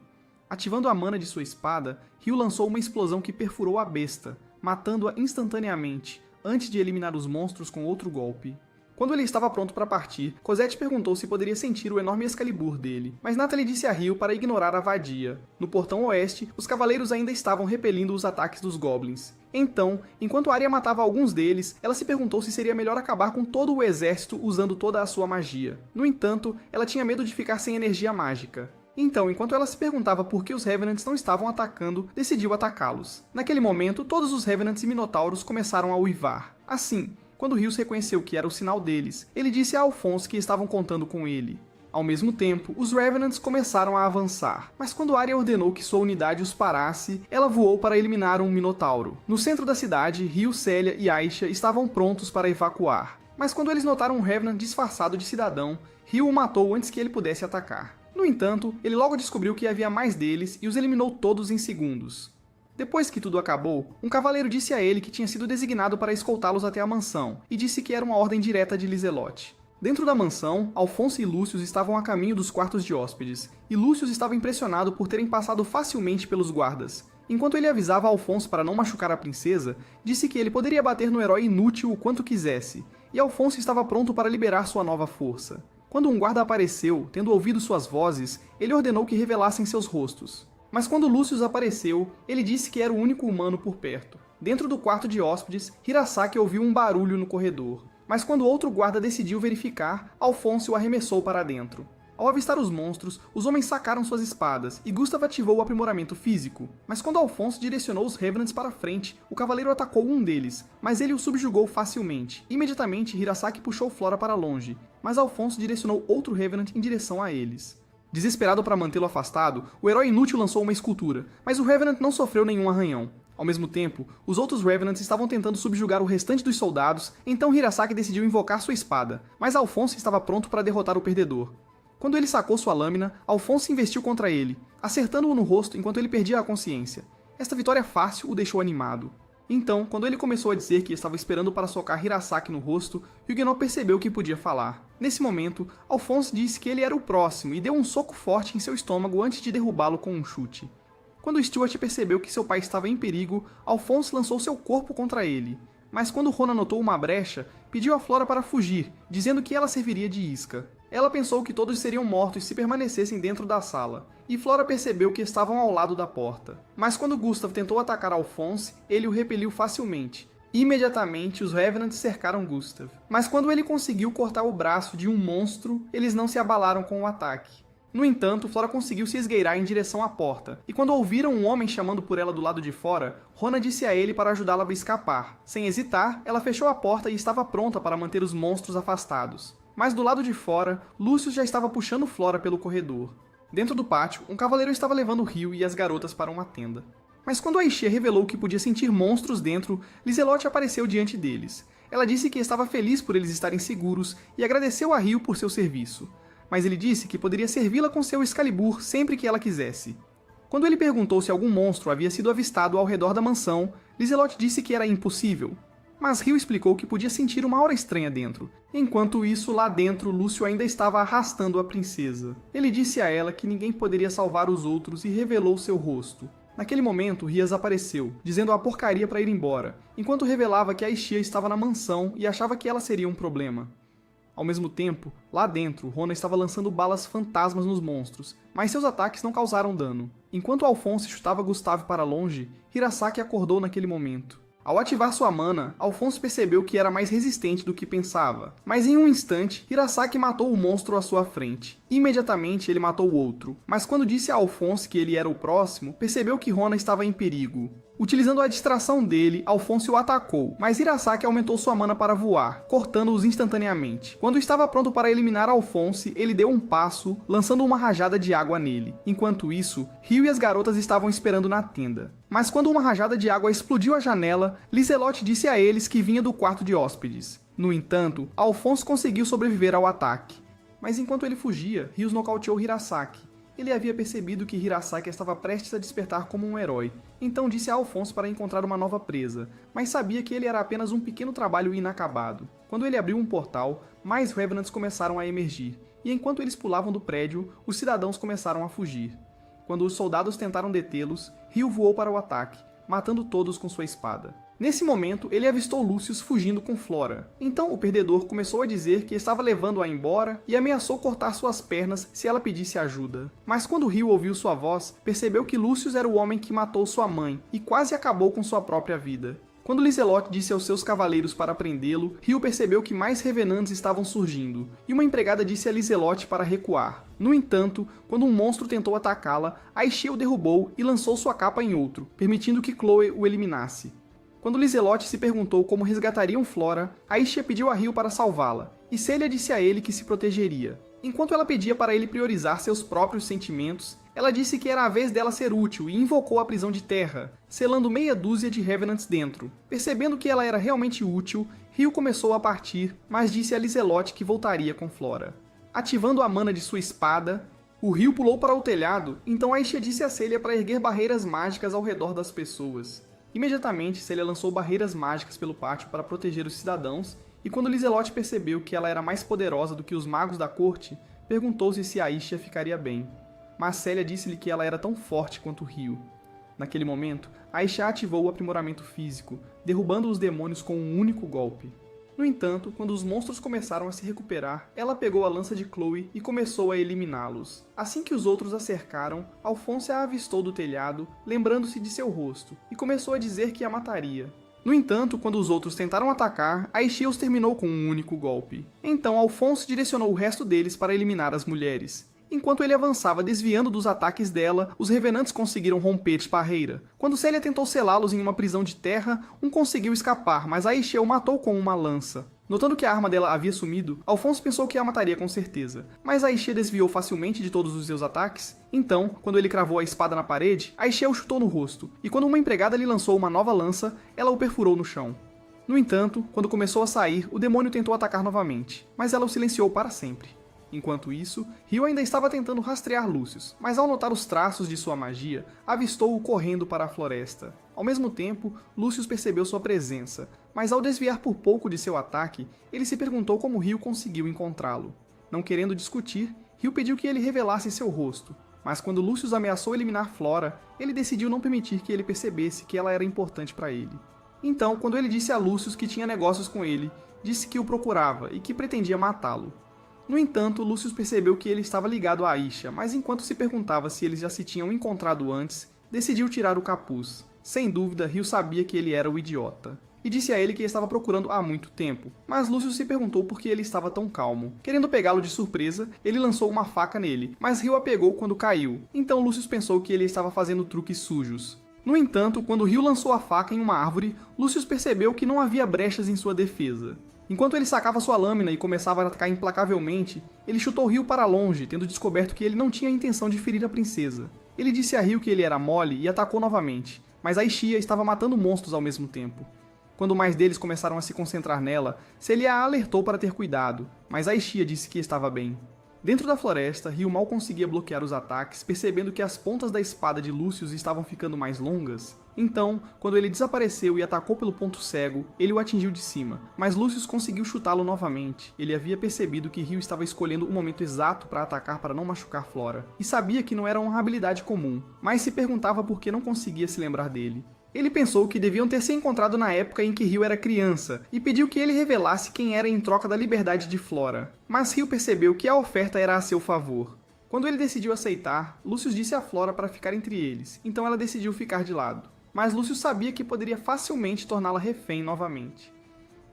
Ativando a mana de sua espada, Ryu lançou uma explosão que perfurou a besta, matando-a instantaneamente, antes de eliminar os monstros com outro golpe. Quando ele estava pronto para partir, Cosette perguntou se poderia sentir o enorme Excalibur dele, mas Natalie disse a Ryu para ignorar a vadia. No portão oeste, os cavaleiros ainda estavam repelindo os ataques dos goblins. Então, enquanto Arya matava alguns deles, ela se perguntou se seria melhor acabar com todo o exército usando toda a sua magia. No entanto, ela tinha medo de ficar sem energia mágica. Então, enquanto ela se perguntava por que os Revenants não estavam atacando, decidiu atacá-los. Naquele momento, todos os Revenants e Minotauros começaram a uivar. Assim, quando Ryu reconheceu que era o sinal deles, ele disse a Alphonse que estavam contando com ele. Ao mesmo tempo, os Revenants começaram a avançar, mas quando Arya ordenou que sua unidade os parasse, ela voou para eliminar um Minotauro. No centro da cidade, Ryu, Célia e Aisha estavam prontos para evacuar. Mas quando eles notaram um Revenant disfarçado de cidadão, Ryu o matou antes que ele pudesse atacar. No entanto, ele logo descobriu que havia mais deles e os eliminou todos em segundos. Depois que tudo acabou, um cavaleiro disse a ele que tinha sido designado para escoltá-los até a mansão, e disse que era uma ordem direta de Lizelotte. Dentro da mansão, Alphonse e Lucius estavam a caminho dos quartos de hóspedes, e Lucius estava impressionado por terem passado facilmente pelos guardas. Enquanto ele avisava Alphonse para não machucar a princesa, disse que ele poderia bater no herói inútil o quanto quisesse, e Alphonse estava pronto para liberar sua nova força. Quando um guarda apareceu, tendo ouvido suas vozes, ele ordenou que revelassem seus rostos. Mas quando Lucius apareceu, ele disse que era o único humano por perto. Dentro do quarto de hóspedes, Hirasaki ouviu um barulho no corredor. Mas quando outro guarda decidiu verificar, Alphonse o arremessou para dentro. Ao avistar os monstros, os homens sacaram suas espadas, e Gustav ativou o aprimoramento físico. Mas quando Alphonse direcionou os Revenants para frente, o cavaleiro atacou um deles, mas ele o subjugou facilmente. Imediatamente, Hirasaki puxou Flora para longe, mas Alphonse direcionou outro Revenant em direção a eles. Desesperado para mantê-lo afastado, o herói inútil lançou uma escultura, mas o Revenant não sofreu nenhum arranhão. Ao mesmo tempo, os outros Revenants estavam tentando subjugar o restante dos soldados, então Hirasaki decidiu invocar sua espada, mas Alphonse estava pronto para derrotar o perdedor. Quando ele sacou sua lâmina, Alphonse investiu contra ele, acertando-o no rosto enquanto ele perdia a consciência. Esta vitória fácil o deixou animado. Então, quando ele começou a dizer que estava esperando para socar Hirasaki no rosto, Huguenot percebeu que podia falar. Nesse momento, Alphonse disse que ele era o próximo e deu um soco forte em seu estômago antes de derrubá-lo com um chute. Quando Stuart percebeu que seu pai estava em perigo, Alphonse lançou seu corpo contra ele. Mas quando Rona notou uma brecha, pediu a Flora para fugir, dizendo que ela serviria de isca. Ela pensou que todos seriam mortos se permanecessem dentro da sala, e Flora percebeu que estavam ao lado da porta. Mas quando Gustav tentou atacar Alphonse, ele o repeliu facilmente. Imediatamente, os Revenants cercaram Gustav. Mas quando ele conseguiu cortar o braço de um monstro, eles não se abalaram com o ataque. No entanto, Flora conseguiu se esgueirar em direção à porta, e quando ouviram um homem chamando por ela do lado de fora, Rona disse a ele para ajudá-la a escapar. Sem hesitar, ela fechou a porta e estava pronta para manter os monstros afastados. Mas do lado de fora, Lucius já estava puxando Flora pelo corredor. Dentro do pátio, um cavaleiro estava levando Ryu e as garotas para uma tenda. Mas quando Aisha revelou que podia sentir monstros dentro, Lizelotte apareceu diante deles. Ela disse que estava feliz por eles estarem seguros e agradeceu a Ryu por seu serviço. Mas ele disse que poderia servi-la com seu Excalibur sempre que ela quisesse. Quando ele perguntou se algum monstro havia sido avistado ao redor da mansão, Lizelotte disse que era impossível. Mas Ryu explicou que podia sentir uma aura estranha dentro. Enquanto isso, lá dentro, Lúcio ainda estava arrastando a princesa. Ele disse a ela que ninguém poderia salvar os outros e revelou seu rosto. Naquele momento, Rias apareceu, dizendo a porcaria para ir embora, enquanto revelava que Aisha estava na mansão e achava que ela seria um problema. Ao mesmo tempo, lá dentro, Rona estava lançando balas fantasmas nos monstros, mas seus ataques não causaram dano. Enquanto Alphonse chutava Gustav para longe, Hirasaki acordou naquele momento. Ao ativar sua mana, Alphonse percebeu que era mais resistente do que pensava, mas em um instante, Hirasaki matou o monstro à sua frente. Imediatamente ele matou o outro, mas quando disse a Alphonse que ele era o próximo, percebeu que Rona estava em perigo. Utilizando a distração dele, Alphonse o atacou, mas Hirasaki aumentou sua mana para voar, cortando-os instantaneamente. Quando estava pronto para eliminar Alphonse, ele deu um passo, lançando uma rajada de água nele. Enquanto isso, Ryu e as garotas estavam esperando na tenda. Mas quando uma rajada de água explodiu a janela, Lizelotte disse a eles que vinha do quarto de hóspedes. No entanto, Alphonse conseguiu sobreviver ao ataque. Mas enquanto ele fugia, Ryu nocauteou Hirasaki. Ele havia percebido que Hirasaki estava prestes a despertar como um herói, então disse a Alphonse para encontrar uma nova presa, mas sabia que ele era apenas um pequeno trabalho inacabado. Quando ele abriu um portal, mais Revenants começaram a emergir, e enquanto eles pulavam do prédio, os cidadãos começaram a fugir. Quando os soldados tentaram detê-los, Ryu voou para o ataque, matando todos com sua espada. Nesse momento, ele avistou Lucius fugindo com Flora. Então o perdedor começou a dizer que estava levando-a embora e ameaçou cortar suas pernas se ela pedisse ajuda. Mas quando Ryu ouviu sua voz, percebeu que Lucius era o homem que matou sua mãe e quase acabou com sua própria vida. Quando Lizelotte disse aos seus cavaleiros para prendê-lo, Ryu percebeu que mais revenantes estavam surgindo, e uma empregada disse a Lizelotte para recuar. No entanto, quando um monstro tentou atacá-la, Aishia o derrubou e lançou sua capa em outro, permitindo que Chloe o eliminasse. Quando Lizelotte se perguntou como resgatariam Flora, Aishia pediu a Ryu para salvá-la, e Celia disse a ele que se protegeria. Enquanto ela pedia para ele priorizar seus próprios sentimentos, ela disse que era a vez dela ser útil e invocou a prisão de terra, selando meia dúzia de Revenants dentro. Percebendo que ela era realmente útil, Ryu começou a partir, mas disse a Lizelotte que voltaria com Flora. Ativando a mana de sua espada, o Ryu pulou para o telhado, então Aishia disse a Celia para erguer barreiras mágicas ao redor das pessoas. Imediatamente, Celia lançou barreiras mágicas pelo pátio para proteger os cidadãos, e quando Lizelotte percebeu que ela era mais poderosa do que os magos da corte, perguntou-se se Aishia ficaria bem. Mas Celia disse-lhe que ela era tão forte quanto Ryu. Naquele momento, Aishia ativou o aprimoramento físico, derrubando os demônios com um único golpe. No entanto, quando os monstros começaram a se recuperar, ela pegou a lança de Chloe e começou a eliminá-los. Assim que os outros a cercaram, Alphonse a avistou do telhado, lembrando-se de seu rosto, e começou a dizer que a mataria. No entanto, quando os outros tentaram atacar, Aishia os terminou com um único golpe. Então Alphonse direcionou o resto deles para eliminar as mulheres. Enquanto ele avançava desviando dos ataques dela, os revenantes conseguiram romper de barreira. Quando Celia tentou selá-los em uma prisão de terra, um conseguiu escapar, mas Aishia o matou com uma lança. Notando que a arma dela havia sumido, Alphonse pensou que a mataria com certeza, mas Aishia desviou facilmente de todos os seus ataques. Então, quando ele cravou a espada na parede, Aishia o chutou no rosto, e quando uma empregada lhe lançou uma nova lança, ela o perfurou no chão. No entanto, quando começou a sair, o demônio tentou atacar novamente, mas ela o silenciou para sempre. Enquanto isso, Ryu ainda estava tentando rastrear Lucius, mas ao notar os traços de sua magia, avistou-o correndo para a floresta. Ao mesmo tempo, Lucius percebeu sua presença, mas ao desviar por pouco de seu ataque, ele se perguntou como Ryu conseguiu encontrá-lo. Não querendo discutir, Ryu pediu que ele revelasse seu rosto, mas quando Lucius ameaçou eliminar Flora, ele decidiu não permitir que ele percebesse que ela era importante para ele. Então, quando ele disse a Lucius que tinha negócios com ele, disse que o procurava e que pretendia matá-lo. No entanto, Lucius percebeu que ele estava ligado a Aishia, mas enquanto se perguntava se eles já se tinham encontrado antes, decidiu tirar o capuz. Sem dúvida, Ryu sabia que ele era o idiota, e disse a ele que estava procurando há muito tempo, mas Lucius se perguntou por que ele estava tão calmo. Querendo pegá-lo de surpresa, ele lançou uma faca nele, mas Ryu a pegou quando caiu, então Lucius pensou que ele estava fazendo truques sujos. No entanto, quando Ryu lançou a faca em uma árvore, Lucius percebeu que não havia brechas em sua defesa. Enquanto ele sacava sua lâmina e começava a atacar implacavelmente, ele chutou Ryu para longe, tendo descoberto que ele não tinha a intenção de ferir a princesa. Ele disse a Ryu que ele era mole e atacou novamente, mas Aishia estava matando monstros ao mesmo tempo. Quando mais deles começaram a se concentrar nela, Celia a alertou para ter cuidado, mas Aishia disse que estava bem. Dentro da floresta, Ryu mal conseguia bloquear os ataques, percebendo que as pontas da espada de Lucius estavam ficando mais longas. Então, quando ele desapareceu e atacou pelo ponto cego, ele o atingiu de cima, mas Lucius conseguiu chutá-lo novamente. Ele havia percebido que Ryu estava escolhendo o momento exato para atacar para não machucar Flora, e sabia que não era uma habilidade comum, mas se perguntava por que não conseguia se lembrar dele. Ele pensou que deviam ter se encontrado na época em que Ryu era criança, e pediu que ele revelasse quem era em troca da liberdade de Flora. Mas Ryu percebeu que a oferta era a seu favor. Quando ele decidiu aceitar, Lucius disse a Flora para ficar entre eles, então ela decidiu ficar de lado. Mas Lucius sabia que poderia facilmente torná-la refém novamente.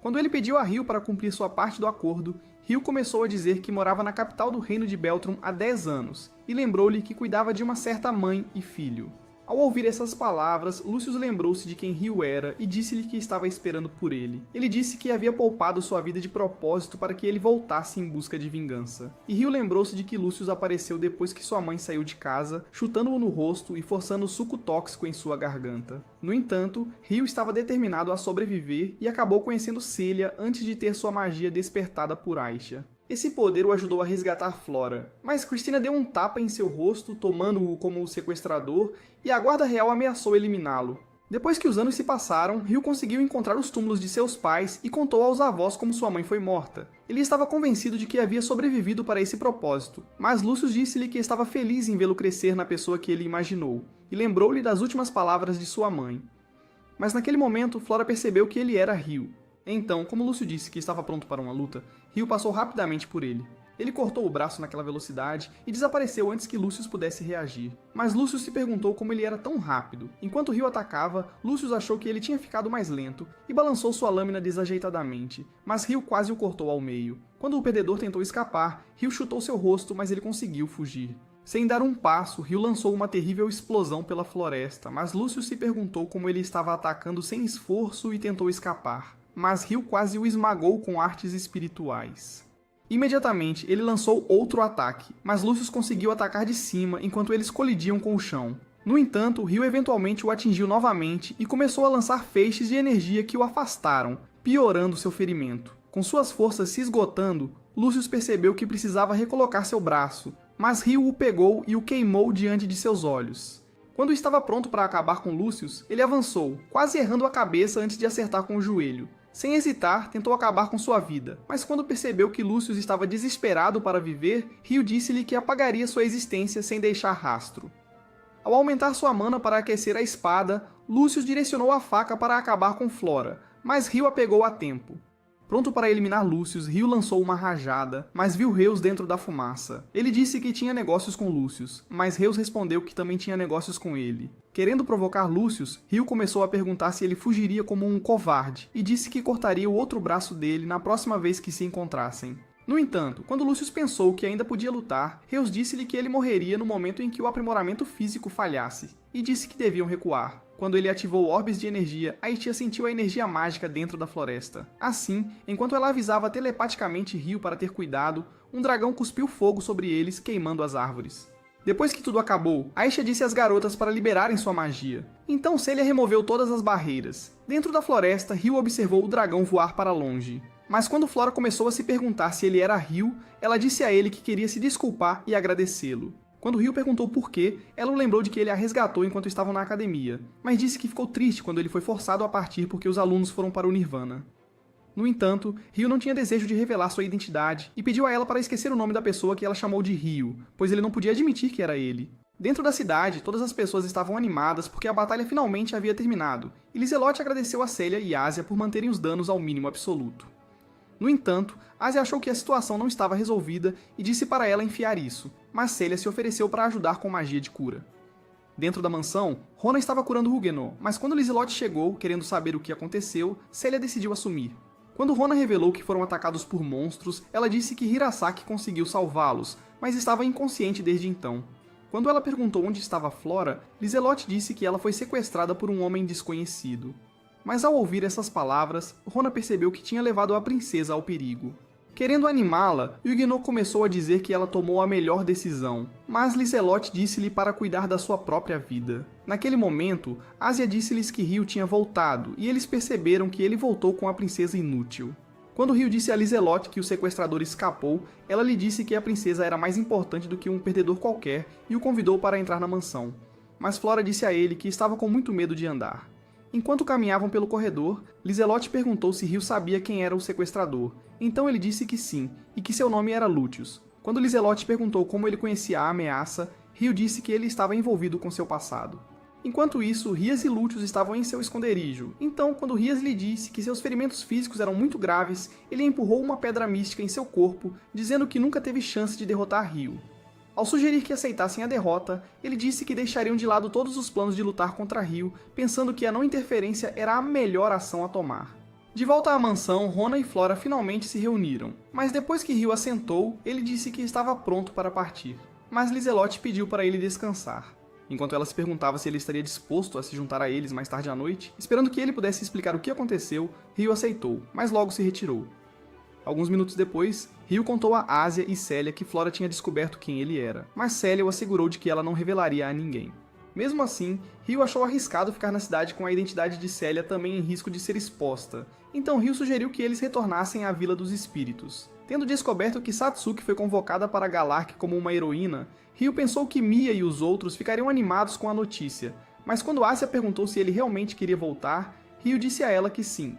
Quando ele pediu a Ryu para cumprir sua parte do acordo, Ryu começou a dizer que morava na capital do reino de Beltrum há 10 anos, e lembrou-lhe que cuidava de uma certa mãe e filho. Ao ouvir essas palavras, Lucius lembrou-se de quem Ryu era e disse-lhe que estava esperando por ele. Ele disse que havia poupado sua vida de propósito para que ele voltasse em busca de vingança. E Ryu lembrou-se de que Lucius apareceu depois que sua mãe saiu de casa, chutando-o no rosto e forçando suco tóxico em sua garganta. No entanto, Ryu estava determinado a sobreviver e acabou conhecendo Celia antes de ter sua magia despertada por Aishia. Esse poder o ajudou a resgatar Flora, mas Christina deu um tapa em seu rosto, tomando-o como o sequestrador, e a guarda real ameaçou eliminá-lo. Depois que os anos se passaram, Ryu conseguiu encontrar os túmulos de seus pais e contou aos avós como sua mãe foi morta. Ele estava convencido de que havia sobrevivido para esse propósito, mas Lucius disse-lhe que estava feliz em vê-lo crescer na pessoa que ele imaginou, e lembrou-lhe das últimas palavras de sua mãe. Mas naquele momento, Flora percebeu que ele era Ryu. Então, como Lúcio disse que estava pronto para uma luta, Ryu passou rapidamente por ele. Ele cortou o braço naquela velocidade e desapareceu antes que Lucius pudesse reagir. Mas Lucius se perguntou como ele era tão rápido. Enquanto Ryu atacava, Lucius achou que ele tinha ficado mais lento e balançou sua lâmina desajeitadamente, mas Ryu quase o cortou ao meio. Quando o perdedor tentou escapar, Ryu chutou seu rosto, mas ele conseguiu fugir. Sem dar um passo, Ryu lançou uma terrível explosão pela floresta, mas Lucius se perguntou como ele estava atacando sem esforço e tentou escapar. Mas Ryu quase o esmagou com artes espirituais. Imediatamente, ele lançou outro ataque, mas Lucius conseguiu atacar de cima enquanto eles colidiam com o chão. No entanto, Ryu eventualmente o atingiu novamente e começou a lançar feixes de energia que o afastaram, piorando seu ferimento. Com suas forças se esgotando, Lucius percebeu que precisava recolocar seu braço, mas Ryu o pegou e o queimou diante de seus olhos. Quando estava pronto para acabar com Lucius, ele avançou, quase errando a cabeça antes de acertar com o joelho. Sem hesitar, tentou acabar com sua vida, mas quando percebeu que Lucius estava desesperado para viver, Ryu disse-lhe que apagaria sua existência sem deixar rastro. Ao aumentar sua mana para aquecer a espada, Lucius direcionou a faca para acabar com Flora, mas Ryu a pegou a tempo. Pronto para eliminar Lucius, Ryu lançou uma rajada, mas viu Reus dentro da fumaça. Ele disse que tinha negócios com Lucius, mas Reus respondeu que também tinha negócios com ele. Querendo provocar Lucius, Ryu começou a perguntar se ele fugiria como um covarde, e disse que cortaria o outro braço dele na próxima vez que se encontrassem. No entanto, quando Lucius pensou que ainda podia lutar, Reus disse-lhe que ele morreria no momento em que o aprimoramento físico falhasse, e disse que deviam recuar. Quando ele ativou orbes de energia, Aisha sentiu a energia mágica dentro da floresta. Assim, enquanto ela avisava telepaticamente Ryu para ter cuidado, um dragão cuspiu fogo sobre eles, queimando as árvores. Depois que tudo acabou, Aisha disse às garotas para liberarem sua magia. Então Celia removeu todas as barreiras. Dentro da floresta, Ryu observou o dragão voar para longe. Mas quando Flora começou a se perguntar se ele era Ryu, ela disse a ele que queria se desculpar e agradecê-lo. Quando Ryu perguntou por quê, ela o lembrou de que ele a resgatou enquanto estavam na academia, mas disse que ficou triste quando ele foi forçado a partir porque os alunos foram para o Nirvana. No entanto, Ryu não tinha desejo de revelar sua identidade e pediu a ela para esquecer o nome da pessoa que ela chamou de Ryu, pois ele não podia admitir que era ele. Dentro da cidade, todas as pessoas estavam animadas porque a batalha finalmente havia terminado, e Lizelotte agradeceu a Celia e Asia por manterem os danos ao mínimo absoluto. No entanto, Asia achou que a situação não estava resolvida e disse para ela enfiar isso, mas Celia se ofereceu para ajudar com magia de cura. Dentro da mansão, Rona estava curando Huguenot, mas quando Lizelotte chegou, querendo saber o que aconteceu, Celia decidiu assumir. Quando Rona revelou que foram atacados por monstros, ela disse que Hirasaki conseguiu salvá-los, mas estava inconsciente desde então. Quando ela perguntou onde estava Flora, Lizelotte disse que ela foi sequestrada por um homem desconhecido. Mas ao ouvir essas palavras, Rona percebeu que tinha levado a princesa ao perigo. Querendo animá-la, Huguenot começou a dizer que ela tomou a melhor decisão, mas Lizelotte disse-lhe para cuidar da sua própria vida. Naquele momento, Asia disse-lhes que Ryu tinha voltado, e eles perceberam que ele voltou com a princesa inútil. Quando Ryu disse a Lizelotte que o sequestrador escapou, ela lhe disse que a princesa era mais importante do que um perdedor qualquer e o convidou para entrar na mansão. Mas Flora disse a ele que estava com muito medo de andar. Enquanto caminhavam pelo corredor, Lizelotte perguntou se Ryu sabia quem era o sequestrador. Então ele disse que sim, e que seu nome era Lucius. Quando Lizelotte perguntou como ele conhecia a ameaça, Ryu disse que ele estava envolvido com seu passado. Enquanto isso, Rias e Lucius estavam em seu esconderijo. Então, quando Rias lhe disse que seus ferimentos físicos eram muito graves, ele empurrou uma pedra mística em seu corpo, dizendo que nunca teve chance de derrotar Ryu. Ao sugerir que aceitassem a derrota, ele disse que deixariam de lado todos os planos de lutar contra Ryu, pensando que a não interferência era a melhor ação a tomar. De volta à mansão, Rona e Flora finalmente se reuniram, mas depois que Ryu assentou, ele disse que estava pronto para partir. Mas Lizelotte pediu para ele descansar. Enquanto ela se perguntava se ele estaria disposto a se juntar a eles mais tarde à noite, esperando que ele pudesse explicar o que aconteceu, Ryu aceitou, mas logo se retirou. Alguns minutos depois, Ryu contou a Asia e Celia que Flora tinha descoberto quem ele era, mas Celia o assegurou de que ela não revelaria a ninguém. Mesmo assim, Ryu achou arriscado ficar na cidade com a identidade de Celia também em risco de ser exposta. Então Ryu sugeriu que eles retornassem à Vila dos Espíritos. Tendo descoberto que Satsuki foi convocada para Galark como uma heroína, Ryu pensou que Mia e os outros ficariam animados com a notícia, mas quando Asuka perguntou se ele realmente queria voltar, Ryu disse a ela que sim.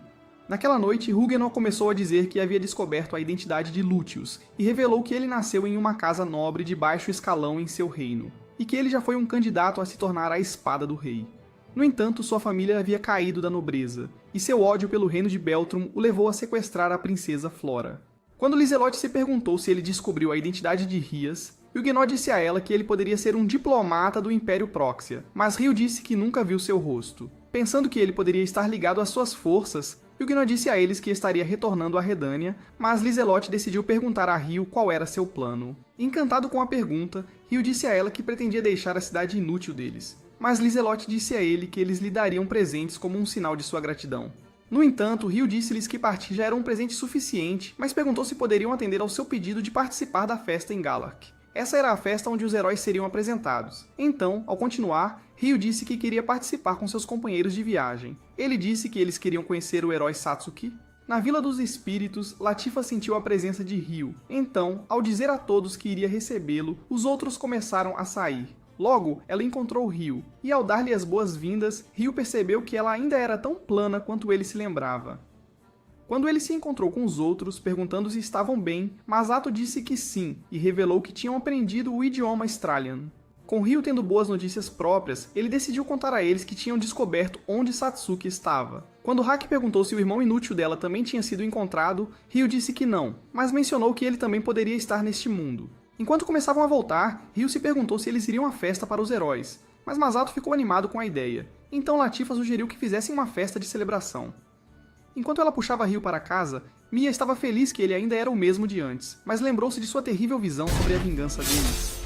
Naquela noite, Huguenot começou a dizer que havia descoberto a identidade de Lucius e revelou que ele nasceu em uma casa nobre de baixo escalão em seu reino, e que ele já foi um candidato a se tornar a espada do rei. No entanto, sua família havia caído da nobreza, e seu ódio pelo reino de Beltrum o levou a sequestrar a princesa Flora. Quando Liselotte se perguntou se ele descobriu a identidade de Rias, Huguenot disse a ela que ele poderia ser um diplomata do Império Proxia, mas Ryu disse que nunca viu seu rosto. Pensando que ele poderia estar ligado às suas forças, Huguenot disse a eles que estaria retornando a Redânia, mas Liselotte decidiu perguntar a Ryu qual era seu plano. Encantado com a pergunta, Ryu disse a ela que pretendia deixar a cidade inútil deles, mas Liselotte disse a ele que eles lhe dariam presentes como um sinal de sua gratidão. No entanto, Ryu disse-lhes que partir já era um presente suficiente, mas perguntou se poderiam atender ao seu pedido de participar da festa em Galark. Essa era a festa onde os heróis seriam apresentados. Então, ao continuar, Ryu disse que queria participar com seus companheiros de viagem. Ele disse que eles queriam conhecer o herói Satsuki. Na Vila dos Espíritos, Latifa sentiu a presença de Ryu. Então, ao dizer a todos que iria recebê-lo, os outros começaram a sair. Logo, ela encontrou Ryu, e ao dar-lhe as boas-vindas, Ryu percebeu que ela ainda era tão plana quanto ele se lembrava. Quando ele se encontrou com os outros, perguntando se estavam bem, Masato disse que sim, e revelou que tinham aprendido o idioma Stralian. Com Ryu tendo boas notícias próprias, ele decidiu contar a eles que tinham descoberto onde Satsuki estava. Quando Haki perguntou se o irmão inútil dela também tinha sido encontrado, Ryu disse que não, mas mencionou que ele também poderia estar neste mundo. Enquanto começavam a voltar, Ryu se perguntou se eles iriam à festa para os heróis, mas Masato ficou animado com a ideia. Então Latifa sugeriu que fizessem uma festa de celebração. Enquanto ela puxava Ryu para casa, Mia estava feliz que ele ainda era o mesmo de antes, mas lembrou-se de sua terrível visão sobre a vingança deles.